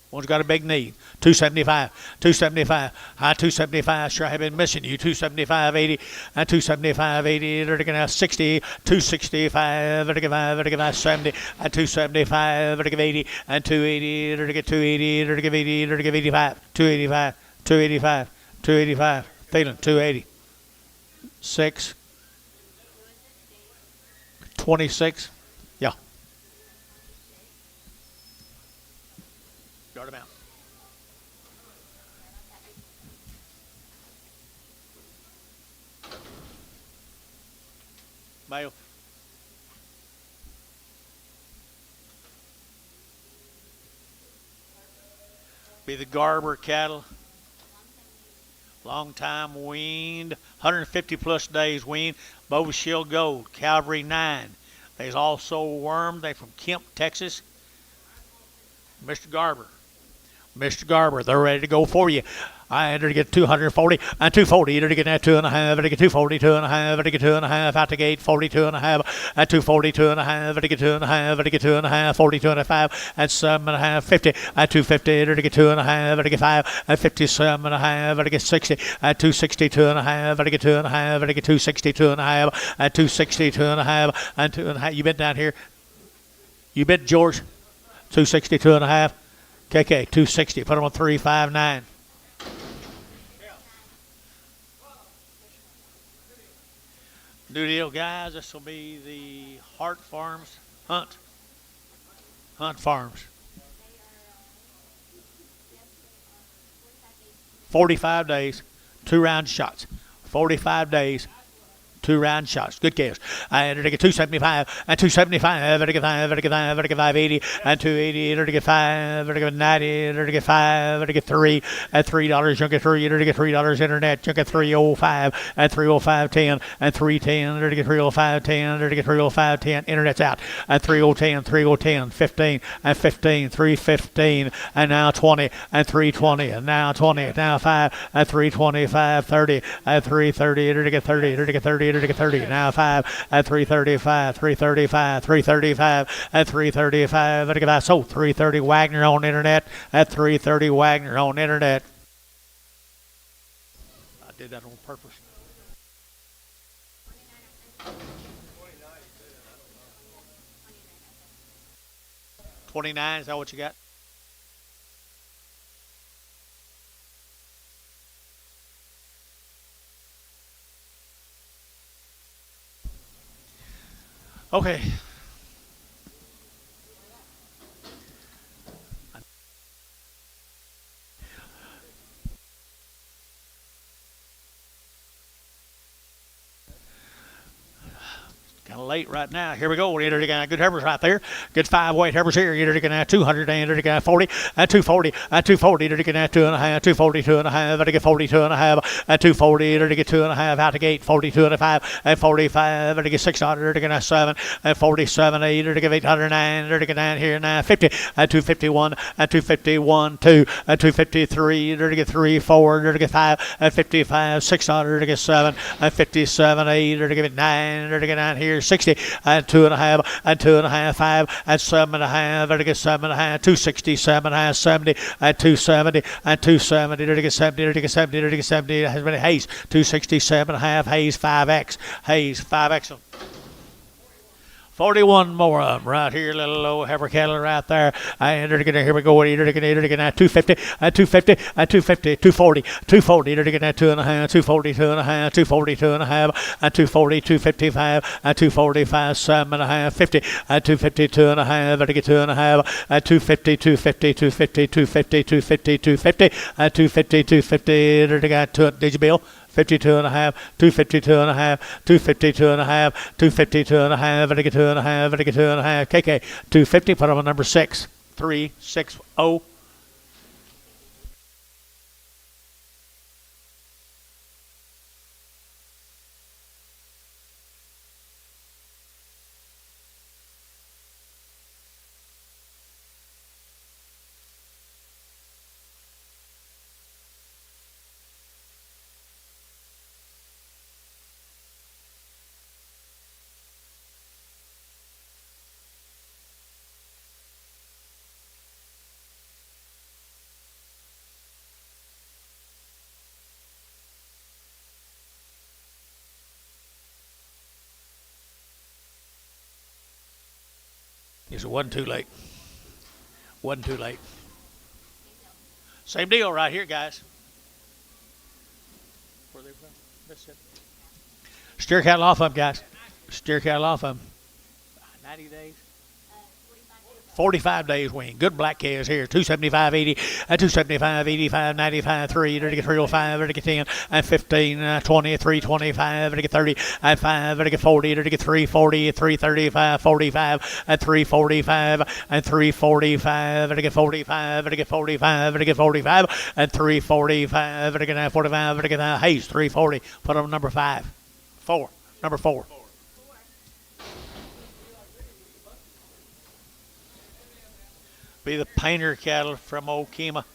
One's got a big knee. 275, 275, high 275. Sure, I've been missing you. 275, 80, and 275, 80. They're going to have 60, 265, they're going to have 70, and 275, they're going to give 80, and 280, they're going to get 280, they're going to give 80, they're going to give 85, 285, 285, 285. Feeling 280. 6, 26. Yeah. Start them out. Male. Be the Garber cattle. Long time weaned. 150 plus days weaned. Bow Shield Gold. Calvary 9. There's also worm. They from Kemp, Texas. Mr. Garber. Mr. Garber, they're ready to go for you. I enter to get 240 and 240. Enter to get that 2.5. To get 240, 2.5. To get 2.5 out the gate. 42.5 and 240, 2.5. To get 2.5. To get 2.5. 42.5 and 7.5. 50 and 250. To get 2.5. To get 5 and 57.5. To get 60 and 260, 2.5. To get 2.5. To get 260, 2.5 and 260, 2.5 and 2.5. You been down here? You been, George? 260, 2.5. KK 260. Put them on 359. New deal, guys. This will be the Hart Farms Hunt Farms. 45 days, 2 round shots. 45 days, 2 round shots. Good cash. And to get 275 and 275, to get 580 and 280, to get 5, to get 90, to get 5, to get 3 at $3, you get 3, to get $3 internet, you get 305 and 305.10 and 310, to get 305.10, to get 305.10, internet's out and 3010, 15 and 15, 315 and now 20 and 320 and now 20, now 5 and 325, 30 and 330, to get 30, to get 30, to get 30, now 5 at 335, 335, 335 at 335. Look at that. So 330 Wagner on internet at 330 Wagner on internet. I did that on purpose. 29, is that what you got? Okay. Kind of late right now. Here we go. We're good heifers right there. Good 5-weight heifers here. You're looking at 200 and you're looking 40 and 240 and 240. You're looking at 2.5, 240, 2.5. To get 42 and a half and 240. You're to get 2.5 out the gate. 42 and a 5 and 45. To get 600. To get 7 and 47. You're to get 809. You're to get 9 here 950 and 251 and 251 2 and 253. You're to get 3 4. You're to get 5 and 55 600. To get 7 and 57 8. You're to get 9. You're to get 9 here. 60 and 2.5 and 2.5 5 and 7.5 to get 7.5 267 70 and 270 and 270 to get 70 to get 70 to get 70 has been Hayes 267.5 Hayes 5X 41 more of them right here, little low heifer cattle right there. Here we go. You're looking at 250 and 250 and 250, 240, 240. You're looking at 2.5, 240, 2.5, 240, 2.5, and 240, 255, and 245, 7.5, 50, and 250, 2.5, to get 2.5, and 250, 250, 250, 250, 250, 250, and 250, 250. To get did you bill? 52 and a half, 252 and a half, 252 and a half, 252 and a half, and I get 2 and a half, and I get 2 and a half. KK 250. Put on number 6360. It wasn't too late. Wasn't too late. Same deal right here, guys. Where they from? Mississippi. Steer cattle off of them, guys. Steer cattle off of them. 90 days. 45 days wean. Good black calves here. 275.80 and 275.85, 95, 3, to get 305, to get 10 and 15, 20, 325, to get 30 and 5, to get 40, to get 340, 335, 45 and 345 and 345, to get 45, to get 45, to get 45 and 345, to get 45, to get Hayes 340. Put on number 5. 4. Number 4. Be the painter cattle from Okema.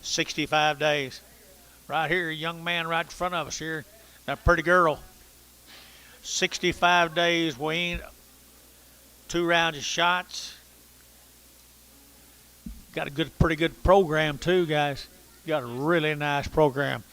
65 days. Right here, a young man right in front of us here. That pretty girl. 65 days weaned. 2 rounds of shots. Got a pretty good program too, guys. Got a really nice program.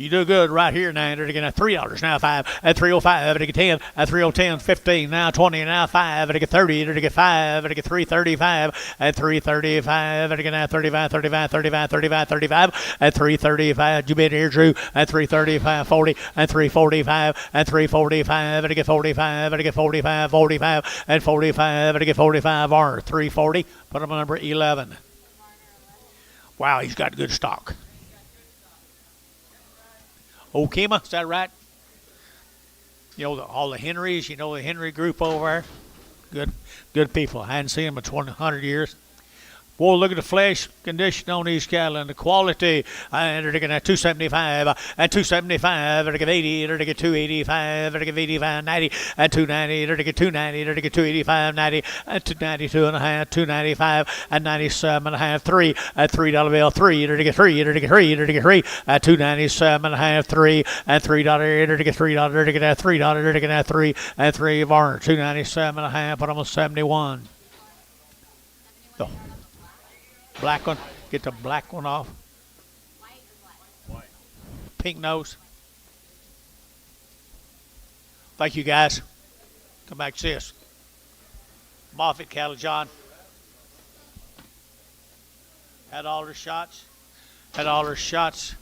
You do good right here now. They're getting $3 now, 5 at 305. They get 10 at 310, 15 now, 20 now, 5. They get 30. They get 5. They get 335 at 335. They get now 35, 35, 35, 35, 35 at 335. You been here, Drew? At 335, 40 at 345 at 345. They get 45. They get 45, 45 at 45. They get 45 or 340. Put him on number 11. Wow, he's got good stock. Okema, is that right? You know, all the Henrys, you know the Henry group over there. Good people. I hadn't seen them in 100 years. Boy, look at the flesh condition on these cattle and the quality. They're getting at 275 and 275. They're getting 80. They're getting 285. They're getting 85, 90 and 290. They're getting 290. They're getting 285, 90 and 292 and a half, 295 and 97 and a half. 3 at $3 bill. 3. They're getting 3. They're getting 3. They're getting 3 at 297 and a half. 3 at $3. They're getting $3. They're getting at $3. They're getting at 3 at 3 Varner. 297 and a half. But almost 71. Oh. Black one. Get the black one off. White. Pink nose. Thank you, guys. Come back to see us. Moffat cattle, John. Had all their shots. Had all their shots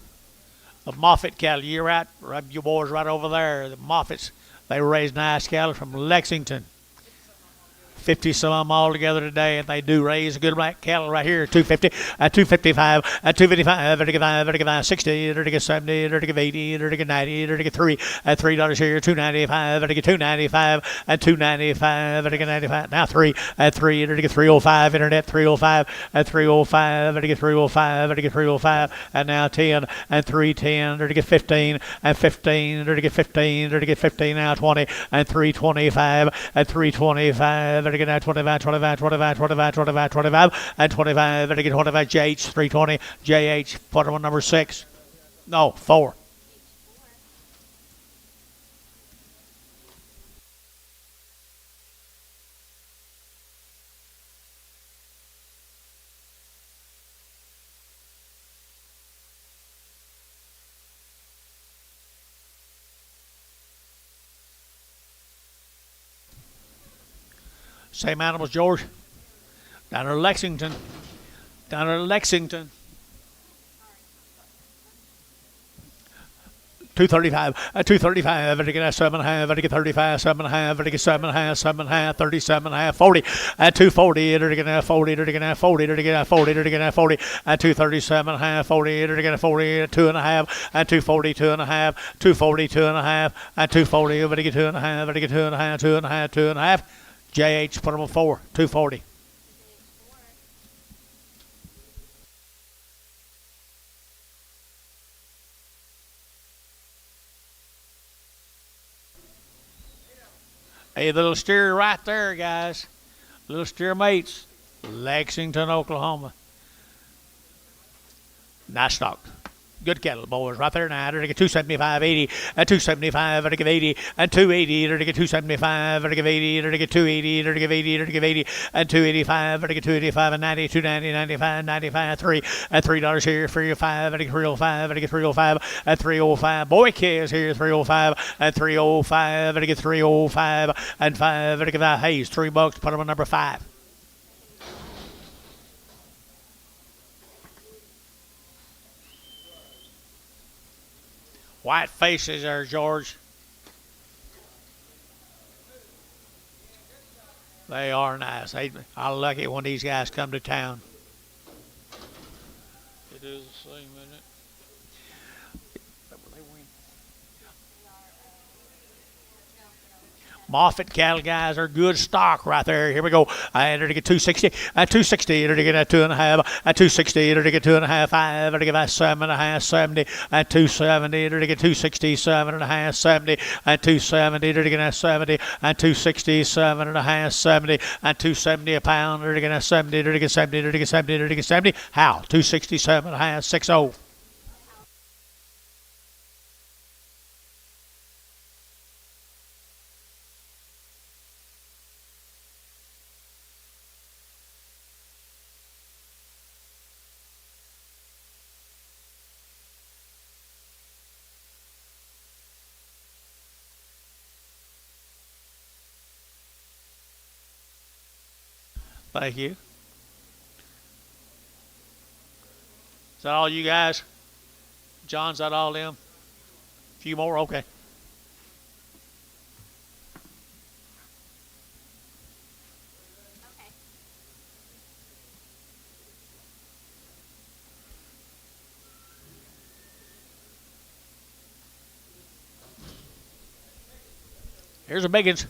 of Moffat cattle. You're right. Your boys right over there. The Moffats. They raise nice cattle from Lexington. 50 some of them all together today, and they do raise a good black cattle right here. 250 at 255 at 255. They're to get 5. They're to get 60. They're to get 70. They're to get 80. They're to get 90. They're to get 3 at $3 here. 295. They're to get 295 at 295. They're to get 95. Now 3 at 3. They're to get 305. Internet 305 at 305. They're to get 305. They're to get 305. And now 10 and 310. They're to get 15 and 15. They're to get 15. They're to get 15 now 20 and 325 at 325. They're to get now 25, 25, 25, 25, 25, 25, and 25. They're to get 25. JH 320. JH, put him on number 6. No, 4. Same animals, George. Down to Lexington. Down to Lexington. 235 at 235. They're to get 7.5. They're to get 35. 7.5. They're to get 7.5. 7.5. 37.5. 40 at 240. They're to get 40. They're to get 40. They're to get 40. They're to get 40 at 237.5. 40. They're to get 40 at 2.5 at 240. 2.5. 240. 2.5 at 240. They're to get 2.5. They're to get 2.5. 2.5. 2.5. JH, put them on 4, 240. Hey, little steer right there, guys. Little steer mates. Lexington, Oklahoma. Nice stock. Good cattle, boys, right there now. They're to get 275, 80, at 275, they're to get 80, and 280, they're to get 275, they're to get 80, they're to get 280, they're to get 80, they're to get 80, and 285, they're to get 285, and 90, 290, 95, 95, 3, at $3 here, 305, they're to get 305, they're to get 305, at 305. Boy Kids here, 305, and 305, they're to get 305, and 5, they're to get that Hayes, $3, put them on number 5. White faces there, George. They are nice. I like it when these guys come to town. It is the same, isn't it? Moffat cattle, guys, are good stock right there. Here we go. They're to get 260. At 260, they're to get 2.5. At 260, they're to get 2.5. 5. They're to get 7.5. 70. At 270, they're to get 260. 7.5. 70. At 270, they're to get 70. At 260, 7.5. 70. At 270 a pound, they're to get 70. They're to get 70. They're to get 70. They're to get 70. How? 267.5. 60. Thank you. Is that all you guys? John, is that all them? A few more? Okay. Here's the biggins.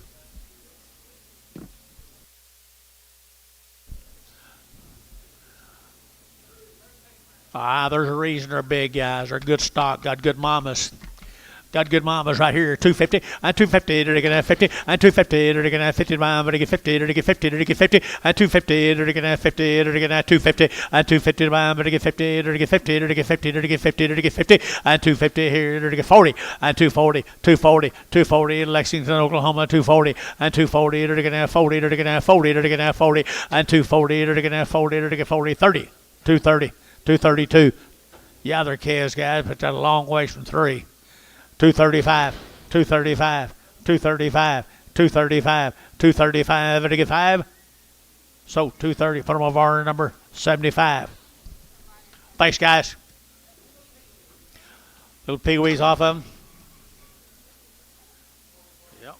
There's a reason they're big, guys. They're good stock, got good mamas. Got good mamas right here. 250 and 250. They're gonna have 50 and 250. They're gonna have 50. They're get 50. They're get 50. They're get 50 and 250. They're gonna have 50. They're gonna have 250 and 250. They're get 50. They're get 50. They're get 50. They're get 50. They're get 50 and 250 here. They're get 40 and 240. 240 in Lexington, Oklahoma. 240 and 240. They're gonna have 40. They're gonna have 40. They're gonna have 40 and 240. They're gonna have 40. They're get 40. 30. 230. 232. Yeah, they're calves, guys, but that's a long ways from 3. 235, 235, 235, 235, 235, and to get 5. So 230, put them over our number 75. Thanks, guys. Little pigwees off of them. Yep.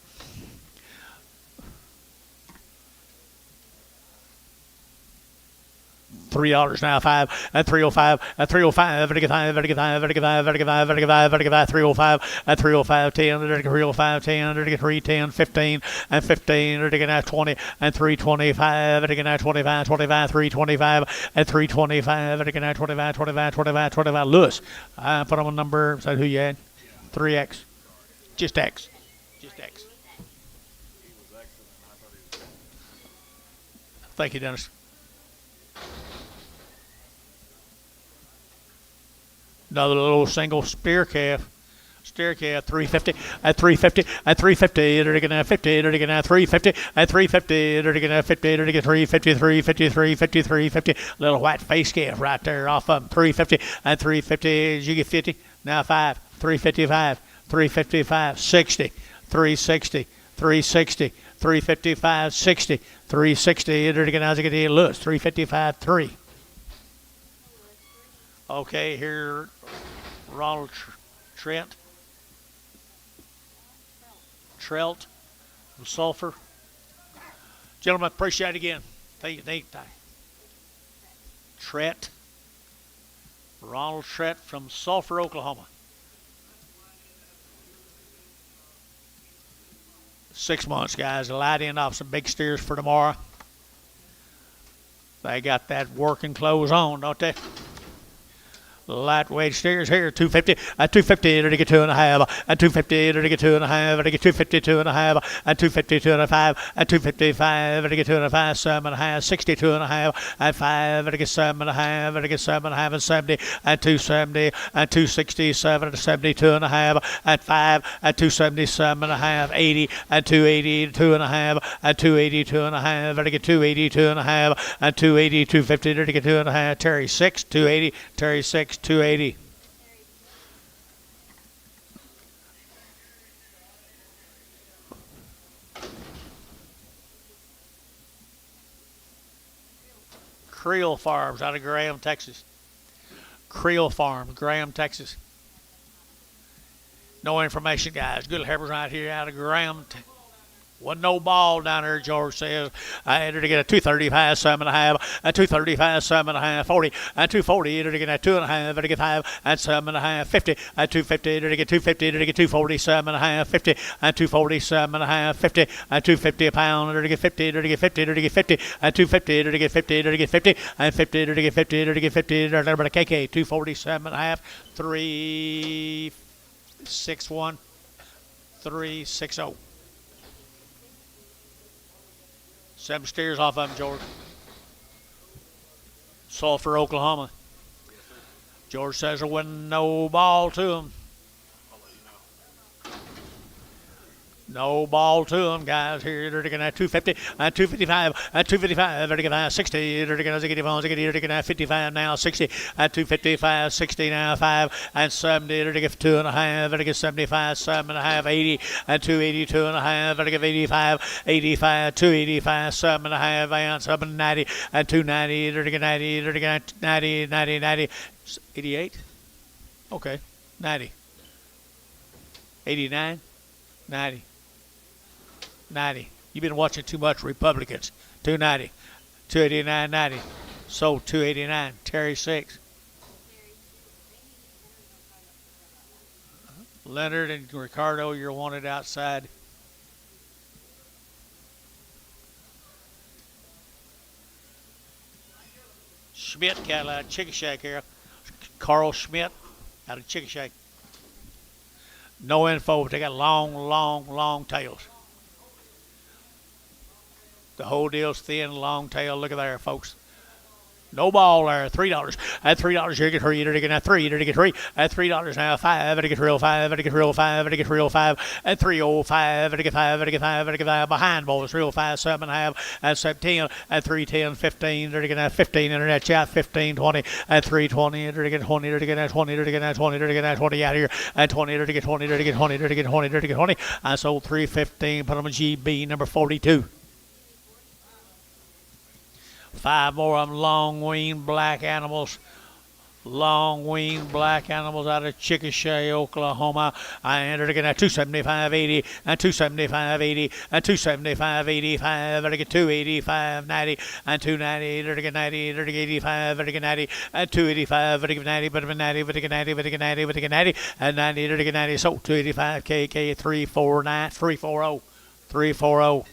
$3 now, 5 and 305 and 305, vertical 5, vertical 5, vertical 5, vertical 5, vertical 5, vertical 5, 305 and 305, 10, vertical 305, 10, vertical 310, 15 and 15, vertical 20 and 325, vertical 25, 25, 325 and 325, vertical 25, 25, 25, 25. Lewis, put them on number. Is that who you had? 3X. Just X. Just X. Thank you, Dennis. Another little single steer calf, 350 at 350 at 350. They're gonna have 50. They're gonna have 350 at 350. They're gonna have 50. They're gonna 350, 353, 53, 50. Little white face calf right there off of them. 350 at 350. Did you get 50? Now 5. 355, 355, 60, 360, 360, 355, 60, 360. They're gonna have to get Lewis 355, 3. Okay, here, Ronald Trent from Sulphur. Gentlemen, appreciate it again. Thank you. Ronald Trent from Sulphur, Oklahoma. 6 months, guys. Light in off some big steers for tomorrow. They got that working clothes on, don't they? Lightweight steers here, 250 at 250 to get 2.5 at 250 to get 2.5 to get 250 2.5 at 250 2.5 at 255 to get 2.5 7.5 62 2.5 at 5 to get 7.5 to get 7.5 and 70 at 270 at 267 at 72.5 at 5 at 277.5 80 at 280 2.5 at 280 2.5 to get 280 2.5 at 280 250 to get 2.5 Terry 6 280 Terry 6 280. Creel Farms out of Graham, Texas. Creel Farm, Graham, Texas. No information, guys. Good heifers right here out of Graham, Texas. Wasn't no ball down there, George says. I entered to get a 235, 7.5, a 235, 7.5, 40, and 240, entered to get a 2.5, to get 5, and 7.5, 50, and 250, entered to get 250, to get 240, 7.5, 50, and 240, 7.5, 50, and 250 a pound, entered to get 50, entered to get 50, entered to get 50, and 250, entered to get 50, entered to get 50, and 50, entered to get 50, entered to get 50, entered to get KK, 240, 7.5, 361, 360. 7 steers off of them, George. Sulphur, Oklahoma. George says there wasn't no ball to them. No ball to them, guys. Here, they're taking at 250, at 255, at 255, they're taking at 60, they're taking at 55 now, 60, at 255, 60 now, 5, and 70, they're taking 2.5, they're taking 75, 7.5, 80, and 280, 2.5, they're taking 85, 85, 285, 7.5, and 790, and 290, they're taking 90, they're taking 90, 90, 90, 88, okay, 90, 89, 90. 90. You've been watching too much Republicans. 290. 289, 90. Sold 289. Terry 6. Leonard and Ricardo, you're wanted outside. Schmidt cattle out of Chickasha here. Carl Schmidt out of Chickasha. No info, but they got long tails. The whole deal's thin, long tail. Look at there, folks. No ball there. $3. At $3, you get 3. You're getting at 3. You're getting 3. At $3 now, 5. At get real 5. At get real 5. At get real 5. At 305. At get 5. At get 5. At get 5. Behind balls, real 5. 7.5. At 17. At 310. 15. They're getting at 15. Internet chat. 15. 20. At 320. They're getting 20. They're getting at 20. They're getting at 20. They're getting at 20 out here. At 20. They're getting 20. They're getting 20. They're getting 20. They're getting 20. I sold 315. Put them in GB number 42. 5 more of them long-weaned black animals. Long-weaned black animals out of Chickasha, Oklahoma. I entered again at 275.80 and 275.80 and 275.85. I get 285.90 and 290. I get 90. I get 85. I get 90 and 285. I get 90. But 90. But 90. But 90. But 90 and 90. I get 90. So 285. KK 349 340 340.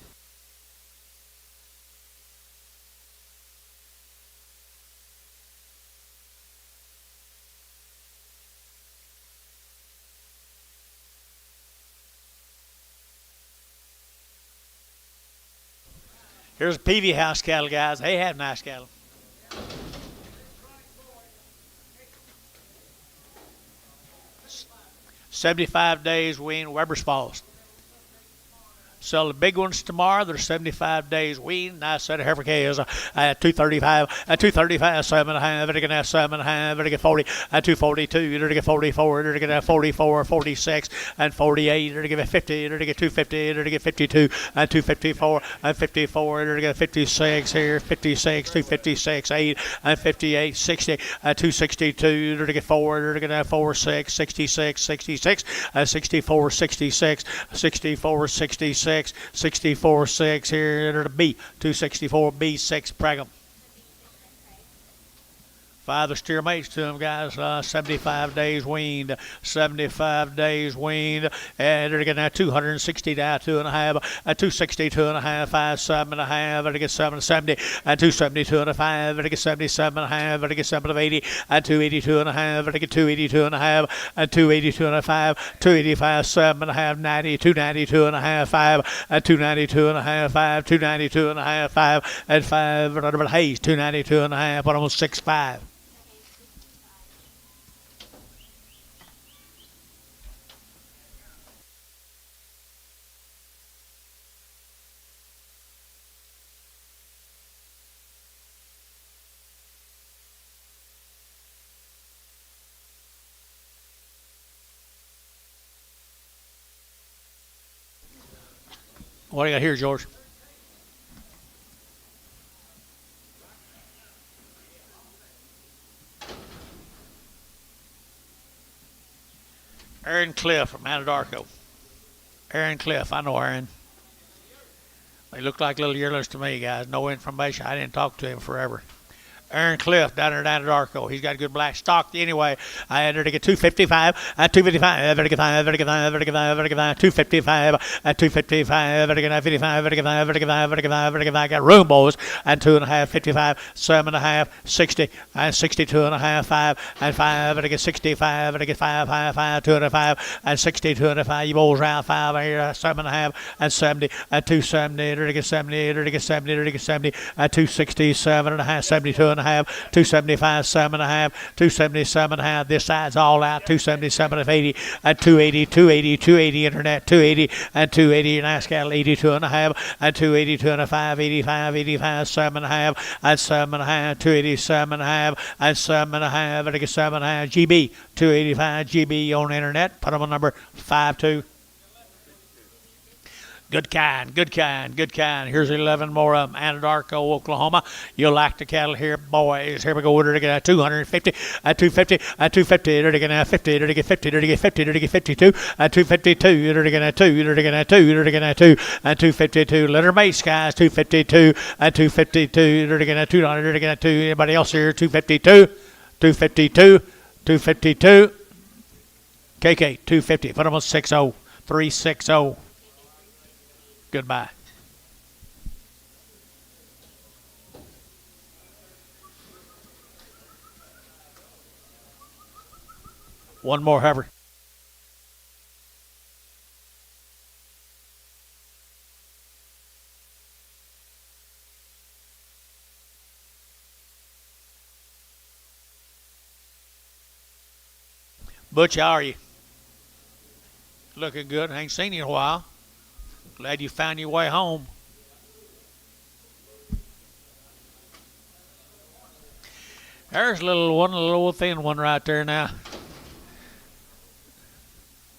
Here's a PV house cattle, guys. They have nice cattle. $75 days wean, Weber's Falls. Sell the big ones tomorrow. They're 75 days wean. Nice set of heifer calves at 235. At 235, 7.5. They're going to have 7.5. They're going to get 40. At 242, they're going to get 44. They're going to have 44, 46, and 48. They're going to get 50. They're going to get 250. They're going to get 52. And 254. And 54. They're going to get 56 here. 56, 256, 8, and 58, 60. At 262, they're going to get 4. They're going to have 4, 6, 66, 66, and 64, 66, 64, 66. 64, 6 here to B, 264, B6, Pragum. 5 the steer mates to them, guys. 75 days weaned. 75 days weaned. And they're getting at 260 down, 2.5. At 260, 2.5, 5, 7.5. They're getting 770. At 270, 2.5. They're getting 77.5. They're getting 780. At 282 2.5. They're getting 282 2.5. At 282 2.5. 285, 7.5, 90. 292 2.5, 5. At 292 2.5, 5. 292 2.5, 5. At 5. But Hayes, 292 2.5. But almost 6.5. What do you got here, George? Aaron Cliff from Anadarko. Aaron Cliff, I know Aaron. They look like little yearlings to me, guys. No information. I didn't talk to him forever. Aaron Cliff down there at Anadarko. He's got good black stock anyway. I had her to get 255 at 255. 255 at 255. I got room boys at 2.5, 55, 7.5, 60, and 62.5, 5, and 5. I get 65. I get 5, 205, and 62.5. You boys around 5 here, 7.5, and 70, at 270. I get 70. I get 70. At 267.5, 72.5. 2.5, 275, 7.5, 277.5. This side's all out, 277 of 80, and 280, 280, 280 internet, 280, and 280 nice cattle, 82.5, and 282.5, 85, 85, 7.5, and 7.5, 287.5, and 7.5, and 7.5 GB, 285 GB on internet. Put them on number 52. Good kind, good kind, good kind. Here's 11 more of them. Anadarko, Oklahoma. You'll like the cattle here, boys. Here we go. They're going to 250, 250, 250. They're going to 50, they're going to 50, they're going to 50, they're going to 52, 252. They're going to 2, they're going to 2, they're going to 2, 252. Letter base, guys, 252, 252. They're going to $2, they're going to 2. Anybody else here? 252, 252, 252. KK, 250. Put them on 60, 360. Goodbye. One more, Heifer. Butch, how are you? Looking good. I ain't seen you in a while. Glad you found your way home. There's a little thin one right there now.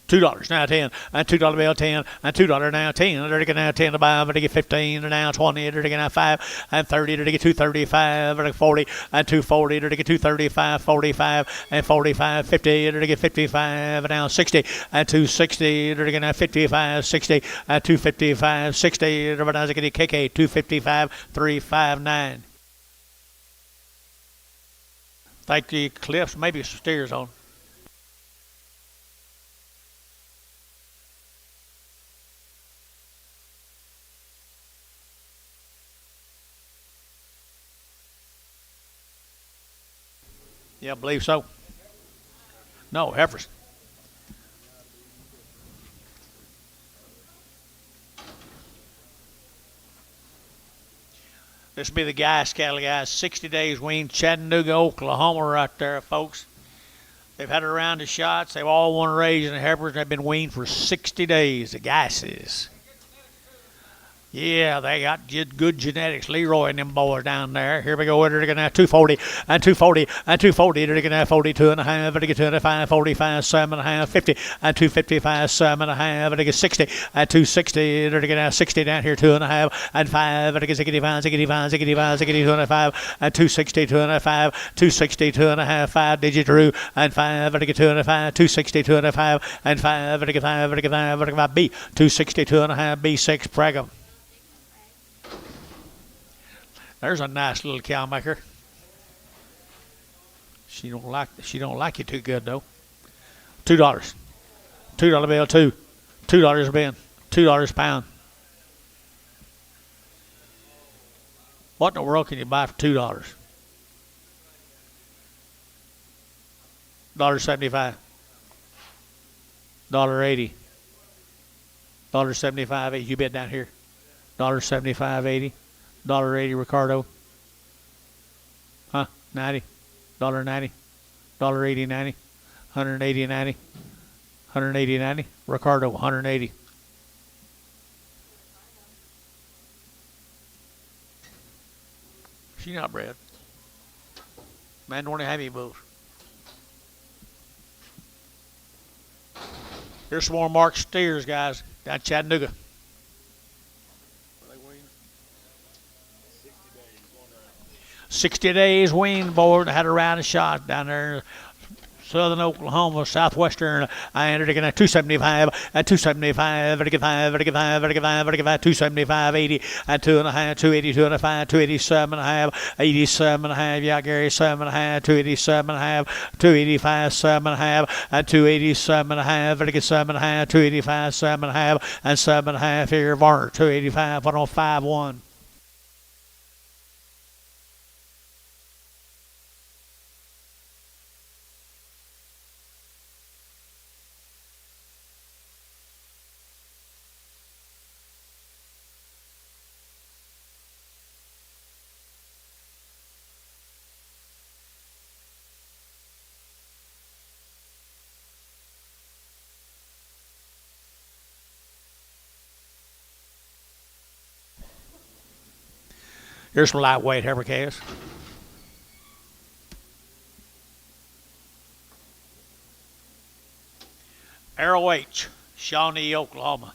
$2 now 10, and $2 bill 10, and $2 now 10. They're now 10 to buy, but they get 15, they're now 20, they're now 5, and 30, they're get 235, they're 40, and 240, they're get 235, 45, and 45, 50, they're get 55, and now 60, and 260, they're gonna 55, 60, and 255, 60, they're now getting KK 255, 359. Think the cliffs, maybe some steers on. Yeah, I believe so. No, heifers. This will be the Geist cattle, guys. 60 days weaned, Chattanooga, Oklahoma, right there, folks. They've had a round of shots. They've all won raised in the heifers. They've been weaned for 60 days. The Geistes. Yeah, they got good genetics. Leroy and them boys down there. Here we go. They're going to have 240, and 240, and 240. They're going to have 42 and a half. They're going to get 25, 45, 7.5, 50, and 255, 7.5. They get 60, and 260. They're going to have 60 down here, 2.5, and 5. They're going to get 65, 65, 65, 2.5, and 260, 2.5, 260, 2.5, 5 digit Drew, and 5. They're going to get 2.5, 260, 2.5, and 5. They're going to get 5. They're going to get 5. They're going to get B, 260, 2.5, B6 Pregum. There's a nice little cow maker. She don't like you too good though. $2. $2 bill, $2 a bin, $2 a pound. What in the world can you buy for $2? $1.75. $1.80. $1.75. You bid down here. $1.75.80. $1.80 Ricardo. Huh? 90. $1.90. $1.80 90. 180 90. 180 90. Ricardo 180. She not bred. Man don't have any bulls. Here's some more marked steers, guys, down Chattanooga. 60 days weaned, board. Had a round of shot down there, southern Oklahoma, southwestern. I entered again at 275, at 275, 275, 80, at 2.5, 280, 2.5, 287.5, 87.5. Yeah, Gary, 7.5, 287.5, 285, 7.5, and 287.5, 7.5, 285, 7.5, and 7.5 here, Varner, 285, 105.1. Here's some lightweight heifer calves. Arrow H, Shawnee, Oklahoma.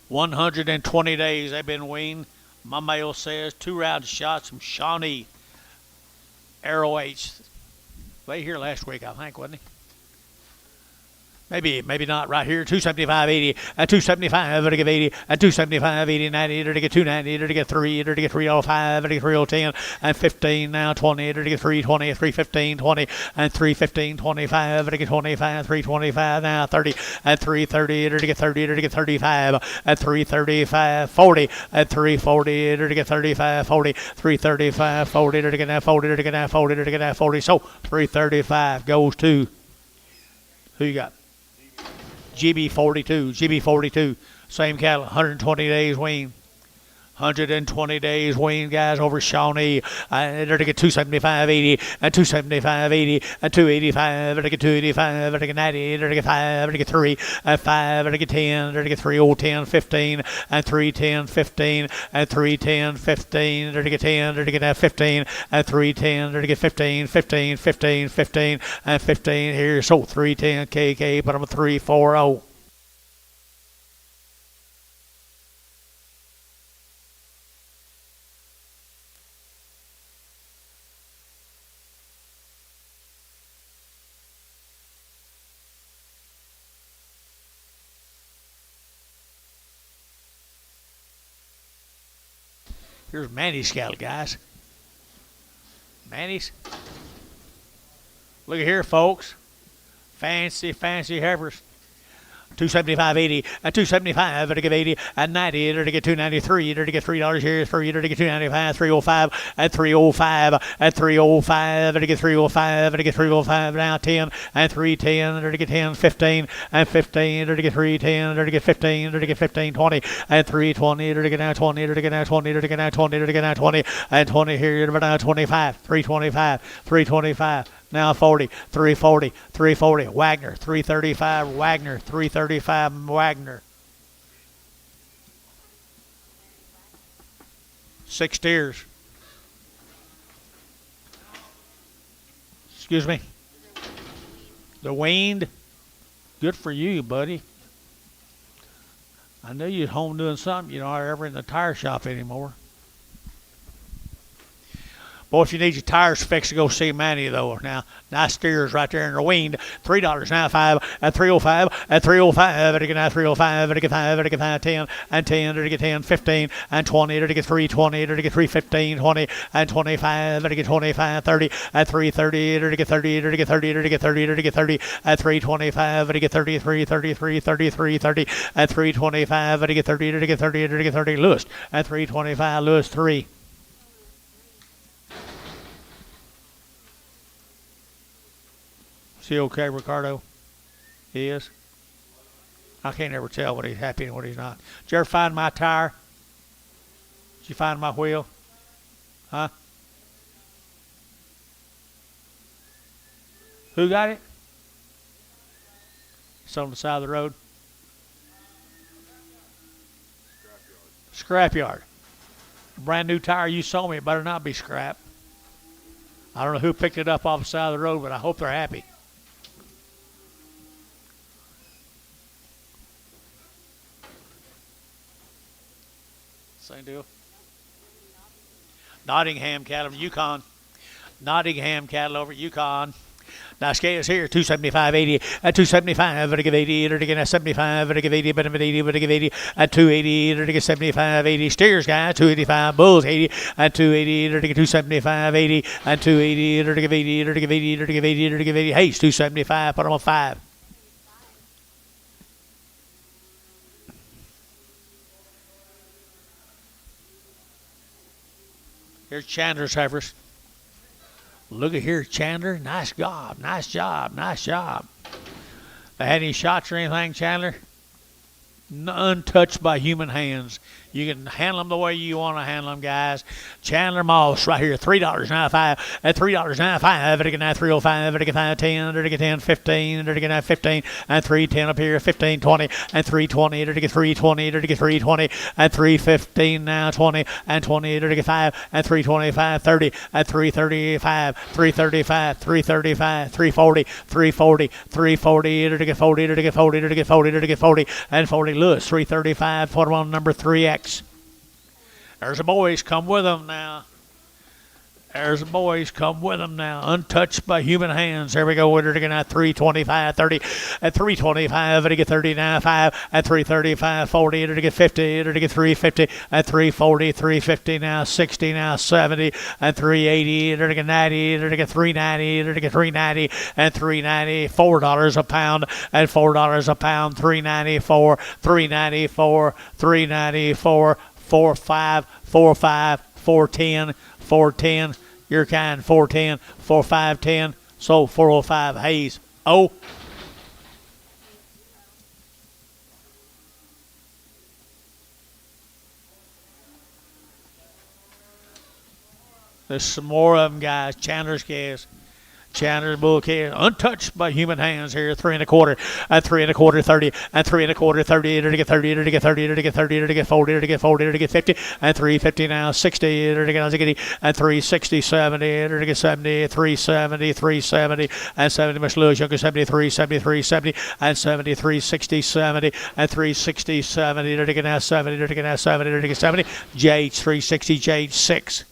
120 days they've been weaned. My mail says 2 round shots from Shawnee. Arrow H. Way here last week, I think, wasn't he? Maybe not right here. 275.80 and 275 to give 80 and 275 80 90 to get 290 to get 3 to get 305 to get 3010 and 15 now 20 to get 320 315 20 and 315 25 to get 25 325 now 30 and 330 to get 30 to get 35 and 335 40 and 340 to get 35 40 335 40 to get that 40 to get that 40 to get that 40. So 335 goes to who you got? GB42, same cattle, 120 days wean. 120 days wean, guys, over Shawnee. They're to get 275.80 and 275.80 and 285. They're to get 285. They're to get 90. They're to get 5. They're to get 3 and 5. They're to get 10. They're to get 310, 15 and 310, 15 and 310, 15. They're to get 10. They're to get 15 and 310. They're to get 15, 15, 15, 15 and 15 here. So 310 KK, but I'm a 340. Here's Manny's cattle, guys. Manny's. Look at here, folks. Fancy heifers. 275.80 and 275 to give 80 and 90 to get 293 to get $3 here, 3 to get 295, 305 and 305 and 305 to get 305 to get 305 now 10 and 310 to get 10 15 and 15 to get 310 to get 15 to get 15 20 and 320 to get now 20 to get now 20 to get now 20 to get now 20 and 20 here to now 25 325 now 40, 340, 340, Wagner, 335, Wagner, 335, Wagner. 6 steers. Excuse me. The weaned. Good for you, buddy. I knew you was home doing something. You're not ever in the tire shop anymore. Boy, if you need your tires fixed, go see Manny, though. Now, nice steers right there in the weaned. $3 now, 5 at 305 at 305 to get now 305 to get 5 to get 5 10 and 10 to get 10 15 and 20 to get 320 to get 315 20 and 25 to get 25 30 at 330 to get 30 to get 30 to get 30 to get 30 at 325 to get 33 33 33 30 at 325 to get 30 to get 30 to get 30 Lewis at 325 Lewis 3. Is he okay, Ricardo? He is? I can't ever tell when he's happy and when he's not. Did you ever find my tire? Did you find my wheel? Huh? Who got it? It's on the side of the road. Scrapyard. Brand new tire you sold me. It better not be scrap. I don't know who picked it up off the side of the road, but I hope they're happy. Same deal. Nottingham cattle from Yukon. Nottingham cattle over Yukon. Now scales here, 275.80 at 275 to give 80 to get 75 to give 80 benefit 80 to give 80 at 280 to get 75 80 steers guys 285 bulls 80 at 280 to get 275 80 and 280 to give 80 to give 80 to give 80 to give 80 Hayes 275 put them on 5. Here's Chandler's heifers. Look at here, Chandler. Nice job, nice job, nice job. They had any shots or anything, Chandler? Untouched by human hands. You can handle them the way you want to handle them, guys. Chandler Moss right here, $3.95 at $3.95. Vertical 305, vertical 510, vertical 10, 15, vertical 15, and 310 up here, 15, 20, and 320, vertical 320, vertical 320, and 315 now, 20, and 20, vertical 5, and 325, 30, and 335, 335, 335, 340, 340, 340, vertical 40, vertical 40, vertical 40, vertical 40, and 40. Lewis, 335, put him on number 3X. There's the boys, come with them now. There's the boys, come with them now. Untouched by human hands. There we go. We're looking at 325, 30, at 325, to get 39, 5, at 335, 40, to get 50, to get 350, at 340, 350 now, 60 now, 70, and 380, to get 90, to get 390, to get 390, and 390, $4 a pound, and $4 a pound, 394, 394, 394, 45, 45, 410, 410, your kind, 410, 4510, so 405, Hayes. Oh. There's some more of them, guys. Chandler's calves. Chandler's bull calves, untouched by human hands here. 3 1/4, and 3 1/4, 30, and 3 1/4, 30, to get 30, to get 30, to get 30, to get 40, to get 40, to get 50, and 350 now, 60, to get, and 360, 70, to get 70, 370, 370, and 70, Miss Lewis, Younger 73, 73, 70, and 73, 60, 70, and 360, 70, to get now 70, to get now 70, to get 70, JH 360, JH 6.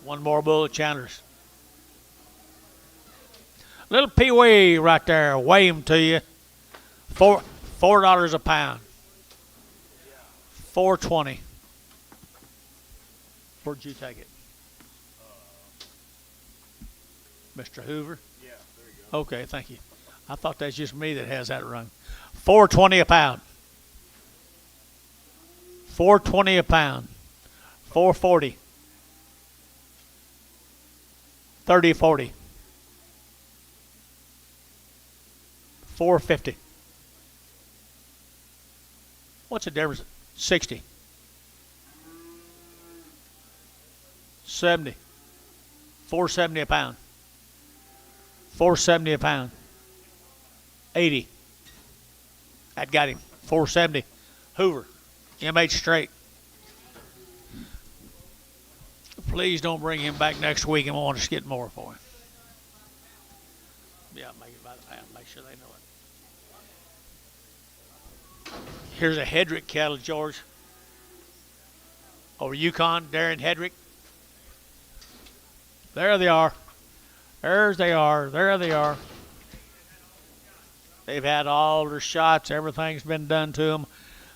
One more bull at Chandler's. Little Pee-wee right there. Weigh him to you. $4 a pound. 420. Where'd you take it? Mr. Hoover? Yeah, there you go. Okay, thank you. I thought that's just me that has that rung. 420 a pound. 420 a pound. 440. 30, 40. 450. What's the difference? 60. 70. 470 a pound. 470 a pound. 80. That got him. 470. Hoover. MH straight. Please don't bring him back next week and want us to get more for him. Yeah, make it by the pound. Make sure they know it. Here's a Hedrick cattle, George. Over Yukon, Darren Hedrick. There they are. There they are. There they are. They've had all their shots. Everything's been done to them.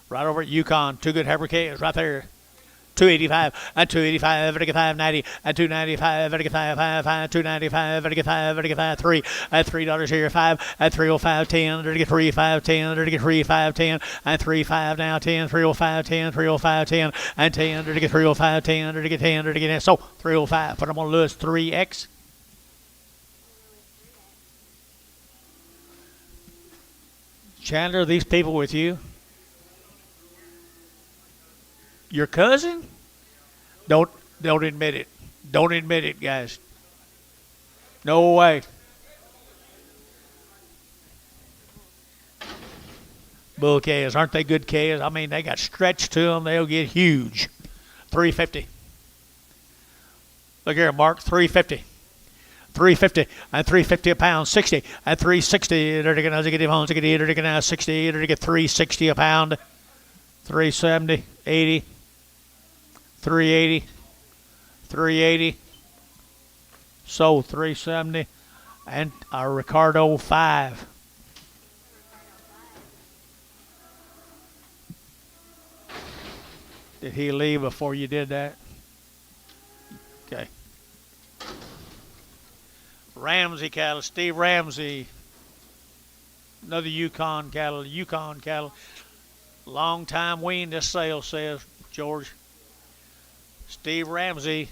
Right over at Yukon. Two good heifer calves right there. 285 and 285, vertical 590 and 295, vertical 555, 295, vertical 5, vertical 53 at $3 here, 5 at 305, 10, vertical 35, 10, vertical 35, 10, and 35 now, 10, 305, 10, 305, 10, and 10, vertical 305, 10, vertical 10, vertical 10, so 305. Put them on Lewis 3X. Chandler, these people with you? Your cousin? Don't admit it. Don't admit it, guys. No way. Bull calves, aren't they good calves? I mean, they got stretch to them. They'll get huge. 350. Look here, Mark. 350. 350 and 350 a pound. 60 and 360. They're going to get him home. They're going to get 60. They're going to get 360 a pound. 370, 80. 380, 380, so 370, and our Ricardo 5. Did he leave before you did that? Okay. Ramsey cattle, Steve Ramsey. Another Yukon cattle. Long time wean, this sale says, George. Steve Ramsey,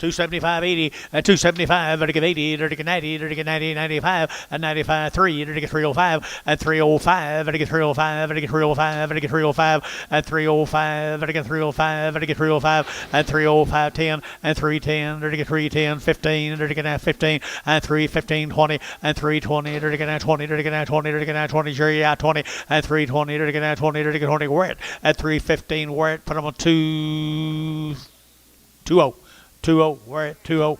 275.80 and 275 vertical 80 vertical 90 vertical 90 95 and 95 3 vertical 305 and 305 vertical 305 vertical 305 vertical 305 and 305 vertical 305 vertical 305 and 305 10 and 310 vertical 310 15 vertical 15 and 315 20 and 320 vertical 20 vertical 20 vertical 20 jury out 20 and 320 vertical 20 vertical 20 we're at 315 we're at put them on 2 2-0 2-0, we're at 2-0.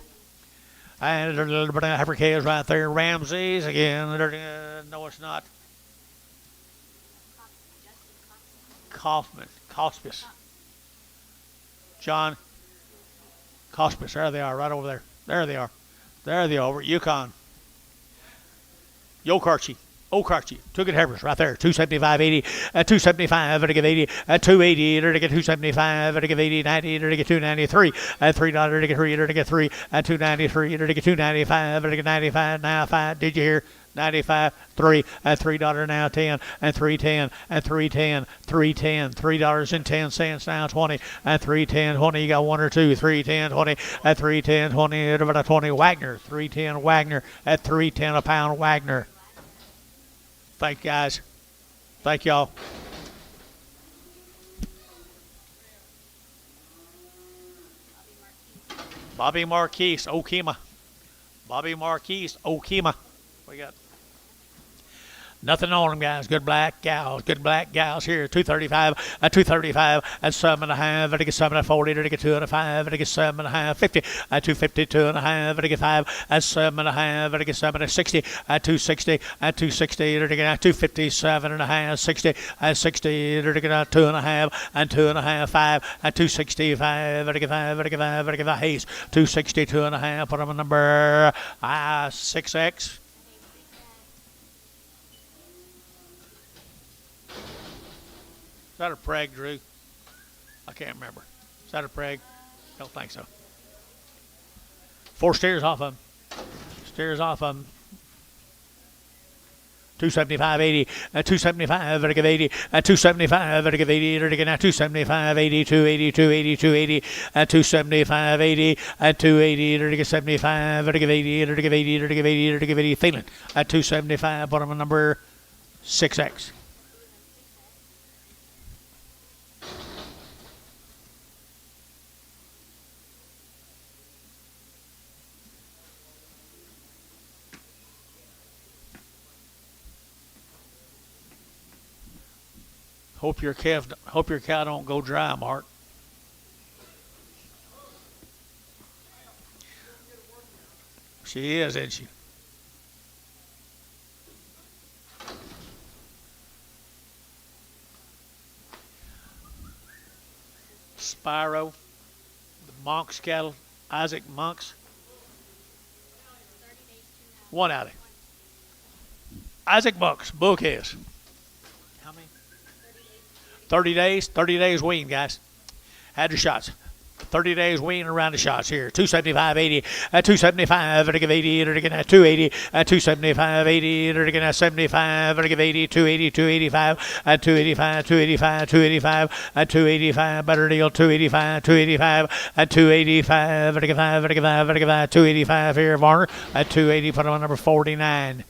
And there's a little bit of Heifer is right there. Ramsey's again. No, it's not. Kaufman. Cospis. John. Cospis. There they are, right over there. There they are. There they are, over at Yukon. Yokarchi. Okarchi, two good Heifers right there, 275.80, 275, vertical 80, 280, vertical 275, vertical 80, 90, vertical 293, $3, vertical 3, vertical 3, 293, vertical 295, vertical 95, now 5, did you hear? 95, 3, $3 now 10, and 310, and 310, 310, $3.10 now 20, and 310, 20, you got one or two, 310, 20, at 310, 20, about 20, Wagner, 310, Wagner, at 310 a pound, Wagner. Thank you, guys. Thank y'all. Bobby Marquise, Okima. Bobby Marquise, Okima. We got nothing on them, guys. Good black gals here. 235, 235, and 7.5. Vertical 7 40, vertical 2.5, vertical 7.5, 50, 250, 2.5, vertical 5, and 7.5, vertical 7 60, 260, 260, vertical 257.5, 60, 60, vertical 2.5, and 2.5, 5, 265, vertical 5, vertical 5, vertical 5, Hayes, 260, 2.5. Put them on number 6X. Is that a preg, Drew? I can't remember. Is that a preg? Don't think so. 4 steers off of them. Steers off of them. 275.80, 275, vertical 80, 275, vertical 80, vertical 275, 80, 280, 280, 280, 275, 80, 280, vertical 75, vertical 80, vertical 80, vertical 80, vertical 80, Thielen, 275, bottom of number 6X. Hope your cow don't go dry, Mark. She is, isn't she? Spyro, the Monks cattle, Isaac Monks. One out of Isaac Monks, Bookheads. 30 days wean, guys. Had your shots. 30 days wean around the shots here. 275.80, 275, vertical 80, vertical 280, 275, 80, vertical 75, vertical 80, 280, 285, 285, 285, 285, 285, better deal, 285, 285, 285, vertical 5, vertical 5, vertical 5, 285 here, Varner, 280, put on number 49.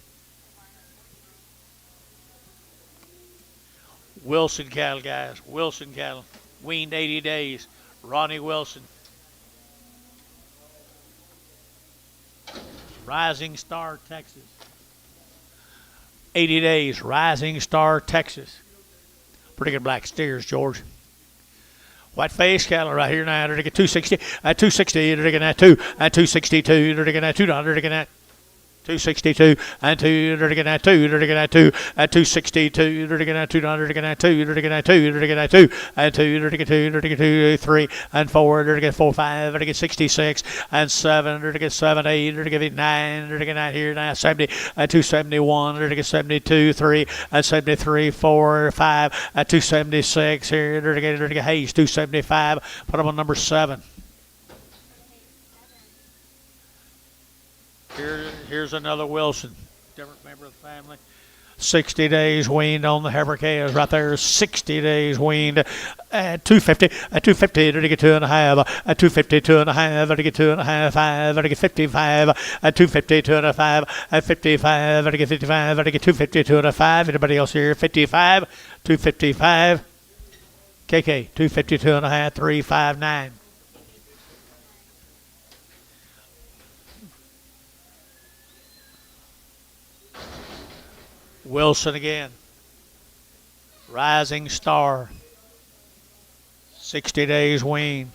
Wilson cattle, guys. Wilson cattle. Weaned 80 days. Ronnie Wilson. Rising Star, Texas. 80 days. Rising Star, Texas. Pretty good black steers, George. White face cattle right here now. They're going to get 260. 260. They're going to 262. They're going to $2. They're going to 262 and 2, they're going to 2, they're going to 2, at 262, they're going to 2, they're going to 2, they're going to 2, they're going to 2, and 2, they're going to 2, they're going to 2, 3, and 4, they're going to 4, 5, they're going to 66, and 7, they're going to 7, 8, they're going to 9, they're going to 9 here now, 70, and 271, they're going to 72, 3, and 73, 4, 5, at 276 here, they're going to Hayes, 275, put them on number 7. Here's another Wilson, different member of the family. 60 days weaned on the Heifer calves right there. 60 days weaned at 250. At 250, to get 2.5. At 250, 2.5. To get 2.5. 5. To get 55. At 250, 2.5. At 55. To get 55. To get 250, 2.5. Anybody else here? 55. 255. KK, 250, 2.5. 359. Wilson again. Rising Star. 60 days wean.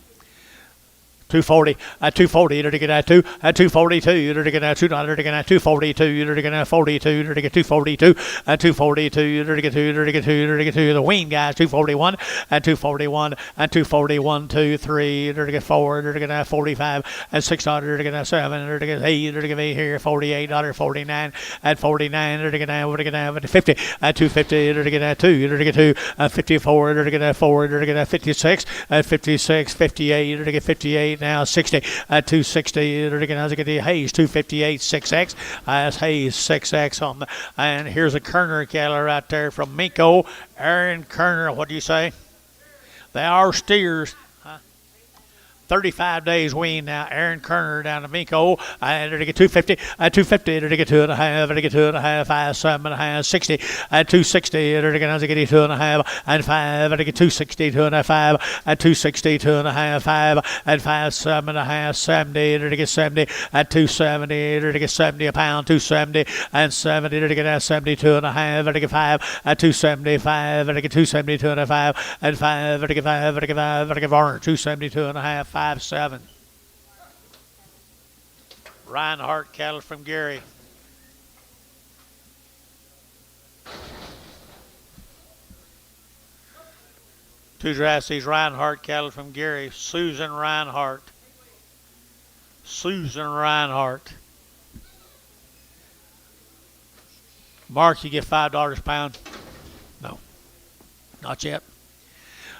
240 at 240 to get at 2 at 242 to get at 2 to get at 242 to get at 42 to get 242 at 242 to get 2 to get 2 to get 2 the wean guys 241 at 241 at 241 2 3 to get 4 to get at 45 at 600 to get at 7 to get 8 to get 8 here 48 49 at 49 to get at 50 at 250 to get at 2 to get 2 at 54 to get at 4 to get at 56 at 56 58 to get 58 now 60 at 260 to get Hayes 258 6x that's Hayes 6x on the, and here's a Kerner cattle right there from Minko. Aaron Kerner, what do you say? They are steers. 35 days wean now. Aaron Kerner down to Minko. And to get 250. At 250 to get 2.5. To get 2.5. 5, 7.5. 60. At 260 to get 2.5. And 5. To get 260. 2.5. At 260. 2.5. 5. At 5, 7.5. 70 to get 70. At 270 to get 70 a pound. 270 and 70 to get 72.5. To get 5. At 275 to get 270. 2.5. And 5 to get 5 to get 5 to get Varner 272.5. 5-7. Reinhardt cattle from Gary. Two drafts, these Reinhardt cattle from Gary. Susan Reinhardt. Susan Reinhardt. Mark, you get $5 a pound? No, not yet.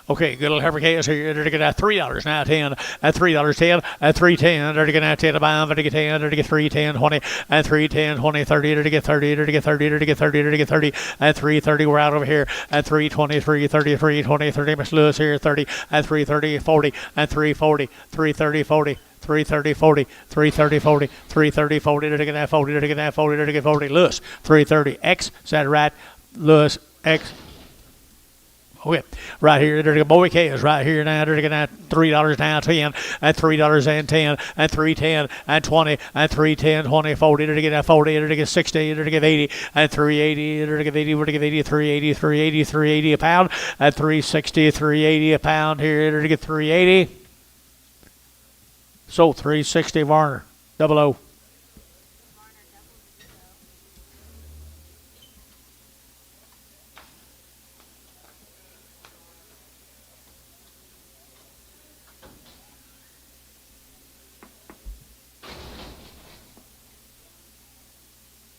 Okay, good little Heifer calves here. They're going to get $3 now, 10 at $3.10 at $3.10. They're going to get 10 a pound. They're going to get 10. They're going to get 3.10 20 at 3.10 20 30. They're going to get 30. They're going to get 30. They're going to get 30. They're going to get 30 at 3.30. We're out over here at 3.23 33 20 30. Miss Lewis here 30 at 3.30 40 at 3.40 3.30 40. 330 40 330 40 330 40 they're gonna have 40 they're gonna have 40 they're gonna get 40 Lewis 330 X is that right Lewis X. Okay, right here, they're the boy calves right here now. They're going to have $3 now, 10 at $3 and 10 at 3.10 and 20 at 3.10, 20, 40. They're going to get 40. They're going to get 60. They're going to get 80 at 3.80. They're going to get 80. We're going to get 80, 3.80, 3.80, 3.80 a pound at 3.60, 3.80 a pound here. They're going to get 3.80. So 3.60 Varner, 00.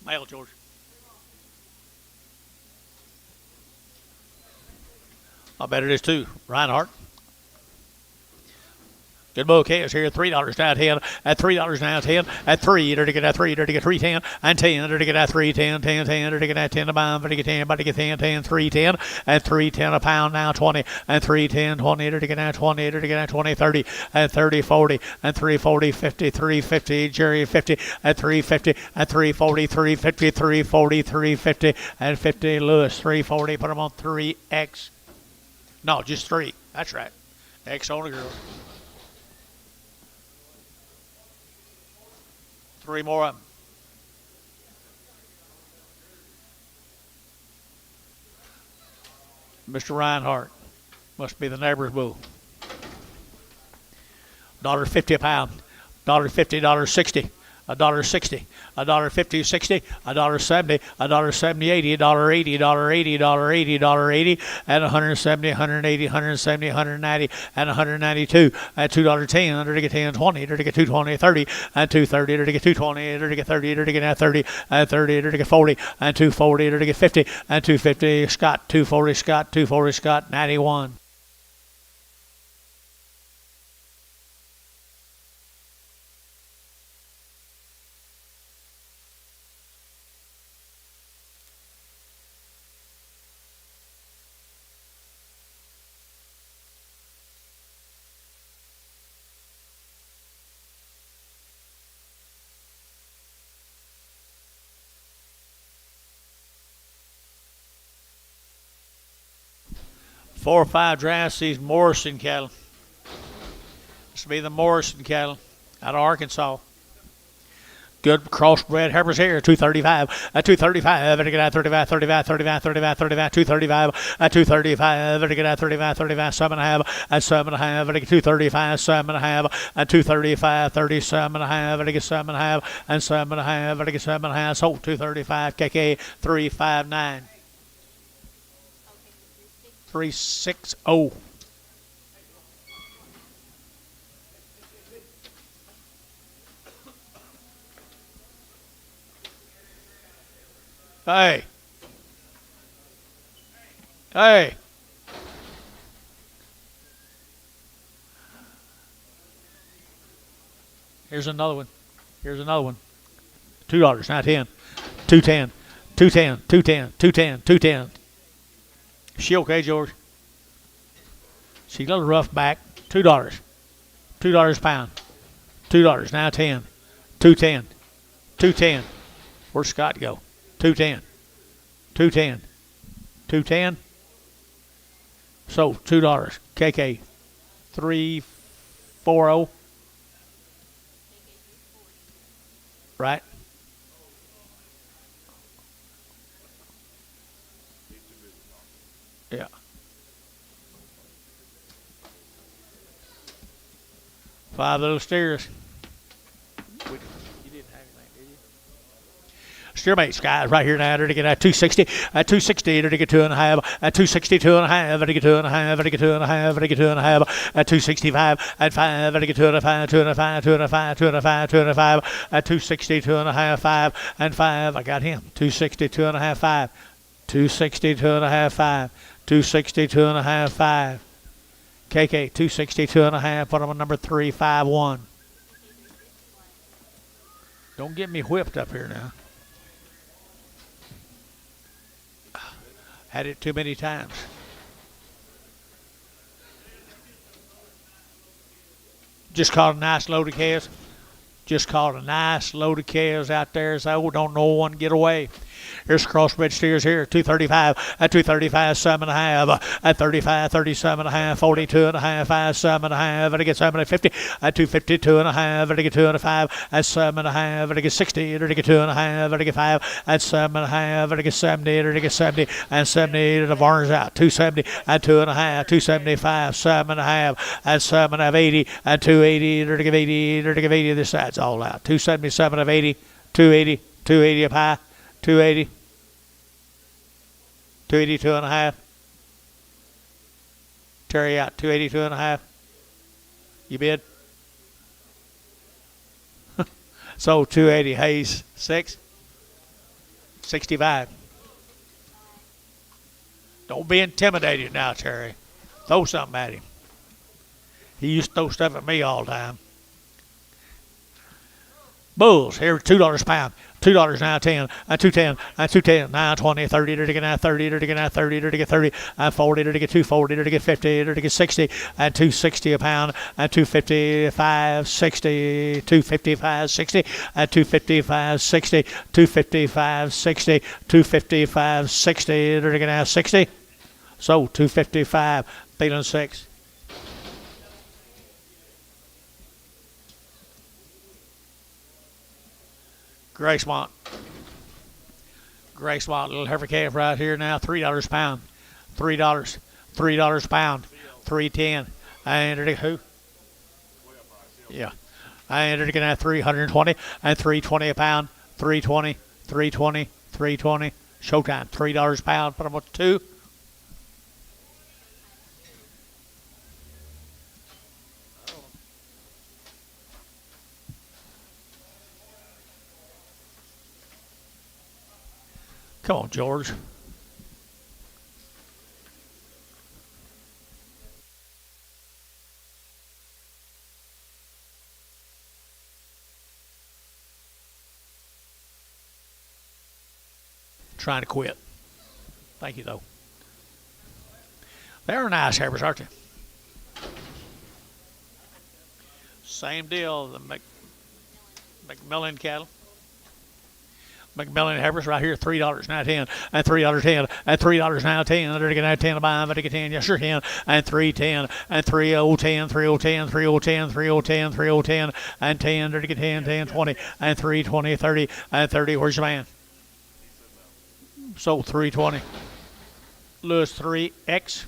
Mail, George. I bet it is too. Reinhardt. Good bull calves here, $3 now, 10 at $3 now, 10 at 3. They're to get at 3. They're to get 3.10 and 10. They're to get at 3.10, 10, 10. They're to get at 10 a pound. They're to get 10. But to get 10, 10, 3.10 at 3.10 a pound now, 20 and 3.10, 20. They're to get at 20. They're to get at 20, 30 at 30, 40 and 3.40, 50, 3.50. Jerry 50 at 3.50 at 3.40, 3.50, 3.40, 3.50 and 50. Lewis 3.40. Put them on 3X. No, just 3. That's right. X on the girl. 3 more of them. Mr. Reinhardt. Must be the neighbor's bull. $1.50 a pound. $1.50, $1.60. $1.60, $1.50, 60, $1.70, $1.70, 80, $1.80, $1.80, $1.80, $1.80, and 170, 180, 170, 190, and 192 at $2.10. They're to get 10, 20. They're to get 220, 30, and 230. They're to get 220. They're to get 30. They're to get 30, and 30. They're to get 40, and 240. They're to get 50, and 250. Scott 240. Scott 240. Scott 91. 4 or 5 drafts, these Morrison cattle. This will be the Morrison cattle out of Arkansas. Good crossbred Heifers here, 235, 235, and get 35, 35, 35, 35, 35, 235, 235, and get 35, 35, 7.5, and 7.5, and get 235, 7.5, and 235, 37.5, and get 7.5, and 7.5, and get 7.5, sold 235, KK 359, 360. Hey. Hey. Here's another one. Here's another one. $2, not 10. 210. 210. 210. 210. 210. She okay, George? She got a rough back. $2. $2 a pound. $2, now 10. 210. 210. Where'd Scott go? 210. 210. 210. So $2. KK 340. Right? Yeah. Five little steers. Steermates, guys, right here now. They're to get at 260, at 260, they're to get 2.5, at 262.5, they're to get 2.5, they're to get 2.5, they're to get 2.5, at 265, at 5, they're to get 2.5, 2.5, 2.5, 2.5, 2.5, at 260, 2.5, 5, and 5. I got him. 260, 2.5, 5, 260, 2.5, 5, 260, 2.5, 5. KK 260, 2.5. Put him on number 351. Don't get me whipped up here now. Had it too many times. Just caught a nice load of calves. Just caught a nice load of calves out there. So don't no one get away. Here's crossbred steers here. 235, at 235, 7.5, at 35, 37.5, 42.5, 5, 7.5, and I get 750, at 250, 2.5, and I get 2.5, at 7.5, and I get 60, and I get 2.5, and I get 5, at 7.5, and I get 70, and I get 70, and 70, and the barn's out. 270, at 2.5, 275, 7.5, at 7.5, 80, at 280, and I get 80, and I get 80. This side's all out. 277 of 80, 280, 280 up high, 280. 282.5. Terry out 282.5. You bid? So 280. Hayes 6. 65. Don't be intimidated now, Terry. Throw something at him. He used to throw stuff at me all the time. Bulls here, $2 a pound. $2 now 10, 210, 210, now 20, 30, to get now 30, to get now 30, to get 30, 40, to get 240, to get 50, to get 60, and 260 a pound, and 255, 60, 255, 60, and 255, 60, 255, 60, 255, 60, to get now 60. So 255, feeling 6. Gracemont. Gracemont, little heifer calf right here now, $3 a pound. $3. $3 a pound. 310. I entered it who? Yeah. I entered it at 320 and 320 a pound. 320, 320, 320. Showtime. $3 a pound. Put them up to 2. Come on, George. Trying to quit. Thank you, though. They're nice heifers, aren't they? Same deal, the McMillan cattle. McMillan Heifers right here, $3 now 10, and $3.10, and $3 now 10, and get now 10 to buy, but get 10, yes sure 10, and 3.10, and 3.010, 3.010, 3.010, 3.010, 3.010, and 10, to get 10, 10, 20, and 3.20, 30, and 30. Where's your man? So 3.20. Lewis 3X.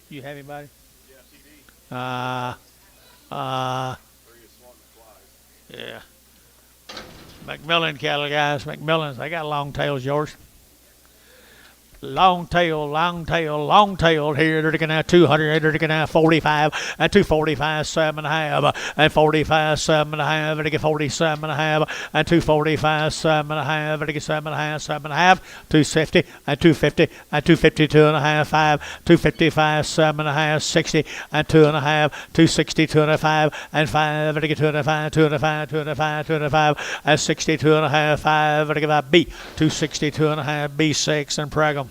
You have anybody? Yeah, yeah. McMillan cattle, guys. McMillans, they got long tails, yours. Long tail here. They're looking at 200. They're looking at 45 and 245, 7.5 and 45, 7.5. They get 47.5 and 245, 7.5. They get 7.5, 7.5. 250 and 250 and 252.5, 5, 255, 7.5, 60 and 2.5, 260, 2.5 and 5. They get 2.5, 2.5, 2.5, 2.5 and 62.5, 5. They get that B 260, 2.5, B6 and Pregum.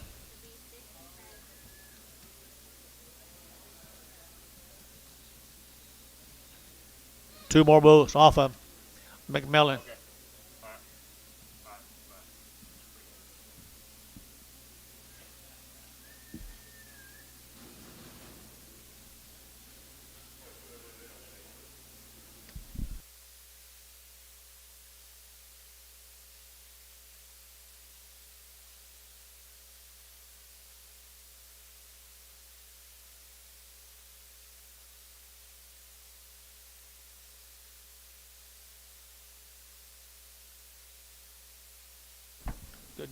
Two more bulls off of McMillan. Okay.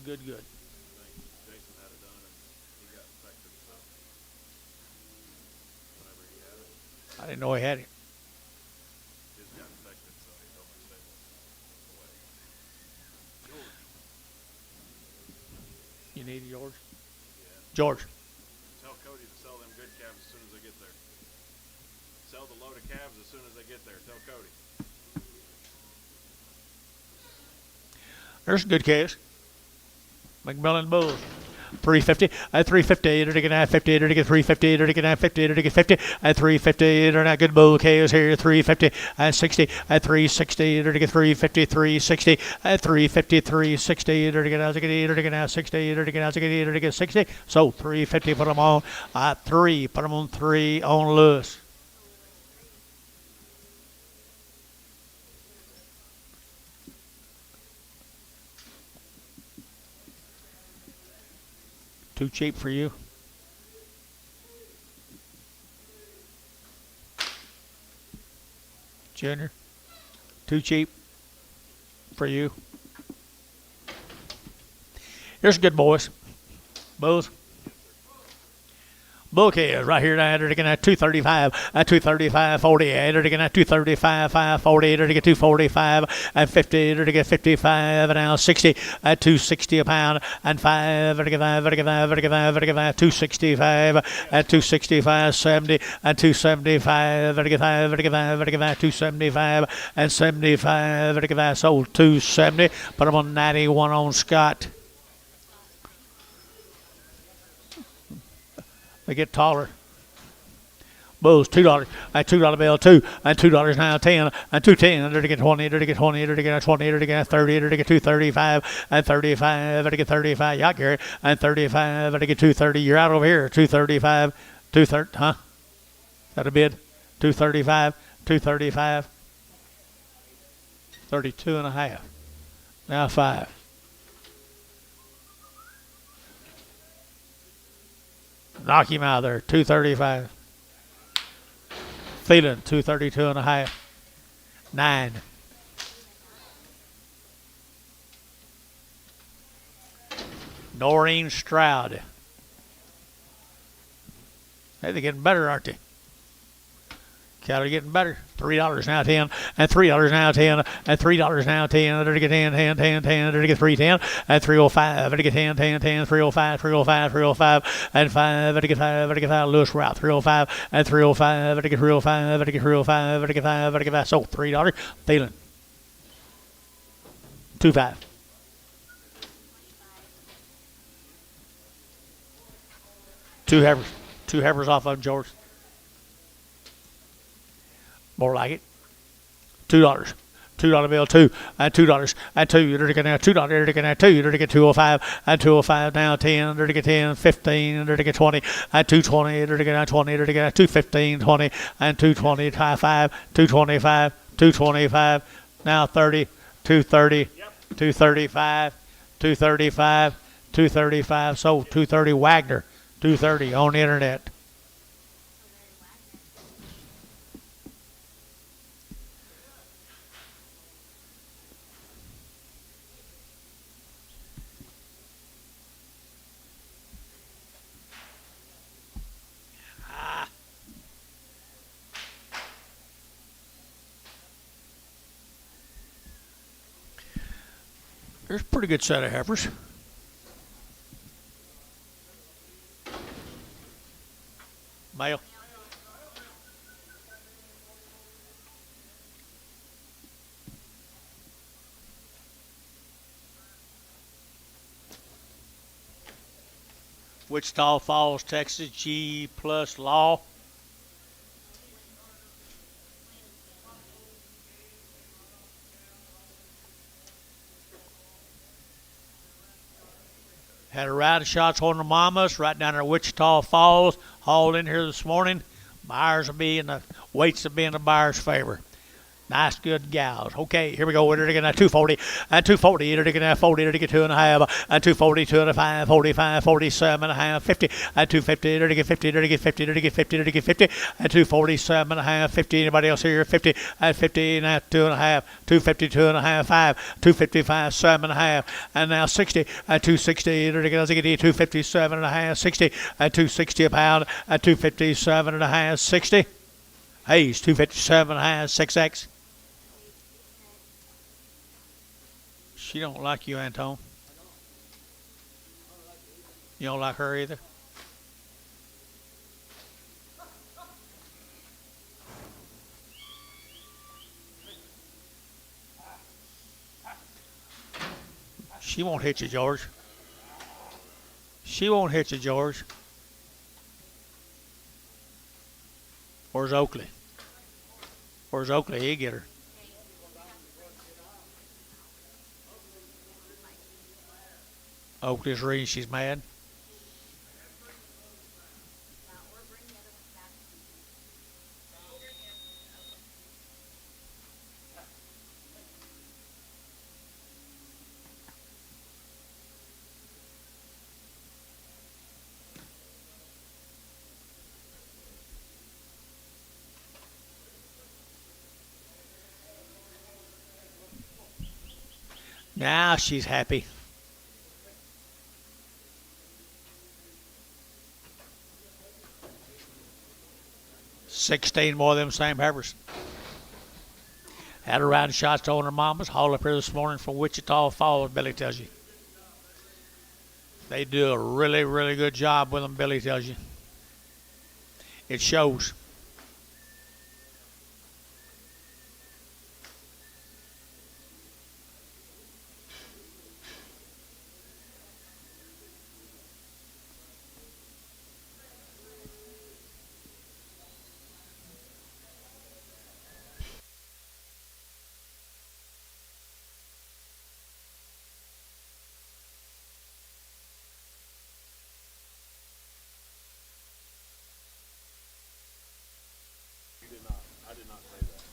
Good. Jason had it done and he got infected, so whenever he had it. I didn't know he had it. His got infected, so he told me to stay away. George. You need yours? Yeah. George. Tell Cody to sell them good calves as soon as they get there. Sell the load of calves as soon as they get there. Tell Cody. There's a good case. McMillan bulls. 350 at 350, they're taking at 50, they're taking 350, they're taking at 50, they're taking 50 at 350, they're not good bull KOs here, 350 at 60 at 360, they're taking 350, 360 at 350, 360, they're taking out 60, they're taking out 60, they're taking out 60, they're taking 60, so 350, put them on at 3, put them on 3 on Lewis. Too cheap for you? Junior? Too cheap for you? Here's good boys. Bulls. Bull kids right here now, they're looking at 235, at 235, 48, they're looking at 235, 540, they're looking at 245, and 50, they're looking at 55, and now 60, at 260 a pound, and 5, they're looking at 5, they're looking at 5, they're looking at 5, they're looking at 265, at 265, 70, and 275, they're looking at 5, they're looking at 5, they're looking at 275, and 75, they're looking at 5, sold 270, put them on 91 on Scott. They get taller. Bulls, $2, a $2 bill, 2, and $2 now, 10, and 2.10, they're to get 20, they're to get 20, they're to get 20, they're to get 30, they're to get 235, and 35, they're to get 35, yeah, Gary, and 35, they're to get 230, you're out over here, 235, 230, huh? Is that a bid? 235, 235, 32 and a half, now 5. Knock him out there, 235. Thielen, 232 and a half. 9. Noreen Stroud. Hey, they're getting better, aren't they? Cattle are getting better. $3 now 10, and $3 now 10, and $3 now 10. They're to get 10, 10, 10, 10. They're to get 310, and 305. They're to get 10, 10, 10, 305, 305, 305, and 5. They're to get 5. They're to get 5. Lewis route 305, and 305. They're to get 305. They're to get 305. They're to get 5. They're to get 5. So $3. Thielen. 25. Two heifers. Two heifers off of George. More like it. $2. $2 bill, $2 and $2 and $2. You're going to $2. You're going to $2. You're going to 205 and 205 now 10. You're going to 10, 15. You're going to 20 and 220. You're going to 20. You're going to 215, 20 and 220. High 5, 225, 225. Now 30, 230, 235, 235, 235. So 230 Wagner, 230 on the internet. There's a pretty good set of heifers. Male. Wichita Falls, Texas, G plus law. Had a round of shots on the mamas right down there at Wichita Falls. Hauled in here this morning. Buyers will be in the weights will be in the buyer's favor. Nice, good gals. Okay, here we go. We're going to get 240 and 240. We're going to 40. We're going to get 2.5 and 240, 2.5, 45, 47.5, 50 and 250. We're going to get 50. We're going to get 50. We're going to get 50. We're going to get 50 and 247.5, 50. Anybody else here? 50 and 50 and 2.5, 250, 2.5, 5, 255, 7.5, and now 60 and 260. We're going to get 257.5, 60 and 260 a pound and 257.5, 60. Hayes 257.5, 6X. She don't like you, Antone. You don't like her either? She won't hit you, George. She won't hit you, George. Where's Oakley? Where's Oakley? He get her. Oakley's reading she's mad. Now she's happy. $16 more of them same heifers. Had a round of shots on her mamas. Hauled up here this morning from Wichita Falls, Billy tells you. They do a really, really good job with them, Billy tells you. It shows.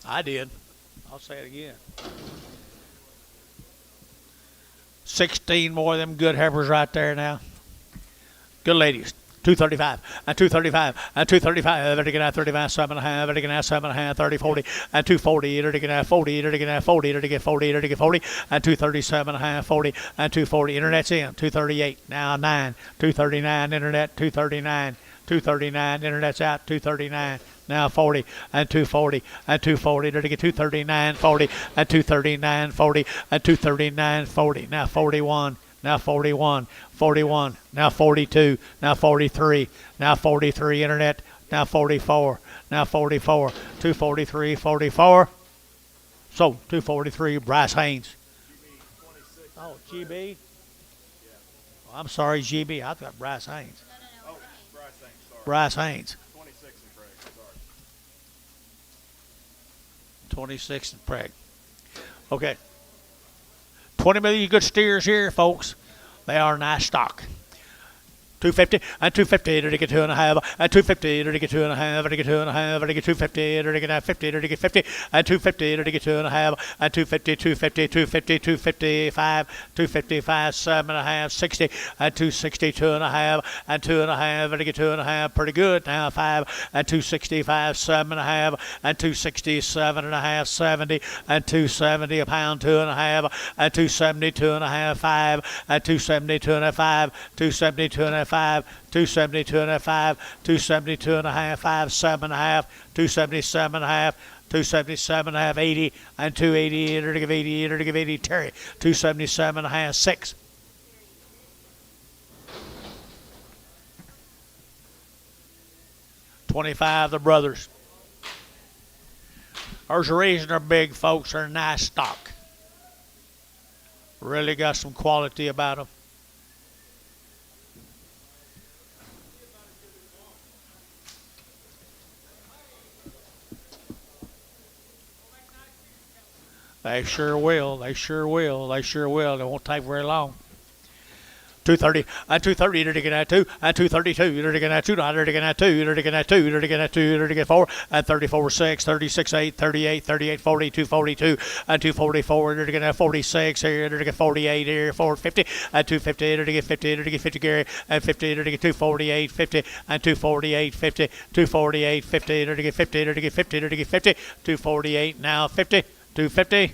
I did. I'll say it again. 16 more of them good heifers right there now. Good ladies. 235 and 235 and 235. They're going to have 35, 7.5. They're going to have 7.5, 30, 40 and 240. They're going to have 40. They're going to have 40. They're going to get 40. They're going to get 40 and 237.5, 40 and 240. Internet's in. 238 now 9. 239 internet. 239. 239 internet's out. 239. Now 40 and 240 and 240. They're to get 239, 40 and 239, 40 and 239, 40. Now 41. Now 41, 41, now 42, now 43, now 43 internet, now 44, now 44, 243, 44. So 243 Bryce Haynes. Oh, GB? Yeah. Oh, I'm sorry, GB. I've got Bryce Haynes. No. Oh, Bryce Haynes, sorry. Bryce Haynes. 26 in Craig, sorry. 26 in Prague. Okay. 20 million good steers here, folks. They are nice stock. 250 and 250 to get 2.5 and 250 to get 2.5 to get 2.5 to get 250 to get 50 to get 50 and 250 to get 2.5 and 250 250 250 255 255 7.5 60 and 260 2.5 and 2.5 to get 2.5 pretty good now 5 and 265 7.5 and 260 7.5 70 and 270 a pound 2.5 and 270 2.5 5 and 270 2.5 270 2.5 270 2.5 270 2.5 5 7.5 277 277.5 277.5 80 and 280 to give 80 to give 80 Terry 277.5 6 25 the brothers. Ours are raising are big, folks. They're nice stock. Really got some quality about them. They sure will. They sure will. They sure will. It won't take very long. 230 and 230 to get at 2 and 232 to get at 2 to get at 2 to get at 2 to get at 2 to get 4 and 34 6 36 8 38 38 40 242 and 244 to get at 46 here to get 48 here 450 and 250 to get 50 to get 50 Gary and 50 to get 248 50 and 248 50 248 50 to get 50 to get 50 to get 50 248 now 50 250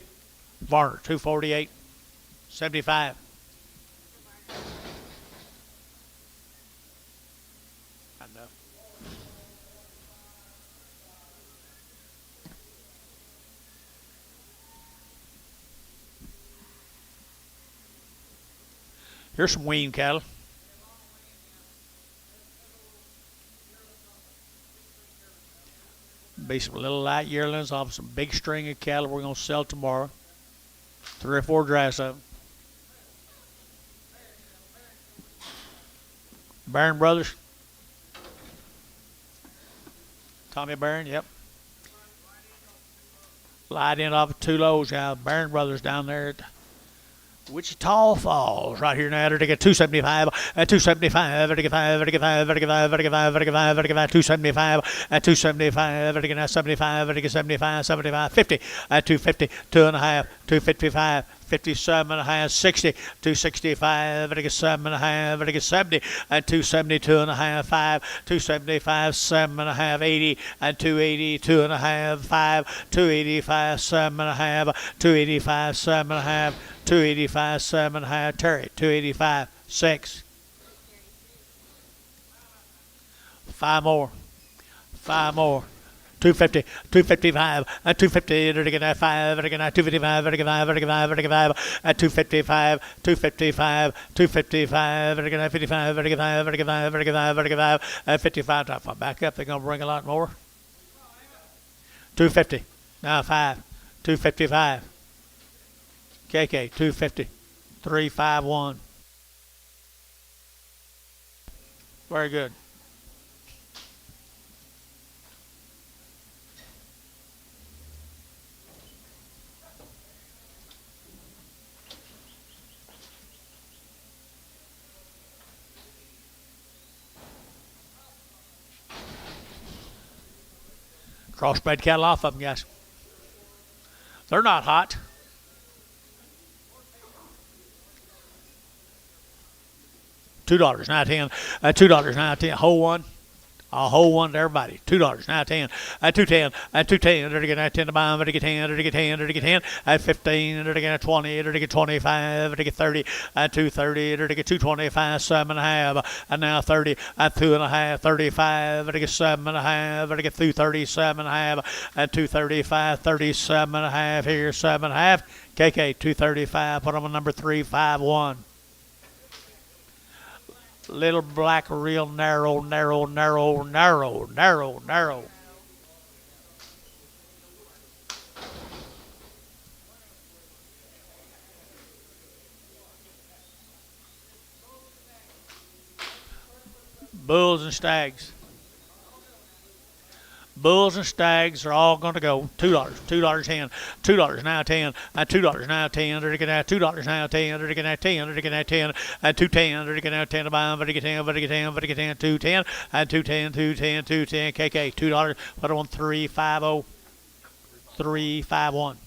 Varner 248 75 Here's some wean cattle. Be some little light yearlings off some big string of cattle we're going to sell tomorrow. 3 or 4 dries of them. Barron Brothers. Tommy Barron, yep. Light in off of 2 lows, yeah. Barron Brothers down there at Wichita Falls, right here now. To get 275 and 275 to get 5 to get 5 to get 5 to get 5 to get 5 to get 5 275 and 275 to get 75 to get 75 75 50 and 250 2.5 255 57.5 60 265 to get 7.5 to get 70 and 272.5 5 275 7.5 80 and 280 2.5 5 285 7.5 285 7.5 285 7.5 Terry 285 6 5 more 250 255 and 250 to get 5 to get 255 to get 5 to get 5 to get 5 and 255 255 255 to get 55 to get 5 to get 5 to get 5 to get 5 and 55 if I back up they're going to bring a lot more 250 now 5 255 KK 250 351 very good. Crossbred cattle off of them, guys. They're not hot. $2 now 10. $2 now 10. Whole one. A whole one to everybody. $2 now 10. 210 and 210 to get 10 to buy to get 10 to get 10 to get 10 at 15 to get 20 to get 25 to get 30 at 230 to get 225 7.5 and now 30 at 2.5 35 to get 7.5 to get 230 7.5 at 235 37.5 here 7.5 KK 235 put them on number 351. Little black, real narrow. Bulls and stags. Bulls and stags are all going to go $2, $2.10, $2 now 10, and $2 now 10, or to get out $2 now 10, or to get out 10, or to get out 10, and 210, or to get out 10 to buy, but to get 10, but to get 10, but to get 10, 210, and 210, 210, 210, KK, $2, put on 350, 351.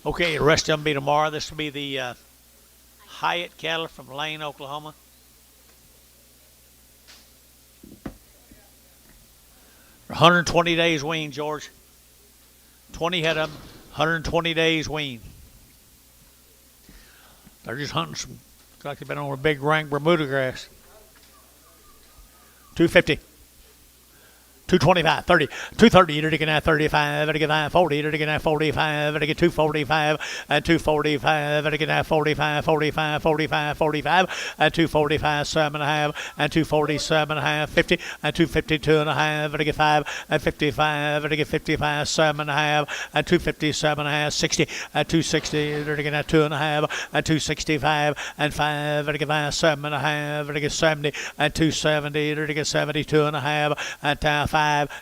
Okay, the rest of them be tomorrow. This will be the Hyatt cattle from Lane, Oklahoma. For 120 days wean, George. 20 head of them, 120 days wean. They're just hunting some, looks like they've been on a big rank Bermuda grass. 250. 225, 30, 230, you're to get at 35, to get at 40, you're to get at 45, to get 245, and 245, to get at 45, 45, 45, 45, and 245, 7.5, and 247.5, 50, and 252.5, to get 5, and 55, to get 55, 7.5, and 257.5, 60, and 260, to get at 2.5, and 265, and 5, to get 5, 7.5, to get 70, and 270, to get 72.5, and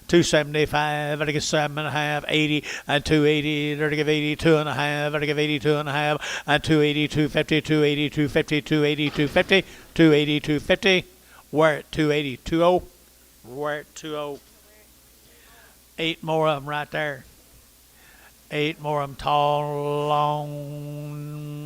275, to give 7.5, 80, and 280, to give 82.5, to give 82.5, and 280, 250, 280, 250, 280, 250, 280, 250. We're at 280, 20. We're at 20. 8 more of them right there. 8 more of them tall, long,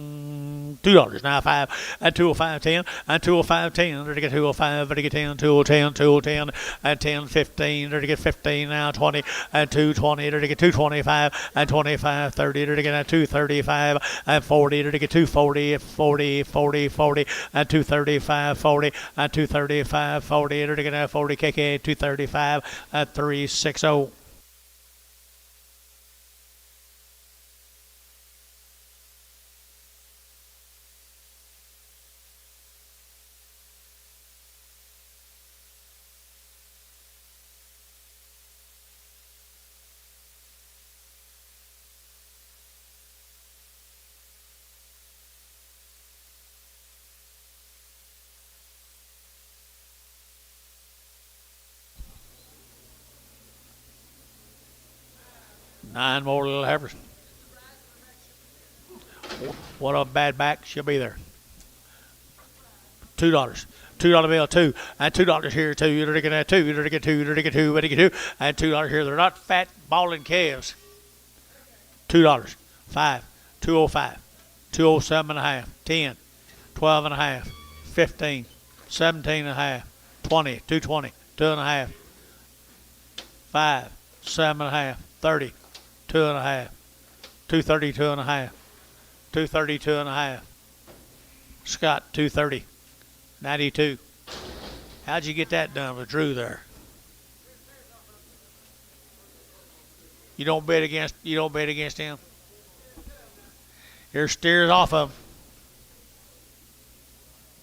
$2 now 5, and 205.10, and 205.10, to get 205, to get 10, 210, 210, and 10.15, to get 15 now 20, and 220, to get 225, and 25.30, to get 235, and 40, to get 240, 40, 40, 40, and 235, 40, and 235, 40, to get 40 KK, 235, and 360. Nine more little heifers. What a bad back, she'll be there. $2. $2 bill, 2, and $2 here, 2, you're to get that 2, you're to get 2, you're to get 2, you're to get 2, and $2 here. They're not fat, balling calves. $2, 5, 205, 207.5, 10, 12.5, 15, 17.5, 20, 220, 2.5, 5, 7.5, 30, 2.5, 232.5, 232.5. Scott, 230, 92. How'd you get that done with Drew there? You don't bet against him? Here's steers off of them.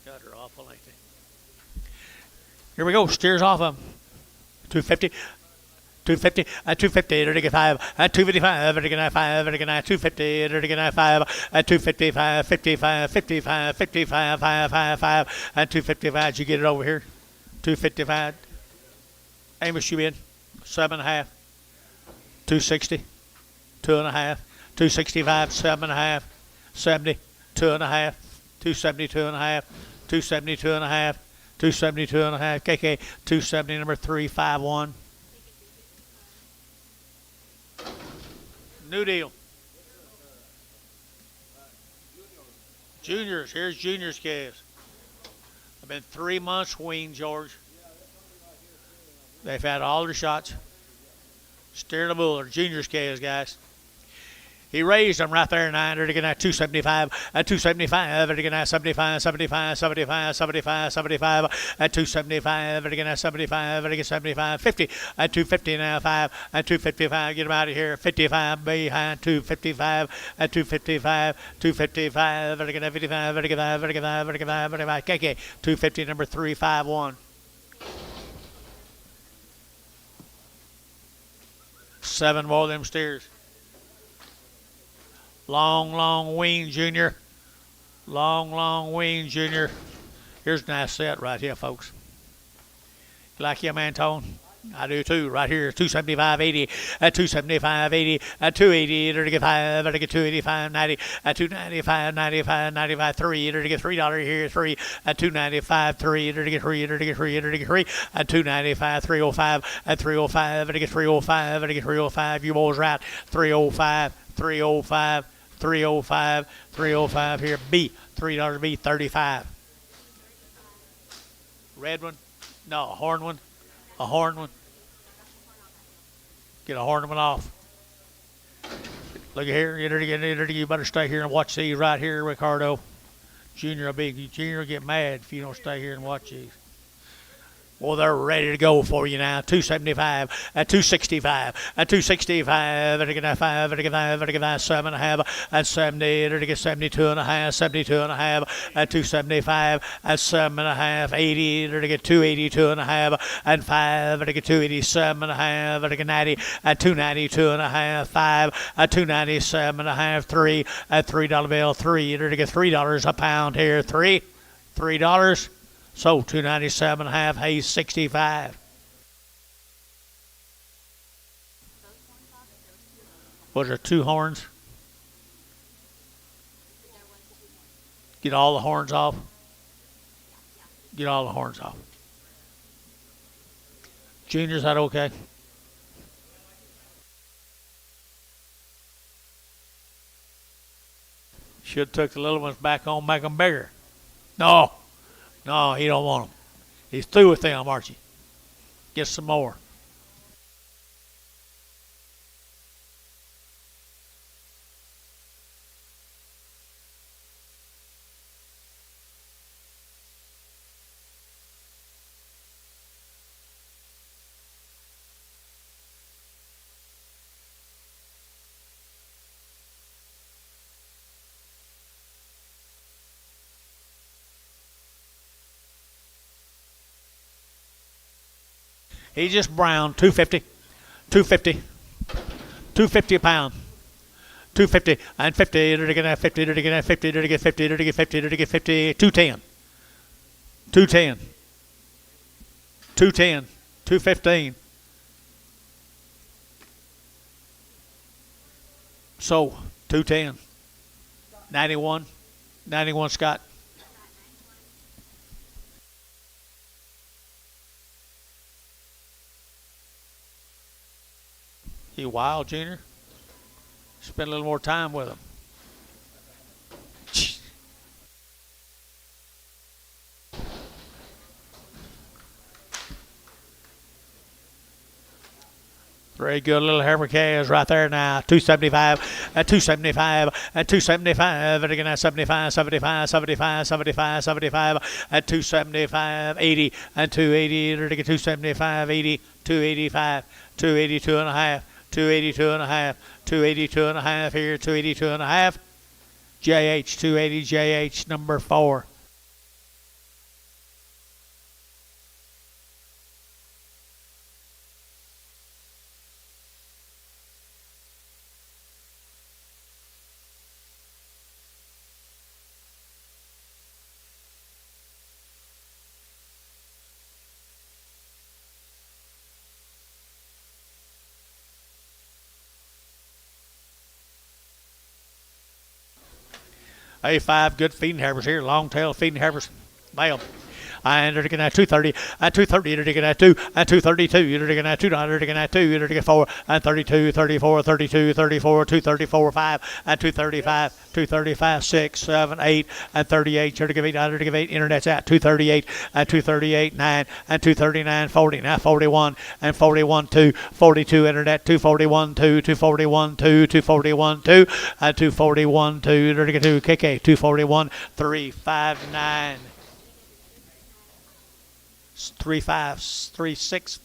Got her awful, ain't they? Here we go. Steers off of them. 250. 250, 250, ready to get 5, 255, ready to get 5, ready to get 250, ready to get 5, 255, 55, 55, 55, 5, 5, 5, and 255. Did you get it over here? 255. Amos, you in? 7.5. 260, 2.5, 265, 7.5, 70, 2.5, 270, 2.5, 270, 2.5, 270, 2.5, KK, 270, number 351. New deal. Juniors. Here's Juniors calves. I've been 3 months weaned, George. They've had all their shots. Steer the bull. Juniors calves, guys. He raised them right there, 9. They're getting at 275, at 275. They're getting at 75, 75, 75, 75, 75, at 275. They're getting at 75. They're getting 75, 50, at 250 now, 5, at 255. Get them out of here. 55 behind 255, at 255, 255. They're getting at 55. They're getting 5. They're getting 5. They're getting 5. They're getting 5. KK 250, number 351. 7 more of them steers. Long wean, Junior. Long wean, Junior. Here's a nice set right here, folks. You like him, Antone? I do too. Right here, 275.80, at 275.80, at 280, to get 5, to get 285.90, at 295.95, 95, 3, to get $3 here, 3, at 295, 3, to get 3, to get 3, to get 3, at 295, 305, at 305, to get 305, to get 305. You boys right, 305, 305, 305, 305 here. B, $3 B, 35. Red one? No, a horn one. A horn one. Get a horn one off. Look here. You better stay here and watch these right here, Ricardo. Junior will get mad if you don't stay here and watch these. Well, they're ready to go for you now. 275, at 265, at 265, at 5, at 5, at 7.5, at 70, at 72.5, 72.5, at 275, at 7.5, 80, at 282.5, at 5, at 287.5, at 90, at 292.5, 5, at 297.5, 3, at $3 bill, 3, at $3 a pound here, $3. So 297.5, Hayes 65. Was there 2 horns? Get all the horns off. Get all the horns off. Junior's that okay? Should have took the little ones back on, make them bigger. No, he don't want them. He's through with them, Archie. Get some more. He's just brown, 250, 250, 250 a pound, 250 and 50. They're gonna 50. They're gonna 50. They're gonna 50. They're gonna 50. They're gonna 50. 210, 210, 210, 215. So 210, 91, 91 Scott. You wild, Junior? Spend a little more time with him. Very good little Heifer calves right there now. 275, at 275, at 275, and again at 75, 75, 75, 75, 75, at 275, 80, and 280, and again 275, 80, 285, 282 and a half, 282 and a half, 282 and a half here, 282 and a half. JH, 280 JH, number 4. A5, good feeding heifers here, long tail feeding heifers. Male. And they're taking at 230, and 230, they're taking at 2, and 232, they're taking at 2, they're taking at 2, they're taking 4, and 32, 34, 32, 34, 234, 5, and 235, 235, 6, 7, 8, and 38, they're taking 8, they're taking 8, internet's at 238, and 238, 9, and 239, 40, now 41, and 41, 2, 42, internet, 241, 2, 241, 2, 241, 2, and 241, 2, they're taking 2, KK, 241, 3, 5, 9. 360.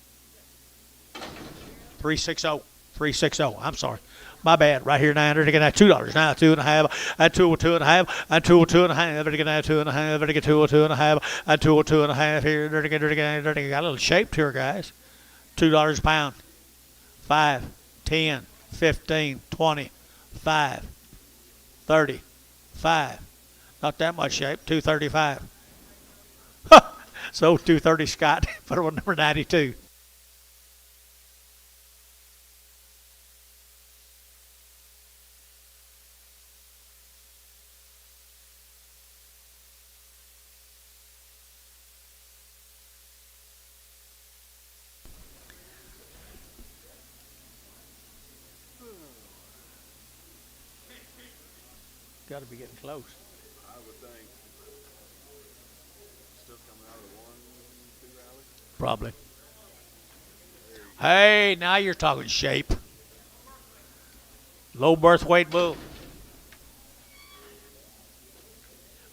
I'm sorry. My bad. Right here now, they're getting at $2 now, 2.5, and 202.5, and 202.5. They're getting at 2.5. They're getting 202.5, and 202.5 here. They're getting got a little shape to her, guys. $2 a pound. 5, 10, 15, 20, 5, 30, 5. Not that much shape. 235. So 230 Scott, put her on number 92. Got to be getting close. I would think. Still coming out of the 1-2 rally. Probably. Hey, now you're talking shape. Low birth weight bull.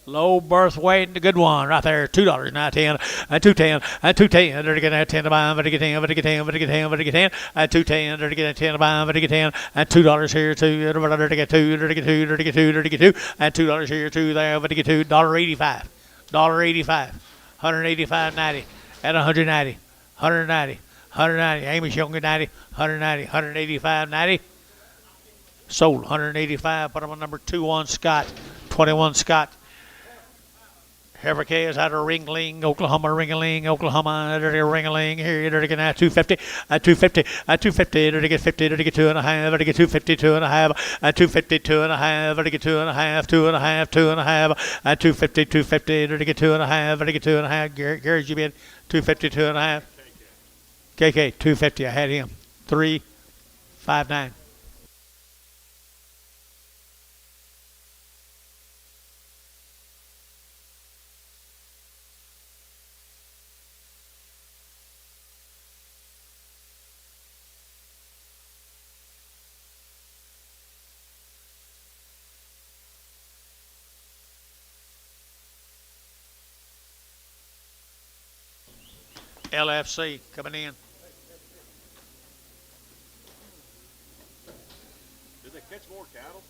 Low birth weight, the good one right there. $2 now, 10, and 210, and 210. They're getting at 10 to buy, but they get 10, but they get 10, but they get 10, but they get 10, and 210. They're getting 10 to buy, but they get 10, and $2 here too. They're get 2, they're get 2, they're get 2, they're get 2, and $2 here too there, but they get $2.85, $1.85, 185.90, and 190, 190, 190. Amy's younger 90, 190, 185.90. Sold 185. Put them on number 21 Scott, 21 Scott. Heifer K is out of Ringling, Oklahoma, Ringling, Oklahoma, dirty Ringling. Here, they're getting at 250, at 250, at 250, they're get 50, they're get 2.5, they're get 250, 2.5, at 250, 2.5, they're get 2.5, 2.5, 2.5, at 250, 250, they're get 2.5, they're get 2.5. Gary's you bid 250, 2.5. KK 250. I had him 359. LFC coming in. Did they catch more cattle?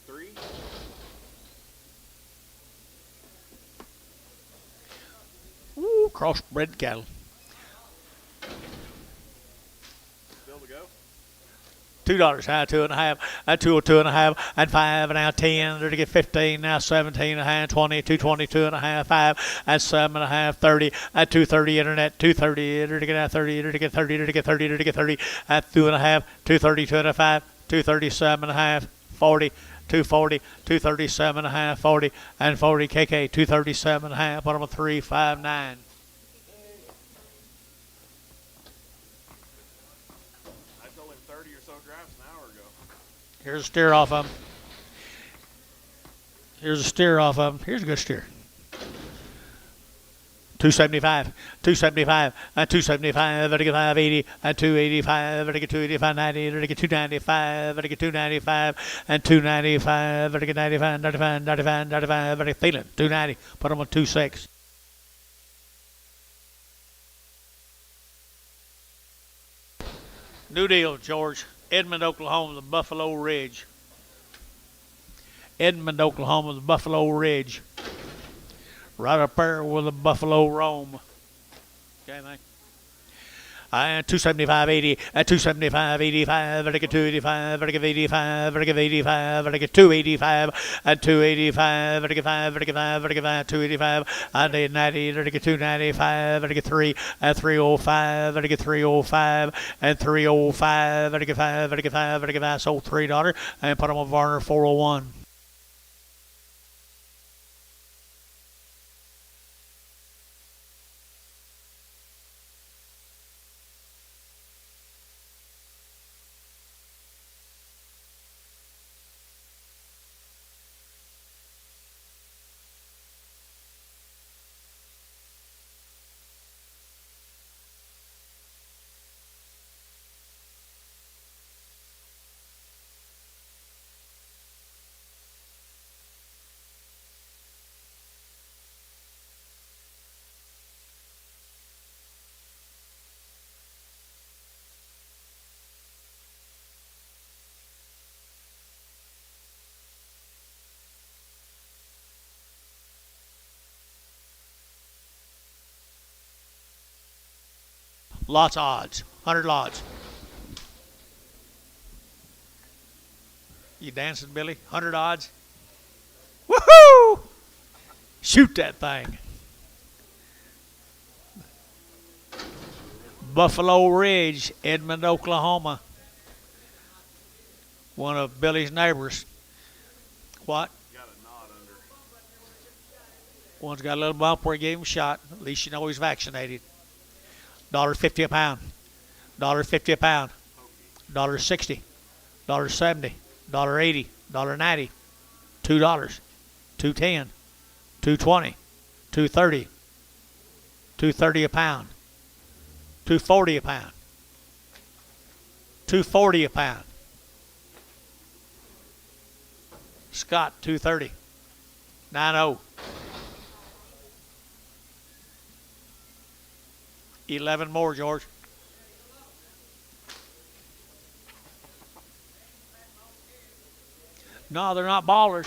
3? Ooh, crossbred cattle. Still to go? $2 high, 2.5, and 202.5, and 5, and now 10, they're to get 15, now 17.5, 20, 222.5, 5, and 7.5, 30, at 230 internet, 230, they're to get out 30, they're to get 30, they're to get 30, they're to get 30, at 2.5, 230, 2.5, 237.5, 40, 240, 237.5, 40, and 40 KK, 237.5, put them a 359. Here's a steer off of him. Here's a steer off of him. Here's a good steer. 275, 275, and 275, and 580, and 285, and 285, 90, and 295, and 295, and 295, and 95, 95, 95, 95, and feeling 290. Put them on 26. New deal, George. Edmond, Oklahoma, the Buffalo Ridge. Edmond, Oklahoma, the Buffalo Ridge. Right up there with the Buffalo Rome. Okay, man. 275.80 at 275.85 vertical 285 vertical 85 vertical 85 vertical 285 at 285 vertical 5 vertical 5 vertical 5 285 and 90 vertical 295 vertical 3 at 305 vertical 305 and 305 vertical 5 vertical 5 vertical 5 sold $3 and put them on Varner 401. Lots of odds. 100 odds. You dancing, Billy? 100 odds? Woohoo! Shoot that thing. Buffalo Ridge, Edmond, Oklahoma. One of Billy's neighbors. What? Got a knot under. One's got a little bump where he gave him a shot. At least you know he's vaccinated. $1.50 a pound. $1.50 a pound. $1.60. $1.70. $1.80. $1.90. $2. $2.10. $2.20. $2.30. $2.30 a pound. $2.40 a pound. $2.40 a pound. Scott, $2.30. 9-0. 11 more, George. No, they're not ballers.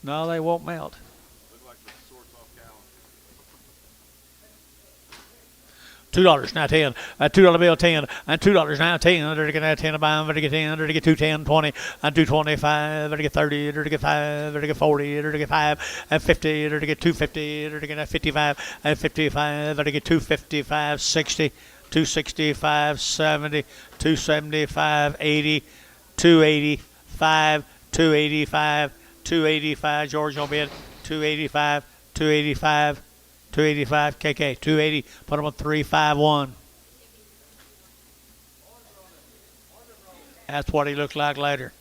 No, they won't melt. Look like the sorts off cow. $2 now 10, $2 bill 10, and $2 now 10, under to get 10 a pound, under to get 10, under to get 210, 20, and 225, under to get 30, under to get 5, under to get 40, under to get 5, and 50, under to get 250, under to get 55, and 55, under to get 255, 60, 265, 70, 275, 80, 285, 285, 285, George on bid, 285, 285, 285, KK, 280, put them on 351. That's what he looked like later.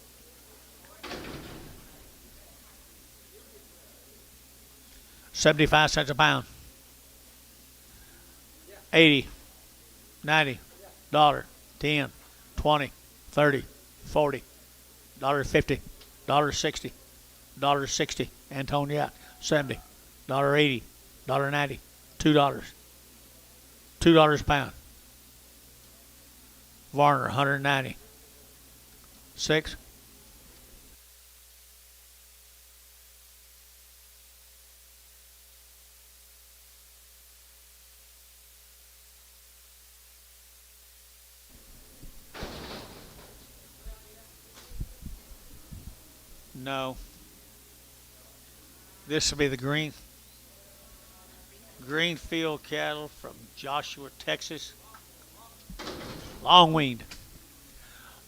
$0.75 a pound. 80, 90, $10, 20, 30, 40, $1.50, $1.60, $1.60, Antoniat, 70, $1.80, $1.90, $2, $2 a pound. Varner, 190. 6. No. This will be the Greenfield cattle from Joshua, Texas. Long weaned.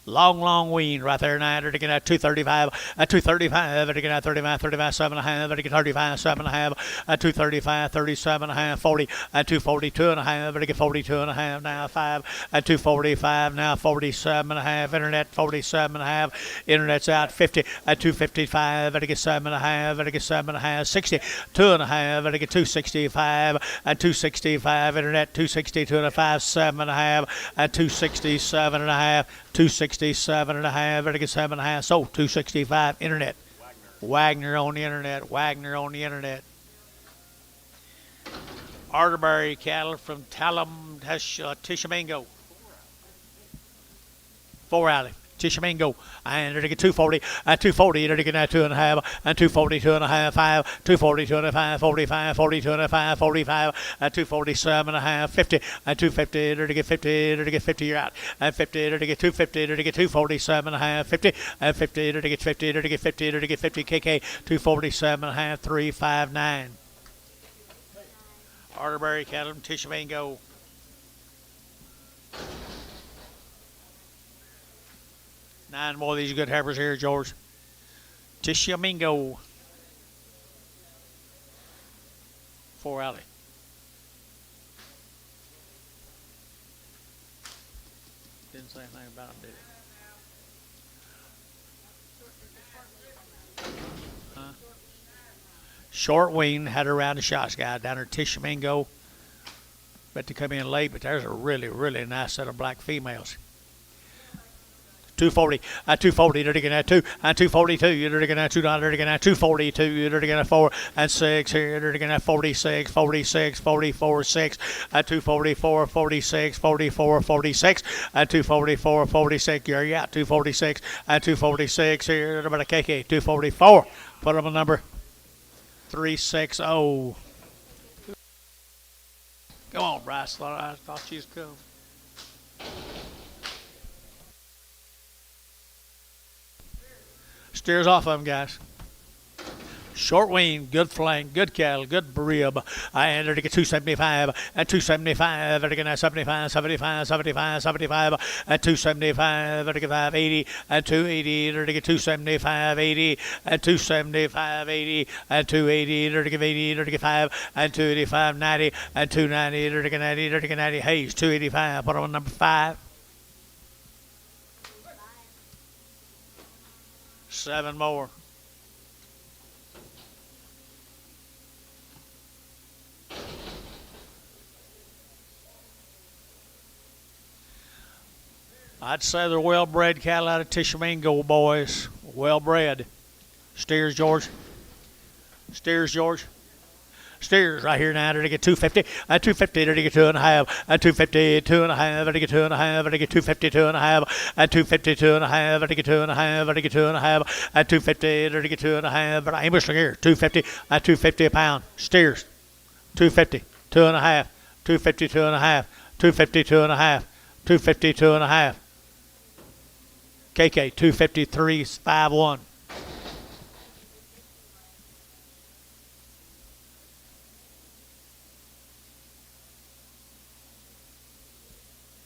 Long wean right there now. They're taking at 235, at 235, they're taking at 35, 37 and a half, they're taking 35, 7 and a half, at 235, 37 and a half, 40, at 242 and a half, they're taking 42 and a half, now 5, at 245, now 47 and a half, internet 47 and a half, internet's out 50, at 255, they're taking 7 and a half, they're taking 7 and a half, 60, 2 and a half, they're taking 265, at 265, internet 262 and a 5, 7 and a half, at 267 and a half, 267 and a half, vertical 7 and a half, so 265, internet. Wagner on the internet, Wagner on the internet. Arterbury cattle from Tishomingo. 4 alley, Tishomingo, and get 240, and 240, get 2.5, and 240, 2.5, 5, 240, 2.5, 45, 40, 2.5, 45, and 247.5, 50, and 250, get 50, get 50, you're out, and 50, get 250, get 247.5, 50, and 50, get 50, get 50, get 50, KK, 247.5, 359. Arterbury cattle, Tishomingo. Nine more of these good heifers here, George. Tishomingo. 4 alley. Didn't say anything about them, did he? Huh? Short wing, had her around the shots guy down there, Tishomingo. Bet to come in late, but there's a really, really nice set of black females. 240, 240, you're looking at 2, and 242, you're looking at $2, you're looking at 242, you're looking at 4, and 6, here, you're looking at 46, 46, 44, 6, at 244, 46, 44, 46, and 244, 46, you're out, 246, and 246, here, about a KK, 244, put them on number 360. Come on, Bryce, I thought she was cool. Steers off of them, guys. Short wean, good flank, good cattle, good rib. And they're to get 275, and 275, they're to get 75, 75, 75, 75, and 275, they're to get 580, and 280, they're to get 275, 80, and 275, 80, and 280, they're to get 80, they're to get 5, and 285, 90, and 290, they're to get 90, they're to get 90. Hayes, 285, put on number 5. 7 more. I'd say they're well-bred cattle out of Tishomingo, boys. Well-bred. Steers, George. Steers, George. Steers right here now. They're to get 250, and 250, they're to get 2.5, and 250, 2.5, they're to get 2.5, they're to get 250, 2.5, and 250, 2.5, they're to get 2.5, they're to get 2.5, and 250, they're to get 2.5. But Amos, look here, 250, and 250 a pound. Steers, 250, 2.5, 250, 2.5, 250, 2.5, 250, 2.5. KK, 253, 5-1.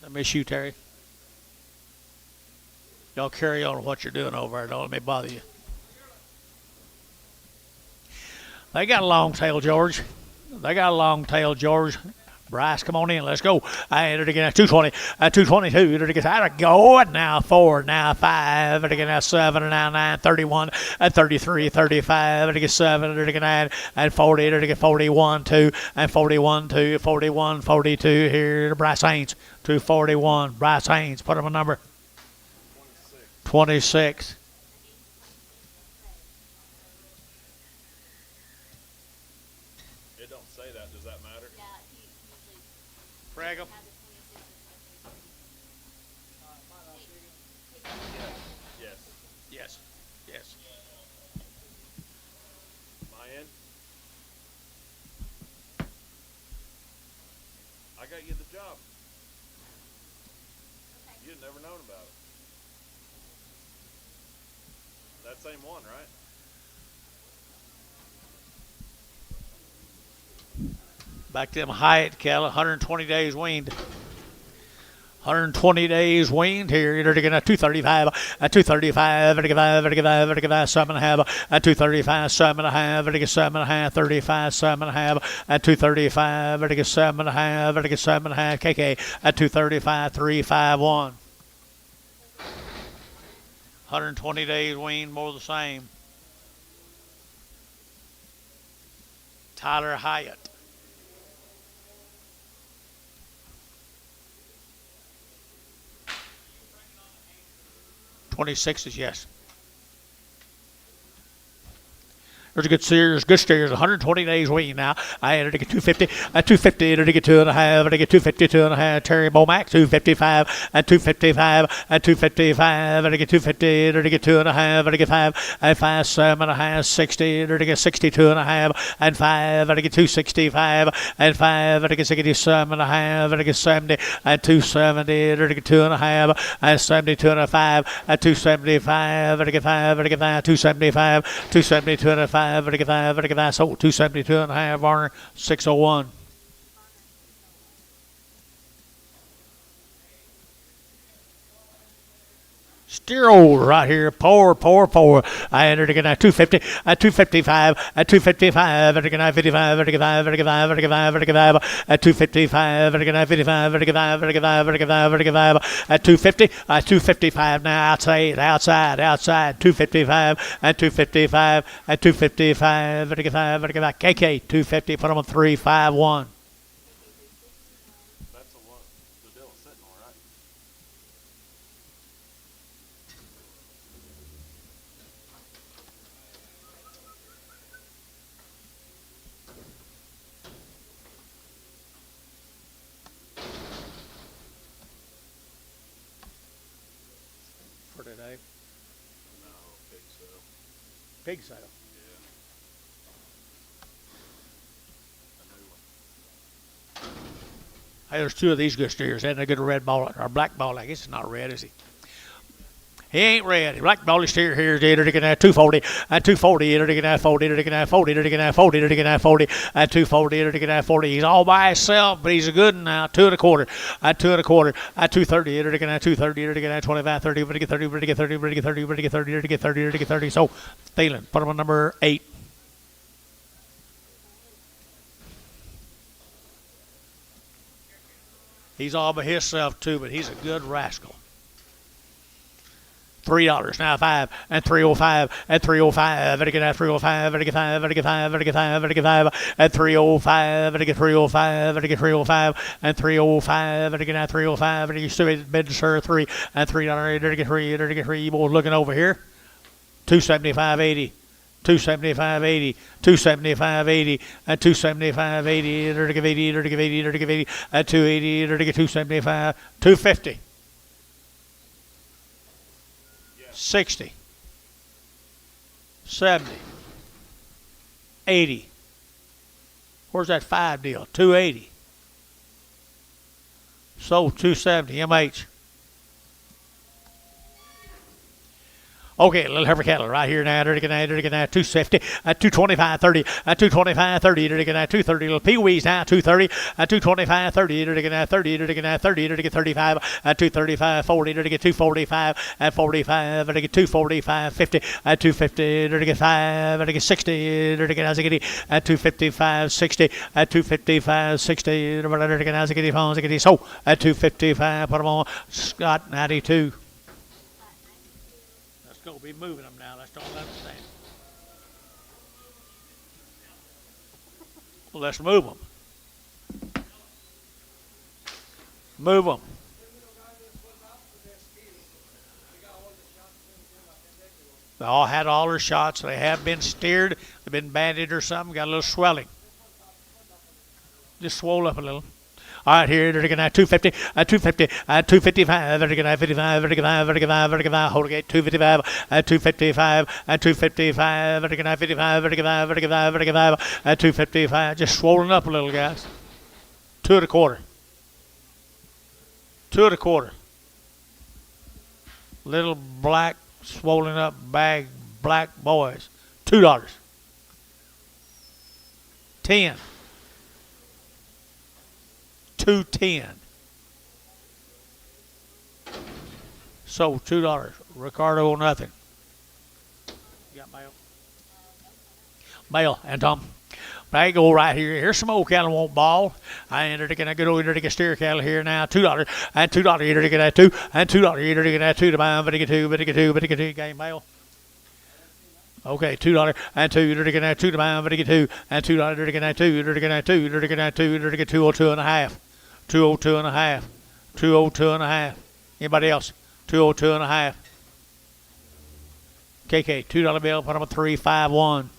I miss you, Terry. Y'all carry on with what you're doing over there. Don't let me bother you. They got a long tail, George. They got a long tail, George. Bryce, come on in. Let's go. I entered again at 220, at 222. Entered again. I go. And now 4, now 5. And again, now 7, and now 9, 31, and 33, 35. And again, 7, and again, 9, and 40. And again, 41, 2, and 41, 2, 41, 42. Here, Bryce Haynes, 241. Bryce Haynes, put him a number 26. It don't say that. Does that matter? Frag 'em. Yes. Yes. Yes. My end. I got you the job. You'd never known about it. That same one, right? Back to them Hyatt cattle, 120 days weaned. 120 days weaned here. You're going to 235, and 235, 35, 35, 35, 7.5, and 235, 7.5, 7.5, 35, 7.5, and 235, 7.5, 7.5, KK, at 235, 351. 120 days weaned, more the same. Tyler Hyatt. 26s, yes. There's a good steers, 120 days wean now. I entered to get 250, at 250, entered to get 2.5, entered to get 250, 2.5. Terry Bomac, 255, at 255, at 255, entered to get 250, entered to get 2.5, entered to get 5, at 5, 7.5, 60, entered to get 62.5, and 5, entered to get 265, and 5, entered to get 67.5, entered to get 70, and 270, entered to get 2.5, and 72.5, at 275, entered to get 5, entered to get 5, 275, 272.5. Vertical sold 272.5, Varner 601. Steer old right here, poor. I entered again at 250, at 255, at 255, again at 55, at 255, again at 55, at 250, at 255 now, outside, 255, at 255, at 255, KK 250, put them on 351. That's the one the deal is sitting on, right? For today. No, pig sale. Pig sale. Yeah. A new one. Hey, there's two of these good steers. Ain't a good red ball or black ball. I guess it's not red, is he? He ain't red. Black ball steer here is at 240, at 240, at 40, at 40, at 40, at 40, at 240, at 40. He's all by himself, but he's a good one now. 2.25, at 2.25, at 230, at 230, at 25, 30, 30, 30, 30, 30, 30, 30, 30, 30, 30. So, Thielen, put him on number 8. He's all by himself too, but he's a good rascal. $3 now, 5 and 305 and 305. Better get that 305. Better get 5. Better get 5. Better get 5. Better get 5 and 305. Better get 305. Better get 305 and 305. Better get that 305. Better get stupid bid sir 3 and $3. Better get 3. Better get 3. You boys looking over here. 275.80. 275.80, 275.80, and 275.80, to give 80, to give 80, to give 80, at 280, to give 275, 250, 60, 70, 80. Where's that 5 deal? 280. Sold 270, MH. Okay, little heifer cattle right here now. 250, at 225, 30, at 225, 30, at 230. Little peewees now, 230, at 225, 30, at 30, at 30, at 35, at 235, 40, at 245, at 45, at 245, 50, at 250, at 5, at 60, at 255, 60, at 255, 60, so at 255, put them on Scott 92. Go be moving them now. Let's don't understand. Well, let's move them. Move them. They all had all their shots. They have been steered. They've been banded or something. Got a little swelling. Just swole up a little. All right, here, they're going to 250, 250, 255, they're going to 55, they're going to 55, hold it, 255, 255, 255, they're going to 55, they're going to 55, they're going to 255, just swollen up a little, guys. 2.25. 2.25. Little black, swollen up bag, black boys. $2. 10. 210. So $2. Ricardo nothing. You got mail? Mail and Tom. But I go right here. Here's some old cattle won't ball. I entered again. I go over to get steer cattle here now. $2 and $2. You're to get that 2 and $2. You're to get that 2 to buy them. But get 2. But get 2. But get 2. Game mail. Okay, $2 and 2. You're to get that 2 to buy them. But get 2 and $2. You're to get that 2. You're to get that 2. You're to get that 2. You're to get 202.5. 202.5. 202.5. Anybody else? 202.5. KK, $2 bill, put them at 351.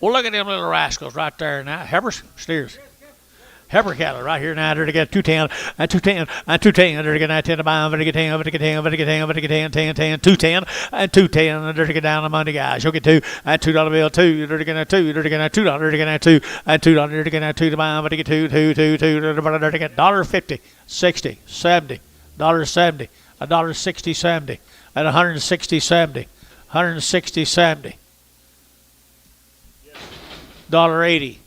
Well, look at them little rascals right there now. Heifers, steers. Heifer cattle right here now. They're to get 210 and 210 and 210. They're to get 10 to buy. They're to get 10. They're to get 10. They're to get 10. They're to get 10. 10, 10, 210 and 210. They're to get down on Monday, guys. You'll get 2 and $2 bill 2. They're to get 2. They're to get $2. They're to get 2 and $2. They're to get 2 to buy. They're to get 2, 2, 2, 2. They're to get $1.50, 60, 70, $1.70, $1.60, 70, at 160, 70, 160, 70, $1.80.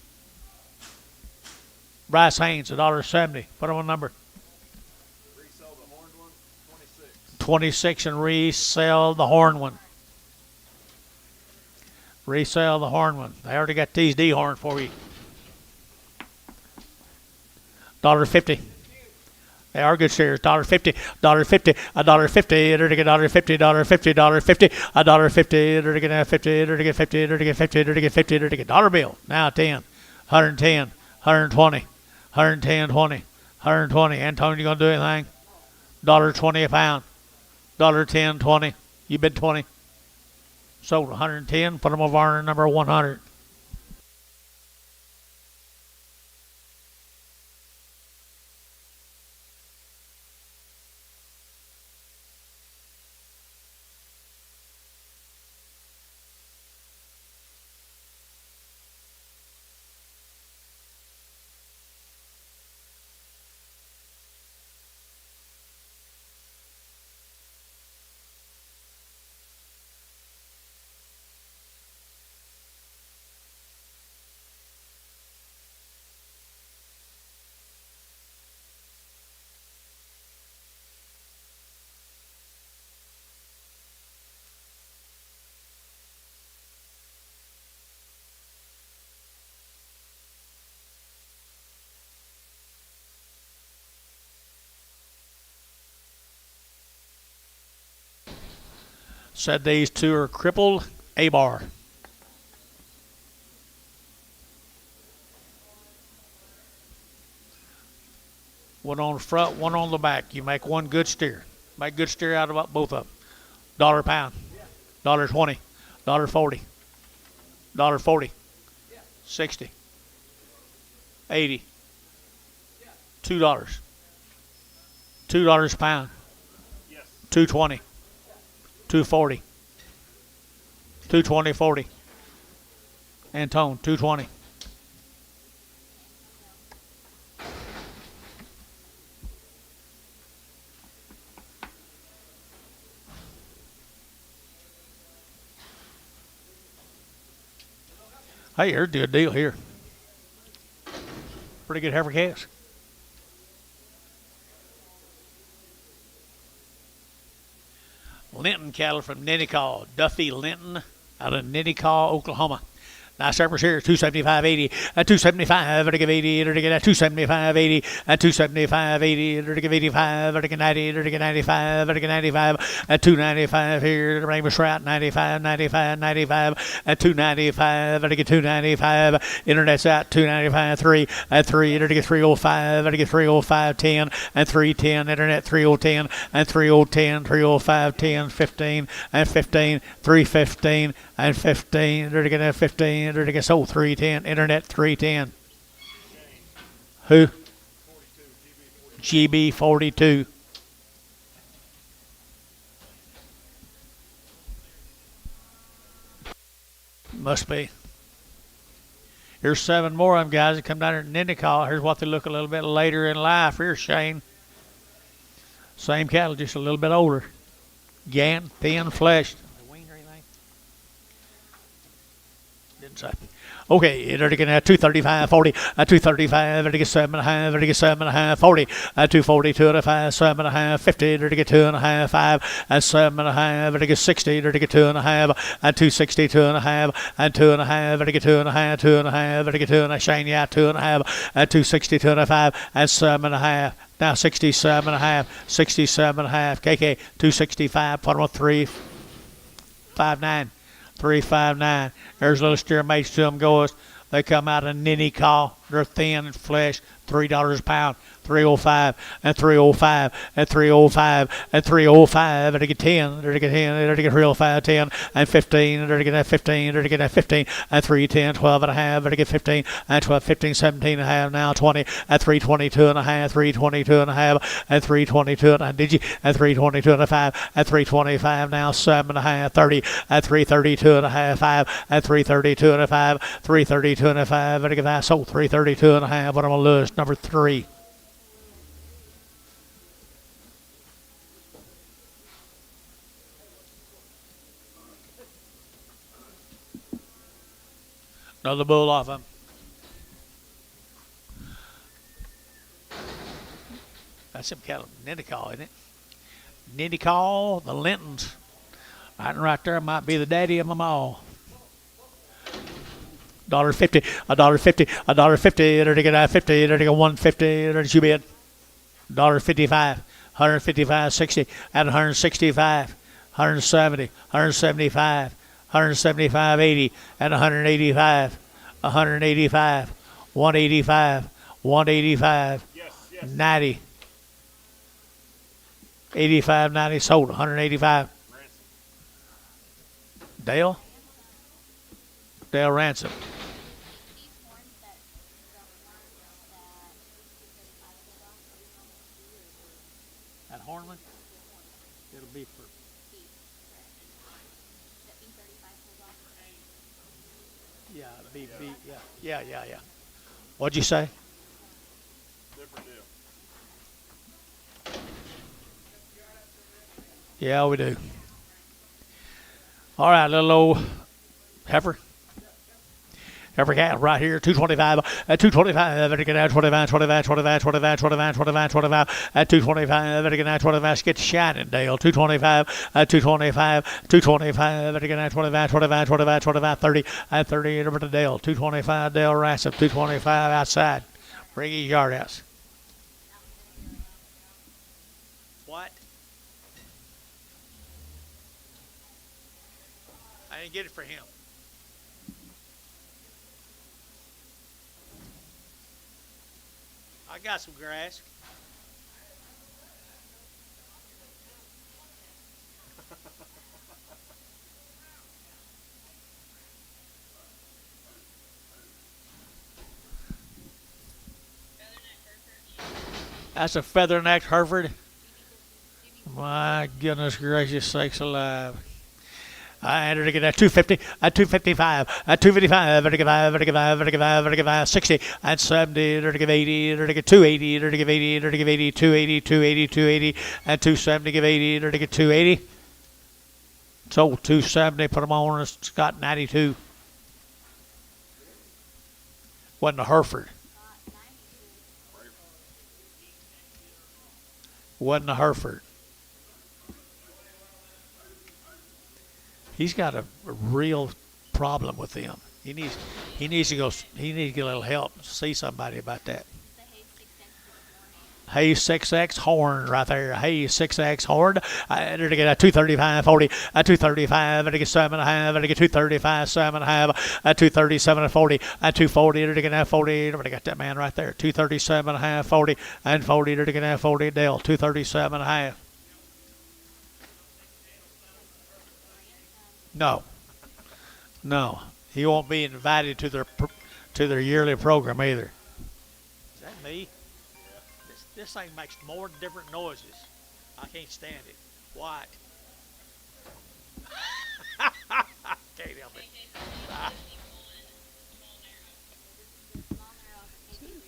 Bryce Haynes, $1.70. Put him on number. Resell the horned one, 26. 26 and resell the horn one. Resell the horn one. They already got these D-horn for you. $1.50. They are good shares. $1.50, $1.50, $1.50. They're to get $1.50, $1.50, $1.50, $1.50. They're to get 50. They're to get 50. They're to get 50. They're to get 50. They're to get $1 bill. Now 10, 110, 120. 110, 20, 120. Antonio, you gonna do anything? $1.20 a pound. $1.10, 20. You bid 20. Sold 110. Put them over our number 100. Said these two are crippled A-bar. One on the front, one on the back. You make one good steer. Make good steer out of both of them. $1 a pound. $1.20. $1.40. $1.40. 60. 80. $2. $2 a pound. $2.20. $2.40. $2.20, 40. Antone, $2.20. Hey, here's a good deal here. Pretty good heifer calves. Linton cattle from Ninicaw. Duffy Linton out of Ninicaw, Oklahoma. Nice heifers here, 275.80 at 275. They're to give 80. They're to get 275.80 at 275.80. They're to give 85. They're to get 90. They're to get 95. They're to get 95 at 295 here. The Rainbow Trout 95, 95, 95 at 295. They're to get 295. Internet's out 295 3 at 3. They're to get 305. They're to get 305 10 and 310. Internet 3010 and 3010 305 10 15 and 15 315 and 15. They're to get 15. They're to get sold 310. Internet 310. Who? 42, GB 42. Must be. Here's 7 more of them guys that come down here at Ninicaw. Here's what they look a little bit later in life. Here's Shane. Same cattle, just a little bit older. Gant, thin, fleshed. Didn't say. Okay, they're to get 235, 40, 235, they're to get 7.5, they're to get 7.5, 40, 240, 2.5, 7.5, 50, they're to get 2.5, 5, and 7.5, they're to get 60, they're to get 2.5, and 260, 2.5, and 2.5, they're to get 2.5, 2.5, they're to get 2.5, Shane, yeah, 2.5, and 260, 2.5, and 7.5. Now 67.5, 67.5, KK, 265, put them on 359. 359. There's little steer mates to them goers. They come out of Ninicaw. They're thin and flesh. $3 a pound. 305 and 305 and 305 and 305. They're to get 10. They're to get 10. They're to get 305, 10 and 15. They're to get that 15. They're to get that 15 and 310, 12 and a half. They're to get 15 and 12, 15, 17 and a half. Now 20 at 322 and a half. 322 and a half and 322 and a half. Did you? At 322 and a half. At 325 now 7 and a half. 30 at 332 and a half. 5 at 332 and a 5. 332 and a 5. They're to get that. So 332 and a half. What I'm gonna lose? Number 3. Another bull off him. That's some kind of Ninnicall, isn't it? Ninnicall, the Lintons. Right there might be the daddy of them all. $1.50, $1.50, $1.50. They're to get 50. They're to get 150. They're to bid. $1.55, 155, 60 at 165, 170, 175. 175, 80 and 185, 185, 185, 185, 90, 85, 90, sold, 185. Dale Ransom. At Hornman, it'll be for. Yeah. What'd you say? Different deal. Yeah, we do. All right, little old heifer. Heifer calf right here, 225, at 225, better get out 25, 25, 25, 25, 25, 25, 25, at 225, better get out 25, get shining, Dale, 225, at 225, 225, better get out 25, 25, 25, 25, 30, at 30, over to Dale, 225, Dale Ransom, 225 outside, bring his yard house. What? I didn't get it for him. I got some grass. That's a feather-necked Hereford. My goodness gracious sakes alive. I entered again at 250, at 255, at 255, vertical 5, 60, at 70, vertical 80, vertical 280, vertical 80, vertical 80, 280, 280, 280, at 270, give 80, vertical 280. So 270, put them on, it's got 92. Wasn't a Hereford. Wasn't a Hereford. He's got a real problem with them. He needs to go. He needs to get a little help. See somebody about that. Hey 6X horn right there. Hey 6X horn. They're to get a 235 40. A 235. They're to get 7.5. They're to get 235 7.5. A 237 40. A 240. They're to get that 40. They got that man right there. 237.5 40 and 40. They're to get that 40. Dale 237.5. No, he won't be invited to their yearly program either. Is that me? Yeah. This thing makes more different noises. I can't stand it. What? Can't help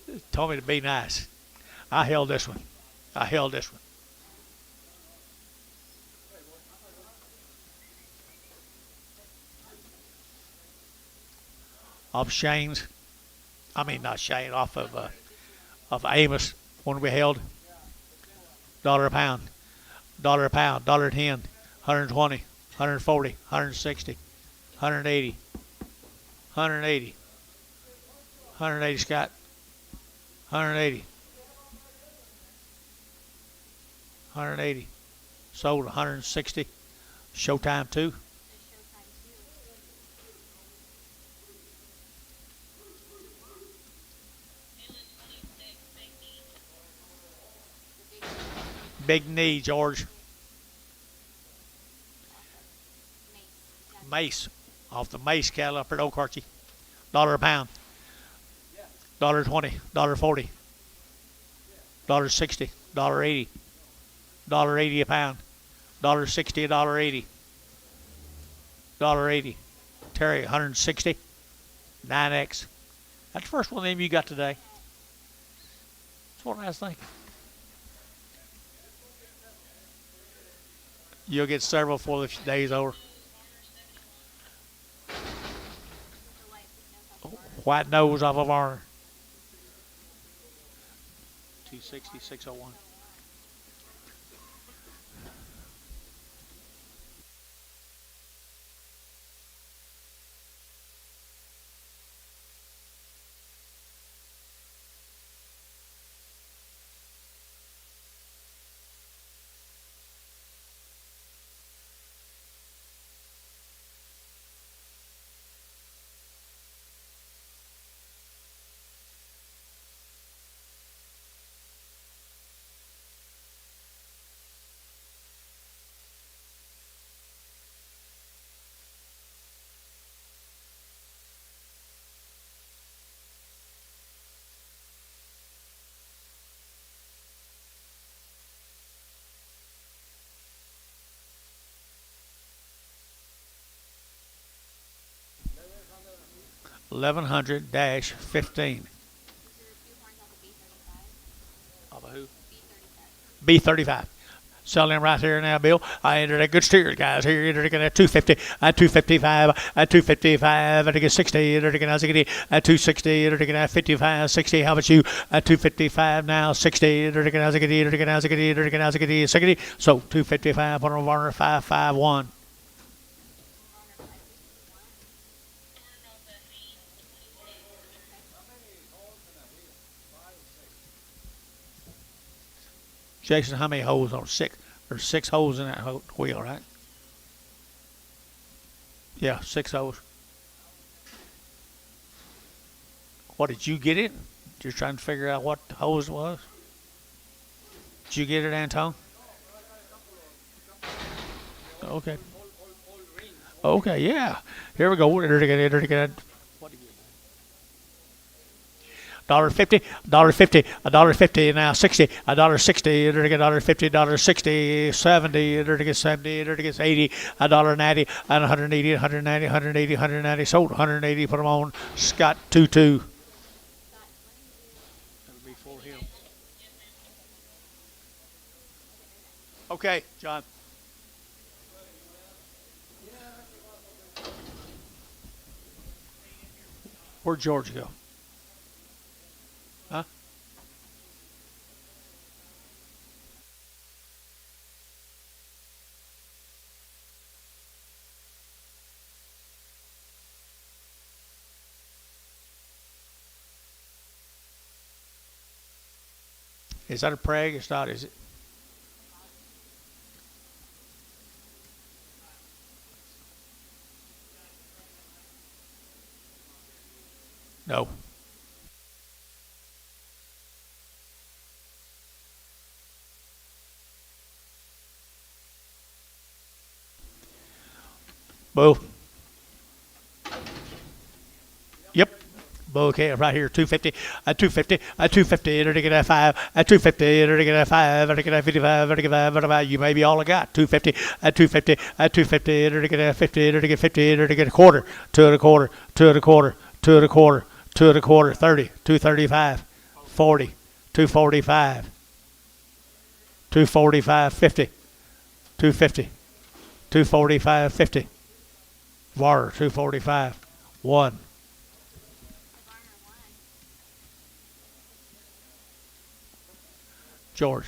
it. Told me to be nice. I held this one. Off Shane's, not Shane, off of Amos when we held $1 a pound, $1.10, 120, 140, 160, 180, 180, 180 Scott, 180, 180, sold 160, Showtime 2. big knee, George. Mace. Off the Mace cattle up at Okarche. $1 a pound. $1.20. $1.40. $1.60. $1.80. $1.80 a pound. $1.60. $1.80. $1.80. Terry, 160. 9X. That's the first one of them you got today. That's what I was thinking. You'll get several before the day's over. White nose off of Varner. 260, 601. $1,100-15. Of a who? B35. Selling them right here now, Bill. I entered a good steers, guys. Here, entered at 250, at 255, at 255, at 60, entered at 260, entered at 55, 60. How about you? At 255 now, 60, entered at 60. So 255 on Varner 551. Jason, how many holes on 6? There's 6 holes in that wheel, right? Yeah, 6 holes. What, did you get it? You're trying to figure out what the hose was? Did you get it, Anton? Okay. Okay, yeah. Here we go. $1.50, $1.50, now 60, $1.60, $1.50, $1.60, 70, $70, 80, $1.90, and 180, 190, 180, 190, sold 180, put them on. Scott 22. That'll be for him. Okay, John. Where'd George go? Huh? Is that a preg? It's not, is it? No. Boo. Yep. Okay, right here, 250, at 250, at 250, enter to get at 5, at 250, enter to get at 5, enter to get at 55, enter to get at 55, you may be all I got, 250, at 250, at 250, enter to get at 50, enter to get 50, enter to get a quarter, 2 and a quarter, 2 and a quarter, 2 and a quarter, 2 and a quarter, 30, 235, 40, 245, 245, 50, 250, 245, 50. Water, 245, 1. George.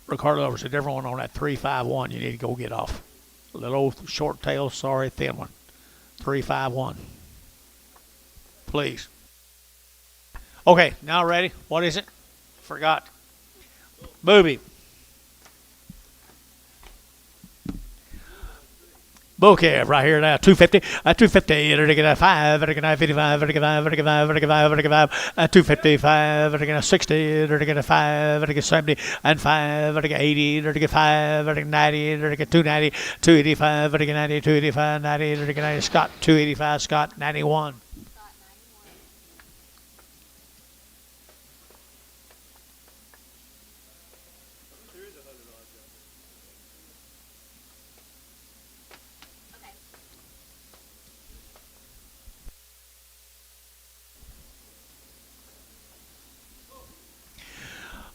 Ricardo, there was a different one on that 351 you need to go get off. A little old short tail, sorry, thin one. 351. Please. Okay, now ready. What is it? Forgot. Booby. Bull calf right here now, 250, 250, vertical 5, vertical 55, vertical 5, vertical 5, vertical 5, vertical 5, 255, vertical 60, vertical 5, vertical 70, and 5, vertical 80, vertical 5, vertical 90, vertical 290, 285, vertical 90, 285, 90, vertical 90, Scott, 285, Scott, 91.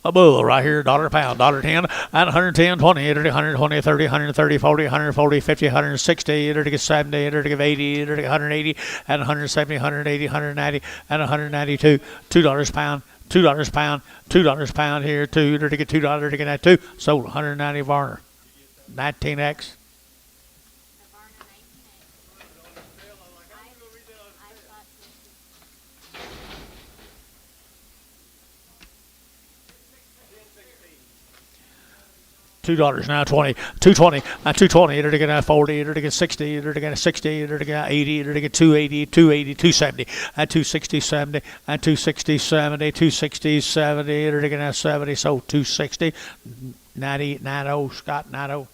A bull right here, $1 a pound, $1.10, and 110, 20, 120, 30, 130, 40, 140, 50, 160, 70, 80, 180, and 170, 180, 190, and 192, $2 a pound, $2 a pound, $2 a pound here, $2, $2, sold 190 Varner, 19X. $2 now, 20, 220, 220, it'll get 40, it'll get 60, it'll get 60, it'll get 80, it'll get 280, 280, 270, 260, 70, 260, 70, 260, 70, it'll get 70, so 260, 90, 90, Scott, 90.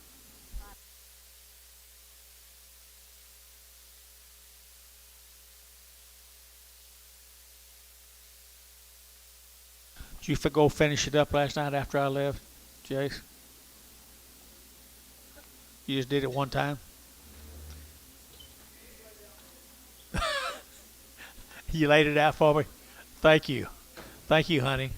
Did you go finish it up last night after I left, Jace? You just did it one time? You laid it out for me? Thank you. Thank you, honey.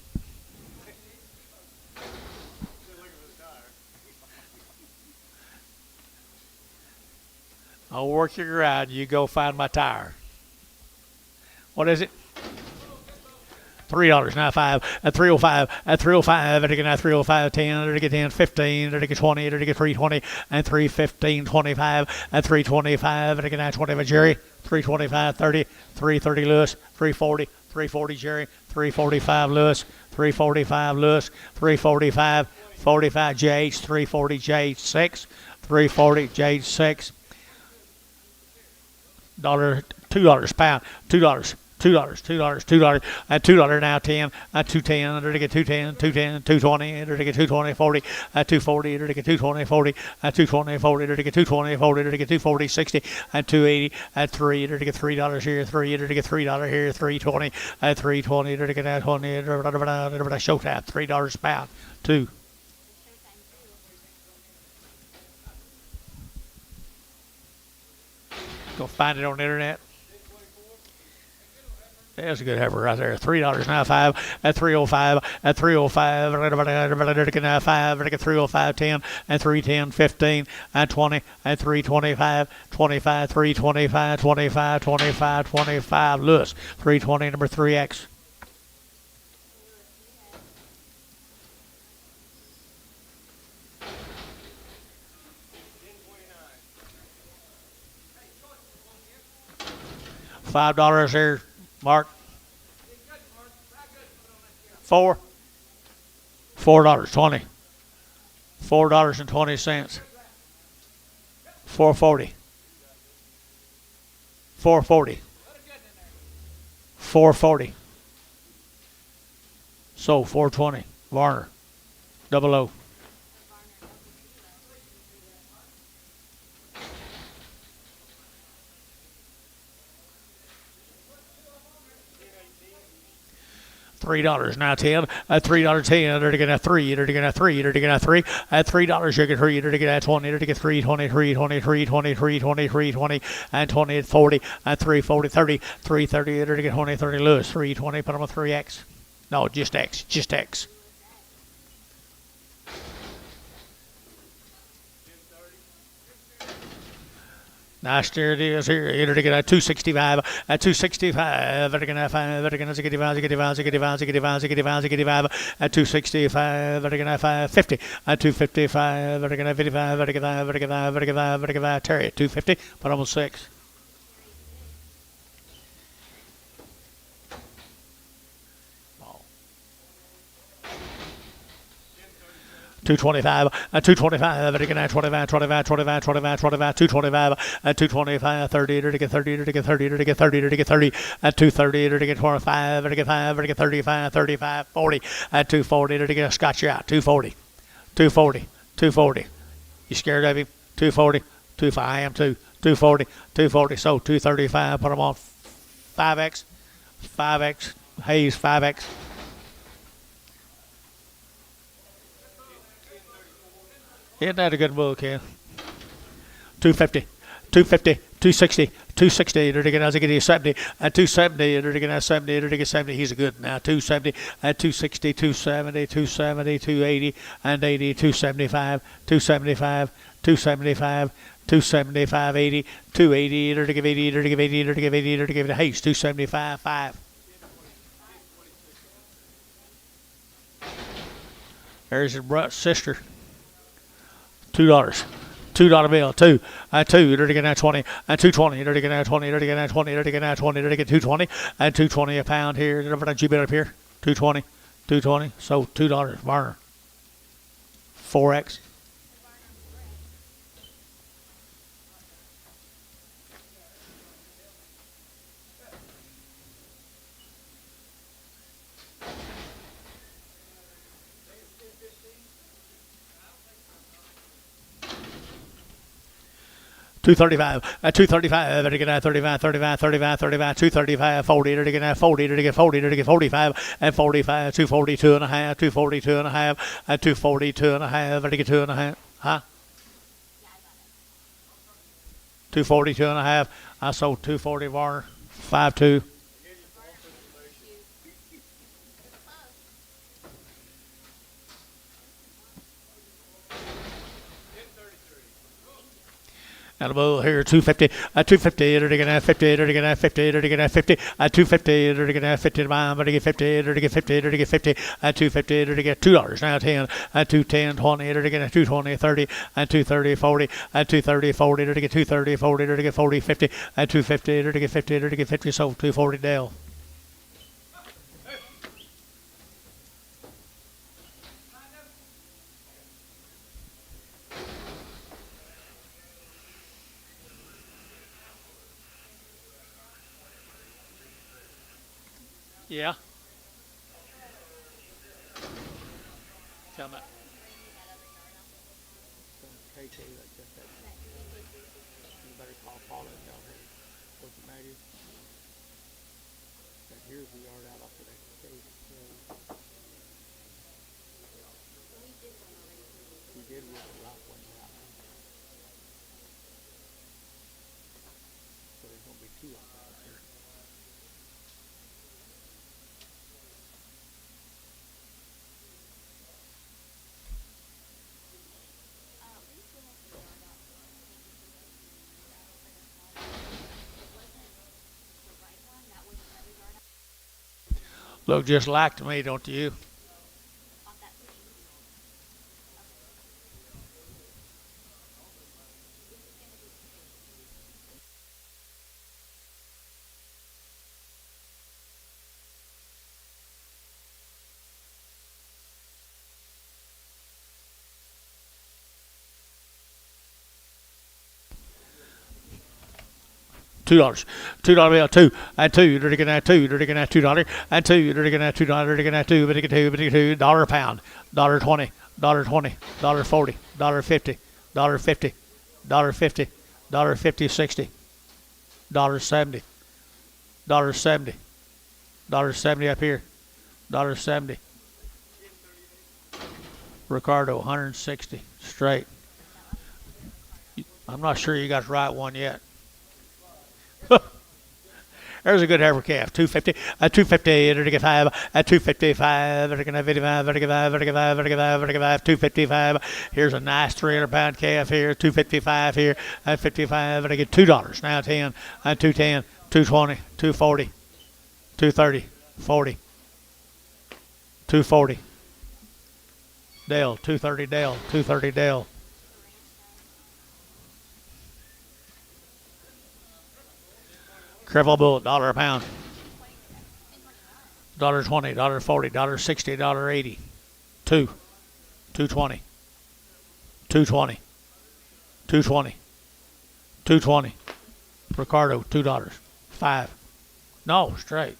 I'll work your garage. You go find my tire. What is it? $3 now, 5 at 305 at 305 at again 305 10 at again 10 15 at again 20 at again 320 and 315 25 at 325 at again 25 Jerry 325 30 330 Lewis 340 340 Jerry 345 Lewis 345 Lewis 345 45 JH 340 JH6 340 JH6 $2 pound $2 $2 at $2 now 10 at 210 under to get 210 210 220 under to get 220 40 at 240 under to get 220 40 at 220 40 under to get 220 40 under to get 240 60 at 280 at 3 under to get $3 here 3 under to get $3 here 320 at 320 under to get 20 showtime $3 a pound 2. Go find it on the internet. That's a good heifer right there. $3 now, 5 at 305 at 305 now 5 at 305 10 at 310 15 at 20 at 325 25 325 25 25 25 Lewis 320 number 3X. $5 there, Mark. $4 $4.20 $4.20 $4.40 $4.40 $4.40 so $4.20 Varner 00. $3 now 10 at $3 10 they're gonna 3 they're gonna 3 they're gonna 3 at $3 you get 3 they're gonna 20 they're gonna 3 23 23 23 23 20 and 20 at 40 at 3 40 30 3 30 they're gonna 20 30 Lewis 3 20 put them a 3X no just X Nice, there it is here. You're going to get 265. At 265, they're going to five. They're going to get at 265. They're going to 550. At 255, they're going to 55. They're going to Terry at 250, but almost 6. 225, 225, they're going to 25, 25, 25, 25, 25, 225, 225, 30, they're to get 30, they're to get 30, they're to get 30, they're to get 30, at 230, they're to get 25, they're to get 5, they're to get 35, 35, 40, at 240, they're to get a scotch out, 240, 240, 240. You scared of him? 240, 25, I am too, 240, 240, so 235, put them on 5X, 5X, Hayes, 5X. Isn't that a good bull, Ken? 250, 250, 260, 260, they're going to get 70, at 270, they're going to 70, they're going to get 70, he's a good now, 270, at 260, 270, 270, 280, and 80, 275, 275, 275, 275, 80, 280, they're to give 80, they're to give 80, they're to give 80, they're to give it a haste, 275, 5. There's your sister. $2. $2 bill, 2, 2, they're to get 20, and 220, they're to get 20, they're to get 20, they're to get 20, they're to get 220, and 220 a pound here, don't you bet up here, 220, 220, so $2, Varner, 4X. 235, 235, they're to get 35, 35, 35, 35, 235, 40, they're to get 40, they're to get 40, they're to get 45, and 45, 242 and a half, 242 and a half, and 242 and a half, they're to get 2 and a half, huh? 242 and a half, I sold 240 Varner, 5.2. And a bull here, 250, 250, they're to get 50, they're to get 50, they're to get 50, 250, they're to get 50 to mine, they're to get 50, they're to get 50, they're to get 50, 250, they're to get $2, now 10, 210, 20, they're to get 220, 30, 230, 40, 230, 40, they're to get 230, 40, they're to get 40, 50, 250, they're to get 50, they're to get 50, so 240 Dale. Yeah. Tell me. You better call Paul and tell her what's the matter. Here's the yard out off of that cave. We did with a rock one out. So there's going to be 2 of them out here. Look just like to me, don't you? $2, $2 bill, 2, and 2, they're going to 2, they're going to $2, and 2, they're going to $2, they're going to 2, but they get 2, $2 a pound, $20, $20, $40, $50, $50, $50, $50, 60, $70, $70, $70 up here, $70. Ricardo, 160 straight. I'm not sure you got the right one yet. There's a good heifer calf. 250. At 250. Vertical 5. At 255. Vertical 55. Vertical 5. Vertical 5. Vertical 5. Vertical 5. 255. Here's a nice 300-pound calf here. 255 here. At 55. Vertical $2. Now 10. At 210. 220. 240. 230. 40. 240. Dale. 230 Dale. 230 Dale. Cripple bull, $1 a pound. $1.20, $1.40, $1.60, $1.80. 220. 220. 220. 220. Ricardo, $2. 5. No, straight.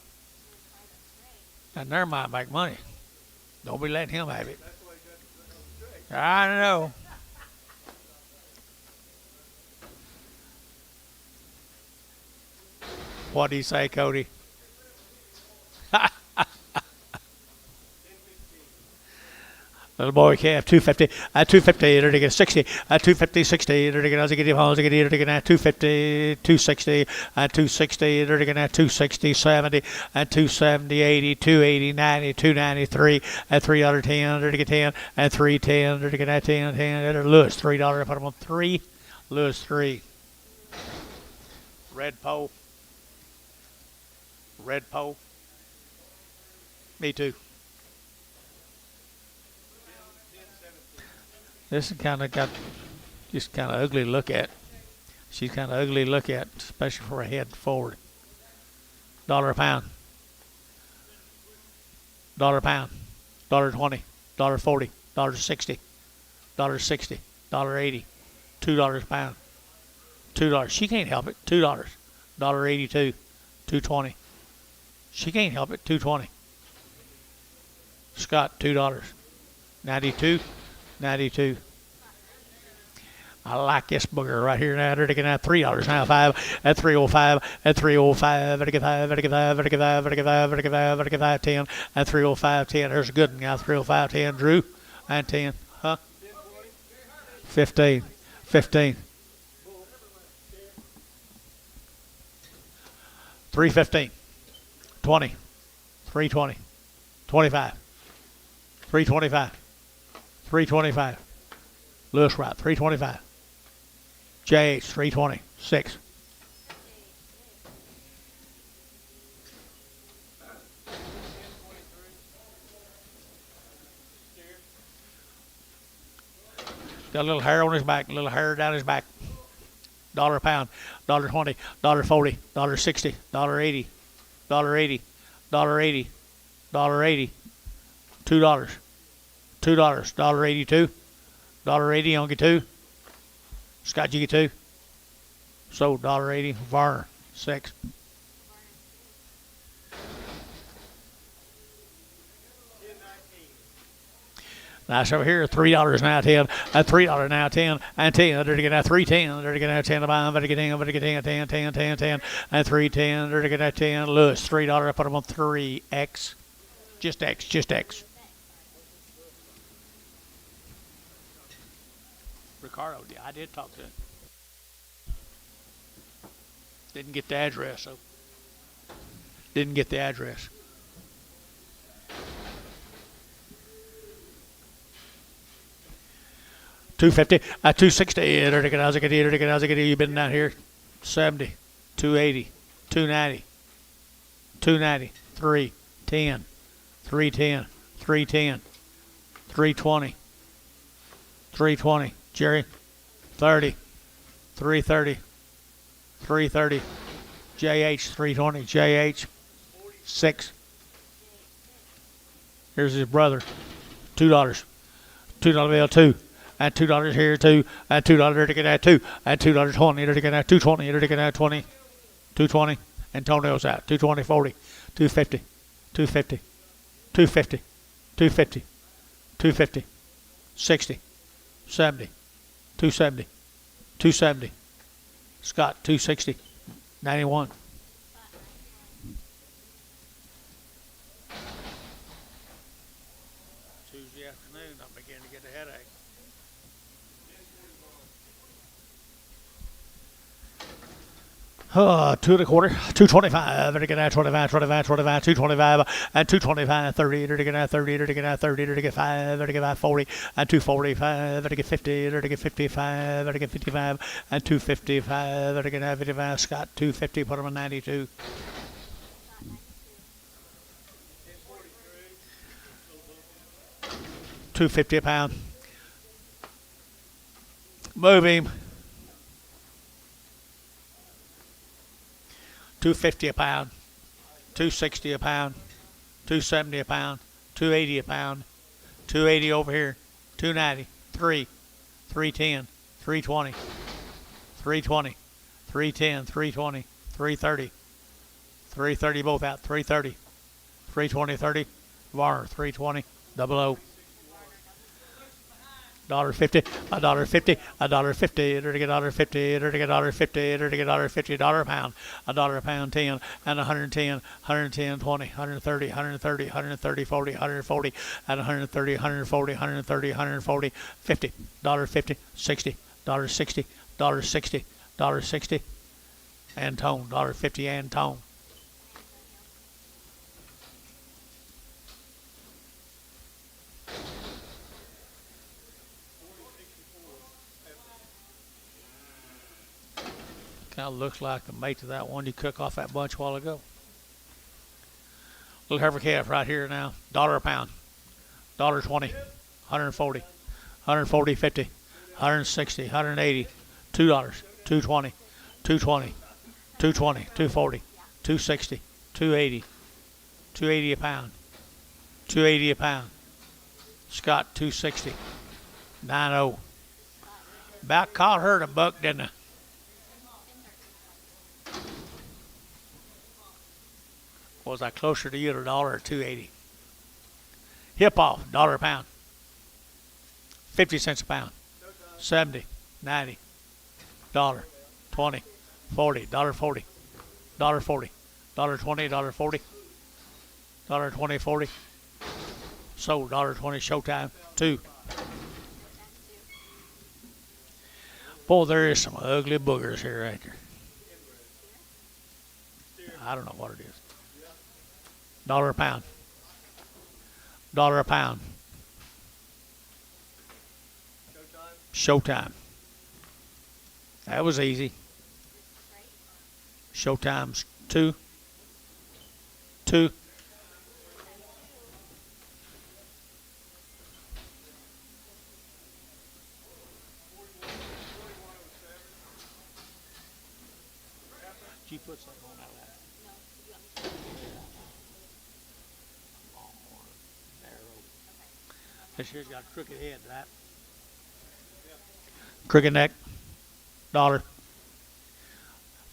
And there might make money. Don't be letting him have it. I know. What do you say, Cody? Little boy calf, 250. At 250, they're to get 60. At 250, 60. They're to get 250, 260. At 260, they're to get 260, 70. At 270, 80, 280, 90, 293. At $3.10, they're to get 10. At 310, they're to get 10, 10. They're Lewis, $3. Put them on 3. Lewis, 3. Red pole. Red pole. Me too. This is kind of got just kind of ugly to look at. She's kind of ugly to look at, especially for a head forward. $1 a pound. $1 a pound. $1.20. $1.40. $1.60. $1.60. $1.80. $2 a pound. $2. She can't help it. $2. $1.82. $2.20. She can't help it. $2.20. Scott, $2. 92. 92. I like this booger right here now. They're taking out $3 now. 5 at 305. At 305. Vertical 5. Vertical 5. Vertical 5. Vertical 5. Vertical 5. Vertical 5. 10. At 305. 10. There's a good one now. 305. 10. Drew. And 10. Huh? 15. 15. 315. 20. 320. 25. 325. 325. Lewis Wright, 325. JH, 320. 6. Got a little hair on his back, a little hair down his back. $1 a pound, $1.20, $1.40, $1.60, $1.80, $1.80, $1.80, $1.80, $2. $2, $1.82, $1.80 on get 2. Scott, you get 2. Sold $1.80. Varner, 6. Nice over here, $3 now, 10. At $3 now, 10. And 10. They're to get out 310. They're to get out 10 to buy. Better get 10. Better get 10. 10, 10, 10, 10. And 310. They're to get out 10. Lewis, $3. I put them on 3X. Just X. Just X. Ricardo, yeah, I did talk to him. Didn't get the address, so. Didn't get the address. $250, $260, you've been down here. 70, 280, 290, 290, 310, 310, 310, 320, 320. Jerry, 30, 330, 330, JH, 320, JH, 6. Here's his brother, $2, $2 bill, 2, and $2 here, 2, and $2 to get that 2, and $2.20 to get that 220, to get that 20, 220, Antonio's out, 220, 40, 250, 250, 250, 250, 250, 60, 70. 270. 270. Scott, 260. 91. Tuesday afternoon, I'm beginning to get a headache. 2 1/4, 225, and again 25, 25, 25, 225, and 225, 30, and again 30, and again 30, and again 5, and again 40, and 245, and again 50, and again 55, and again 55, and 255, and again 55, Scott 250, put him on 92. $2.50 a pound. Move him. $2.50 a pound. $2.60 a pound. $2.70 a pound. $2.80 a pound. $2.80 over here. $2.90. $3. $3.10. $3.20. $3.20. $3.10. $3.20. $3.30. $3.30 both out. $3.30. $3.20. $30. Varner. $3.20. Double O. $1.50, $1.50, $1.50, $1.50, $1.50, $1.50, $1 a pound, $1 a pound 10, and 110, 110, 20, 130, 130, 130, 40, 140, and 130, 140, 130, 140, 50, $1.50, 60, $60, $60, $60, and tone, $1.50 and tone. Kind of looks like the mate to that one you cook off that bunch a while ago. Little heifer calf right here now. $1 a pound. $1.20. 140. 140, 50. 160. 180. $2. 220. 220. 220. 240. 260. 280. 280 a pound. 280 a pound. Scott 260. 90. About caught her a buck, didn't I? Was I closer to you at $1 or $2.80? Hip off, $1 a pound. 50 cents a pound. 70, 90, $1, 20, 40, $1.40, $1.40, $1.20, $1.40, $1.20, 40. Sold, $1.20, showtime, 2. Boy, there is some ugly boogers here right there. I don't know what it is. $1 a pound. $1 a pound. Showtime. That was easy. Showtime's 2. 2. Did you put something on that last? This here's got a crooked head, right? Crooked neck. $1.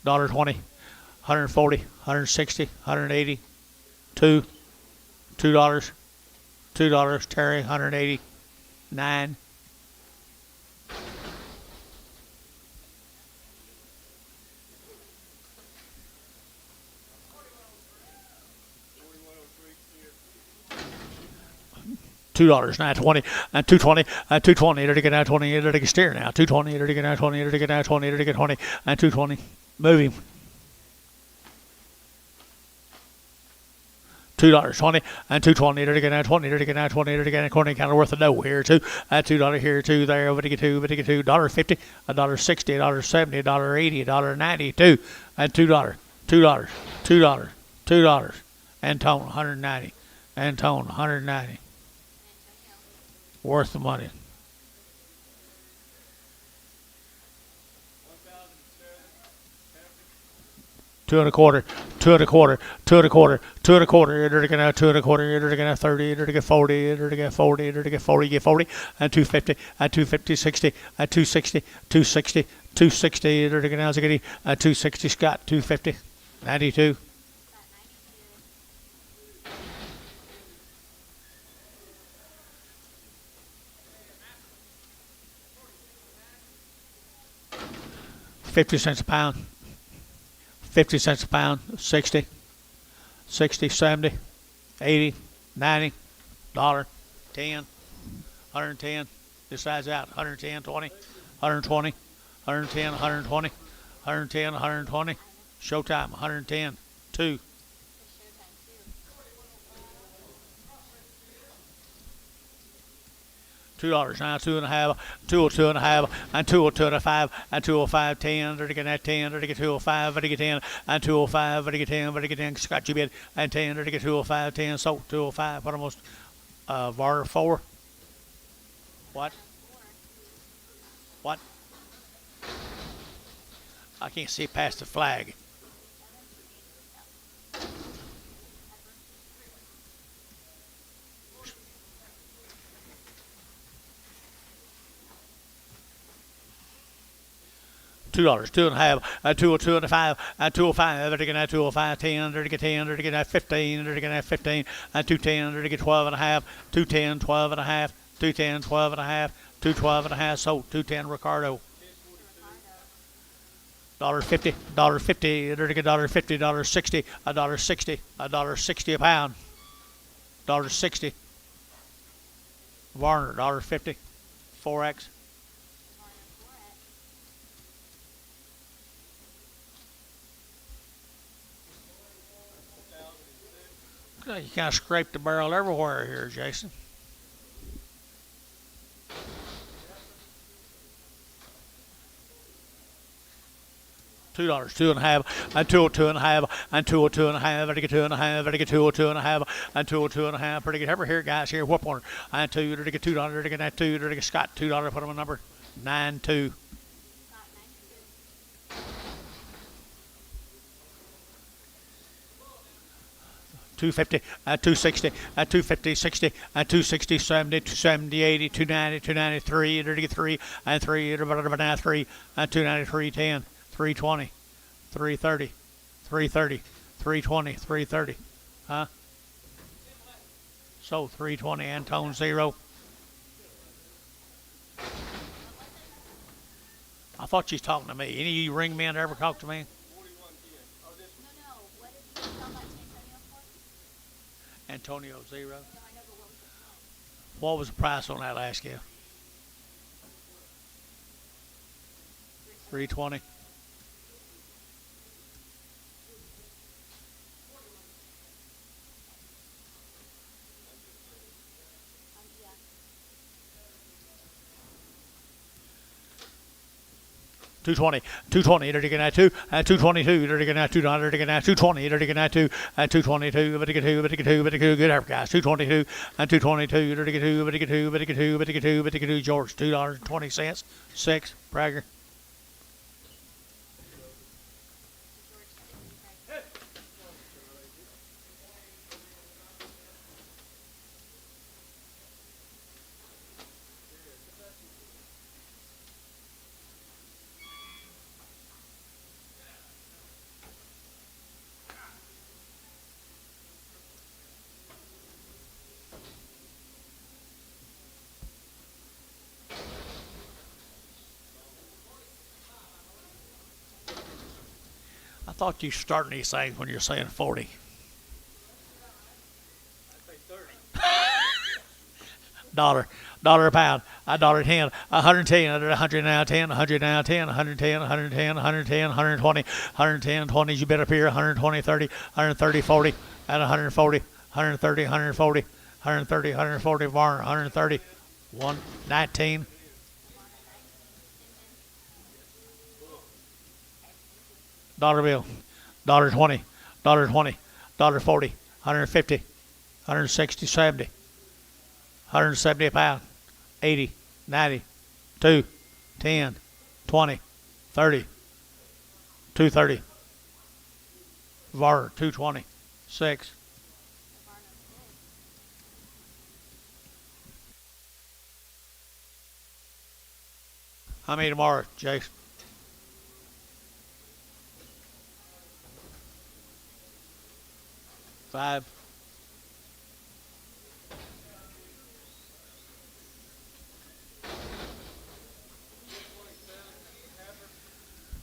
$1.20. 140. 160. 180. 2. $2. $2. Terry. 180. 9. $2, now 20, and 220, and 220, it'll get now 20, it'll get steer now, 220, it'll get now 20, it'll get now 20, it'll get 20, and 220, move him. $2.20, and 220, it'll get now 20, it'll get now 20, it'll get now 20, kind of worth a dough here too, and $2 here, 2 there, over to get 2, $1.50, $1.60, $1.70, $1.80, $1.90, 2, and $2, $2, $2, $2, and tone, 190, and tone, 190. Worth the money. Two and a quarter, 2 1/4, 2 1/4, 2 1/4, it'll get now 2 1/4, it'll get now 30, it'll get 40, it'll get 40, it'll get 40, get 40, and 250, and 250, 60, and 260, 260, 260, it'll get now 260, Scott, 250, 92. $0.50 a pound. 50 cents a pound. 60, 60, 70, 80, 90, $1, 10, 110. This side's out. 110, 20, 120, 110, 120, 110, 120, Showtime, 110. 2. $2 now, 2.5, 202.5, and 202.5, and 205, 10, ready to get 10, ready to get 205, ready to get 10, and 205, ready to get 10, ready to get 10, Scott, you bid, and 10, ready to get 205, 10, so 205, what almost, VAR 4. What? What? I can't see past the flag. $2, 2.5, 202.5, and 205, ready to get 205, 10, ready to get 10, ready to get 15, ready to get 15, and 210, ready to get 12.5, 210, 12.5, 210, 12.5, 212.5, so 210 Ricardo. $1.50, $1.50, ready to get $1.50, $1.60, $1.60, $1.60 a pound, $1.60. Varner, $1.50, 4X. You kind of scraped the barrel everywhere here, Jason. $2, 2.5, and 202.5, and 202.5, ready to get 2.5, ready to get 202.5, and 202.5, ready to get ever here, guys, here, whoop on her, and 2, ready to get $2, ready to get that 2, ready to get Scott, $2, put him a number, 9.2. $250, 260, 250, 60, 260, 70, 270, 80, 290, 293, ready to get 3, and 3, about 3, and 293, 10, 320, 330, 330, 320, 330, huh? So 320, Antone 0. I thought you was talking to me. Any of you ring men ever talk to me? Antonio 0. What was the price on that last gift? 320. $220, 220, ready to get 2, and 222, ready to get $2, ready to get 220, ready to get 2, and 222, ready to get 2, ready to get 2, ready to get 2, good effort, guys, 222, and 222, ready to get 2, ready to get 2, ready to get 2, ready to get 2, ready to get 2, George, $2.20, 6, Prager. I thought you starting these things when you're saying 40. Dollar a pound, $1.10, 110, 100 now 10, 100 now 10, 110, 110, 110, 120, 110, 20. You bet up here, 120, 30, 130, 40, and 140, 130, 140, 130, 140, Varner, 130, 119. Dollar bill, $1.20, $1.20, $1.40, 150, 160, 70, 170 a pound, 80, 90, 2, 10, 20, 30, 230, Varner, 220, 6. How many tomorrow, Jason? $5.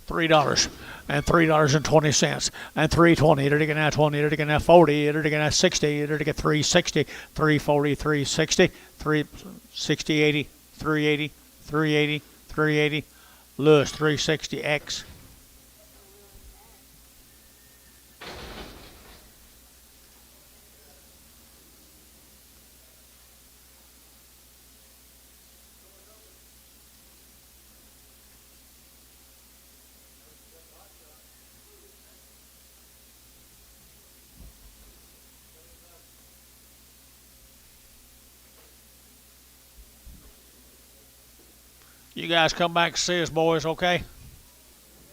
$3 and $3.20 and $3.20. It'll get now 20. It'll get now 40. It'll get now 60. It'll get 360, 340, 360, 360, 80, 380, 380, 380. Lewis 360X. You guys come back and see us, boys, okay?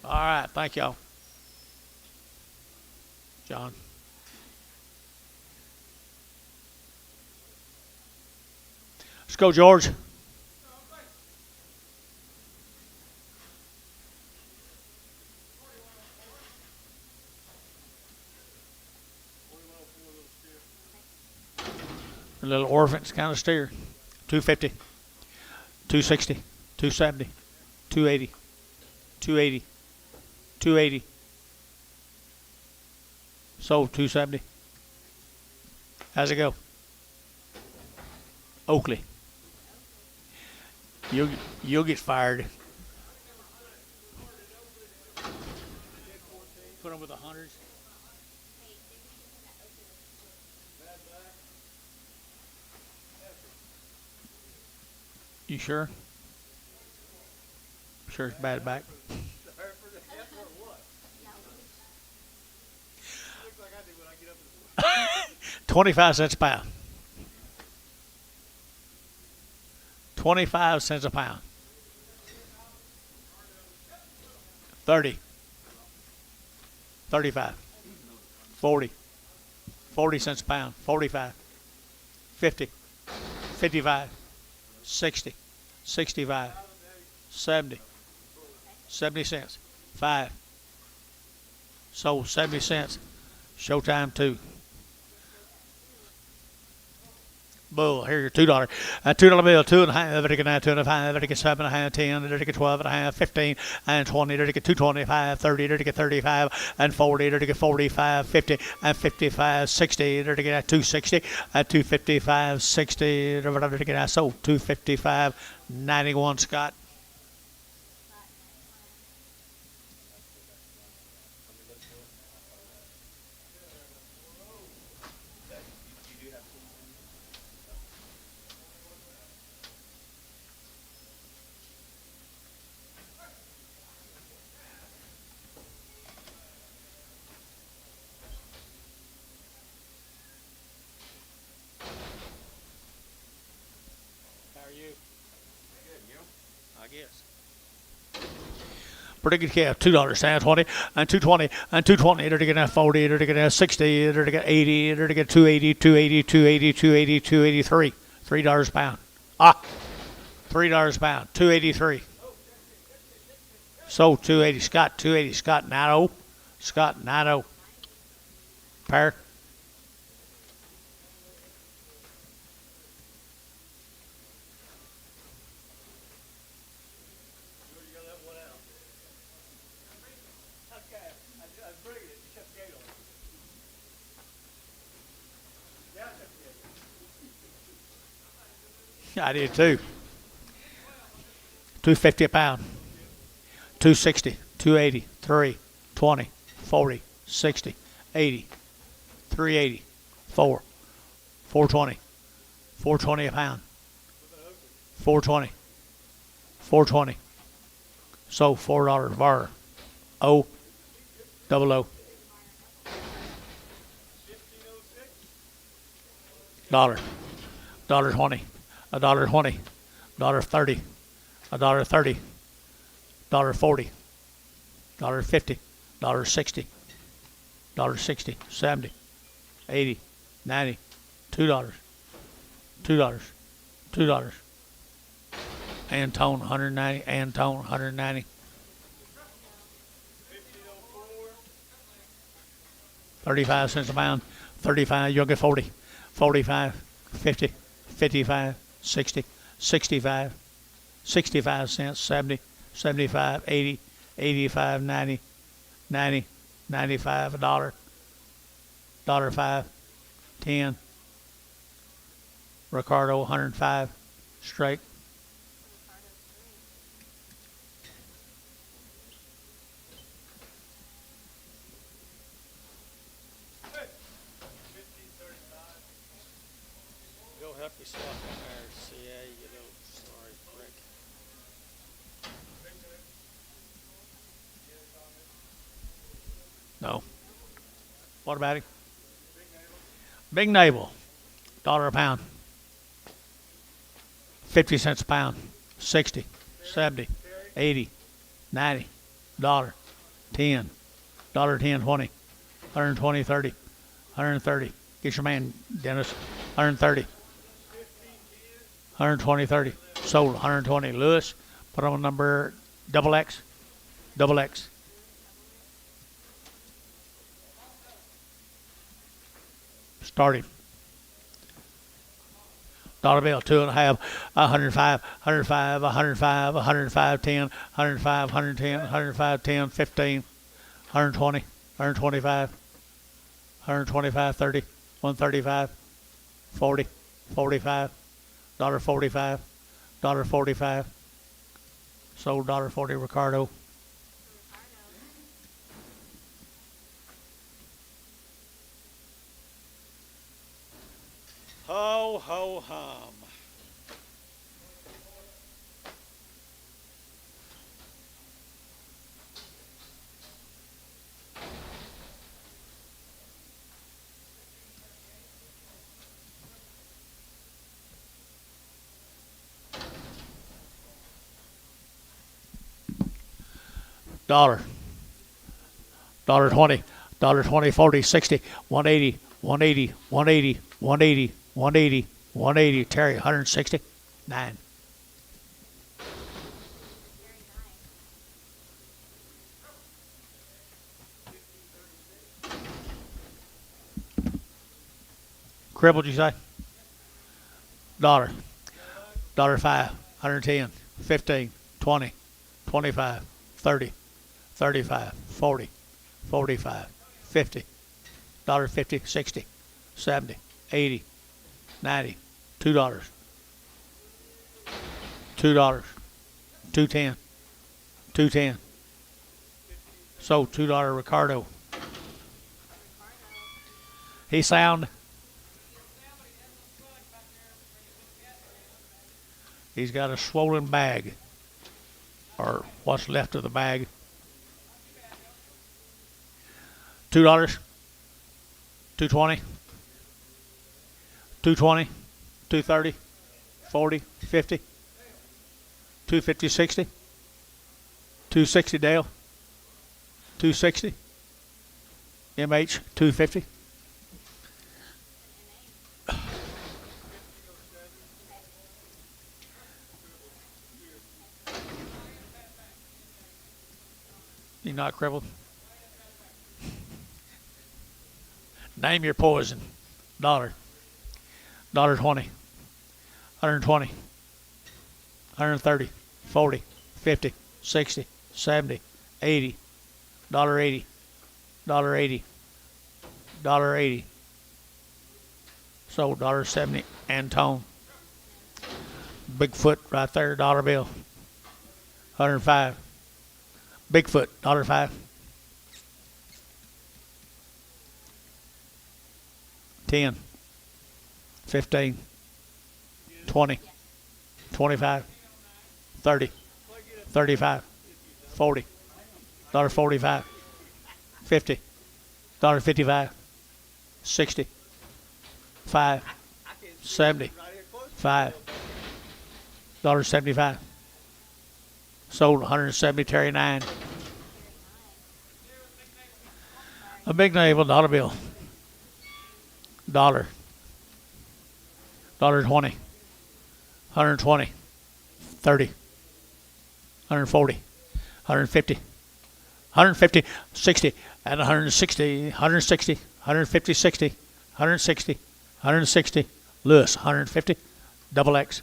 All right, thank y'all. John. Let's go, George. A little orphans kind of steer. 250, 260, 270, 280, 280, 280. Sold 270. How's it go? Oakley. You'll get fired. Put them with the hundreds. You sure? Sure it's bad back. 25 cents a pound. 25 cents a pound. 30. 35. 40. 40 cents a pound. 45. 50. 55. 60. 65. 70. 70 cents. 5. Sold 70 cents. Showtime 2. Bull, here your $2. $2 bill, 2.5, vertical 9, 2.5, vertical 7.5, 10, vertical 12.5, 15, and 20, vertical 225, 30, vertical 35, and 40, vertical 45, 50, and 55, 60, vertical 260, and 255, 60, vertical sold 255, 91 Scott. Predicted calf, $2, stand 20, and 220, and 220, they're to get 40, they're to get 60, they're to get 80, they're to get 280, 280, 280, 280, 283, $3 a pound. $3 a pound, 283. Sold 280, Scott 280, Scott 90, Scott 90. Pair. I did too. 250 a pound. 260, 280, 3, 20, 40, 60, 80, 380, 4, 420, 420 a pound. 420, 420. So $4 bar. O, double O. $1, $1.20. $1.20, $1.30, $1.30, $1.40, $1.50, $1.60, $1.60, 70, 80, 90, $2, $2, $2. Antone 190, Antone 190. 35 cents a pound, 35, you'll get 40, 45, 50, 55, 60, 65, 65 cents, 70, 75, 80, 85, 90, 90, 95, $1, $1.05, 10. Ricardo 105, straight. Go help yourself in there, CA, you little sorry prick. No. What about him? Big navel, $1 a pound. 50 cents a pound. 60, 70, 80, 90, dollar, 10, dollar 10, 20, 120, 30, 130. Get your man, Dennis. 130, 120, 30. Sold 120. Lewis, put on number double X, double X. Starting. Dollar bill, 2.5, 105, 105, 105, 105, 10, 105, 110, 105, 10, 15, 120, 125, 125, 30, 135, 40, 45, $45, $45. Sold $40 Ricardo. Ho, ho, hum. Dollar. $20. $20, 40, 60, 180, 180, 180, 180, 180, 180. Terry, 160. 9. Cribbled, you say? $5, 110, 15, 20, 25, 30, 35, 40, 45, 50, $50, 60, 70, 80, 90, $2, $2, 210, 210. Sold $2 Ricardo. He sound. He's got a swollen bag, or what's left of the bag. $2, 220, 220, 230, 40, 50, 250, 60, 260 Dale, 260, MH, 250. You not crippled? Name your poison. $20, 120, 130, 40, 50, 60, 70, 80, $80, $80, $80. Sold $70. Antone. Bigfoot right there, dollar bill. 105. Bigfoot, $5. 10, 15, 20, 25, 30, 35, 40, $45, 50, $55, 60, 5, 70, 5, $75. Sold 170, Terry 9. A big navel, dollar bill. $20, 120, 30, 140, 150, 150, 60, and 160, 160, 150, 60, 160, 160. Lewis, 150, double X.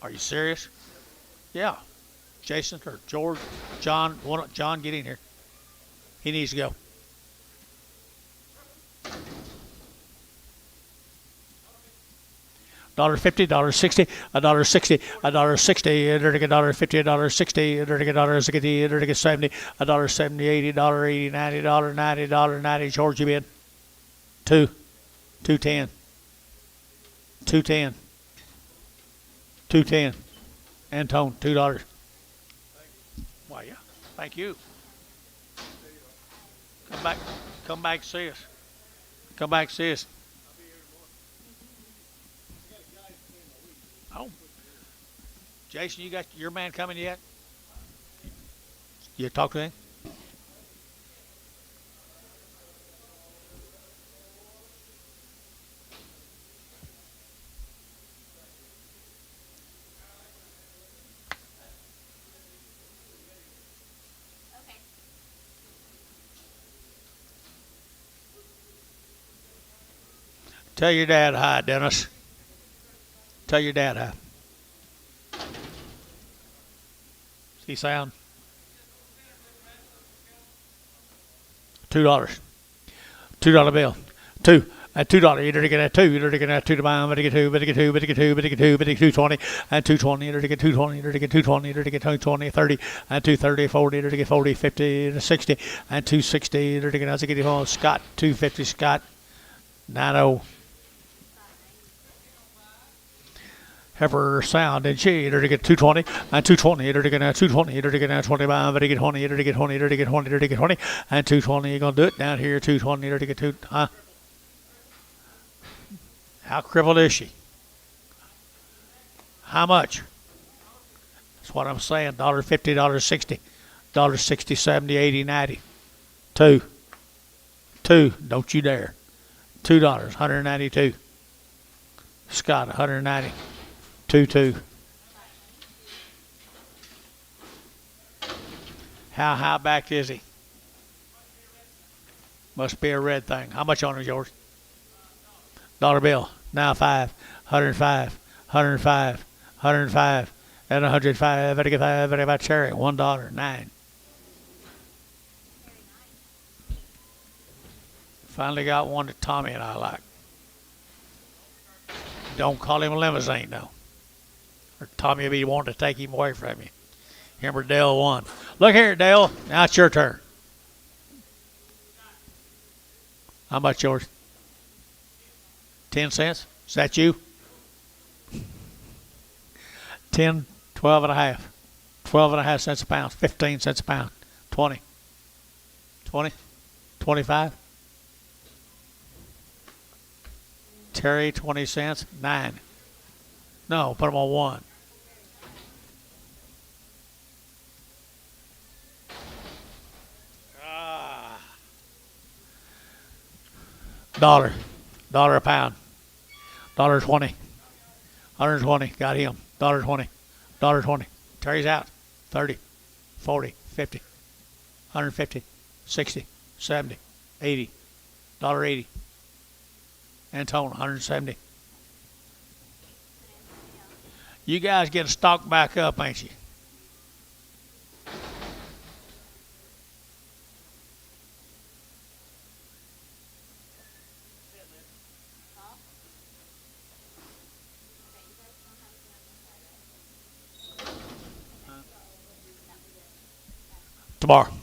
Are you serious? Yeah. Jason or George, John, John, get in here. He needs to go. $50, $60, $60, $60, $50, $60, $60, $70, $70, $80, $80, $90, $90, $90. George, you bid. 210, 210. 210. Antone, $2. Why, yeah. Thank you. Come back. Come back, see us. Come back, see us. Oh, Jason, you got your man coming yet? You talk to him? Tell your dad hi, Dennis. Tell your dad hi. See sound? $2. $2 bill. Two. At $2, you're to get at two. You're to get at two to buy. Better get two. Better get two. Better get two. Better get two. Better get 220. And 220. You're to get 220. You're to get 220. You're to get 220. 30. And 230. 40. You're to get 40. 50. 60. And 260. You're to get as I get home. Scott. 250. Scott. 90. Heifer sound and she either to get 220 and 220 either to get 220 either to get 25 but to get 20 either to get 20 either to get 20 either to get 20 and 220 you're gonna do it down here 220 either to get 2 How crippled is she? How much? That's what I'm saying. $1.50, $1.60, $1.60, 70, 80, 90. Two. Don't you dare. $2, 192. Scott, 190. 2. How high back is he? Must be a red thing. How much on is yours? Dollar bill. Now 5. 105. 105. 105. And 105. Better get 5. Better get cherry. $1. 9. Finally got one that Tommy and I like. Don't call him a limousine, though. Or Tommy will be wanting to take him away from you. Him or Dale won. Look here, Dale. Now it's your turn. How much yours? 10 cents? Is that you? 10, 12 and a half. 12 and a half cents a pound. 15 cents a pound. 20. 20? 25? Terry, 20 cents. 9. No, put them on 1. $1 a pound. $1.20. 120. Got him. $1.20. $1.20. Terry's out. 30. 40. 50. 150. 60. 70. 80. $1.80. Antone, 170. You guys get a stock back up, ain't you? Tomorrow.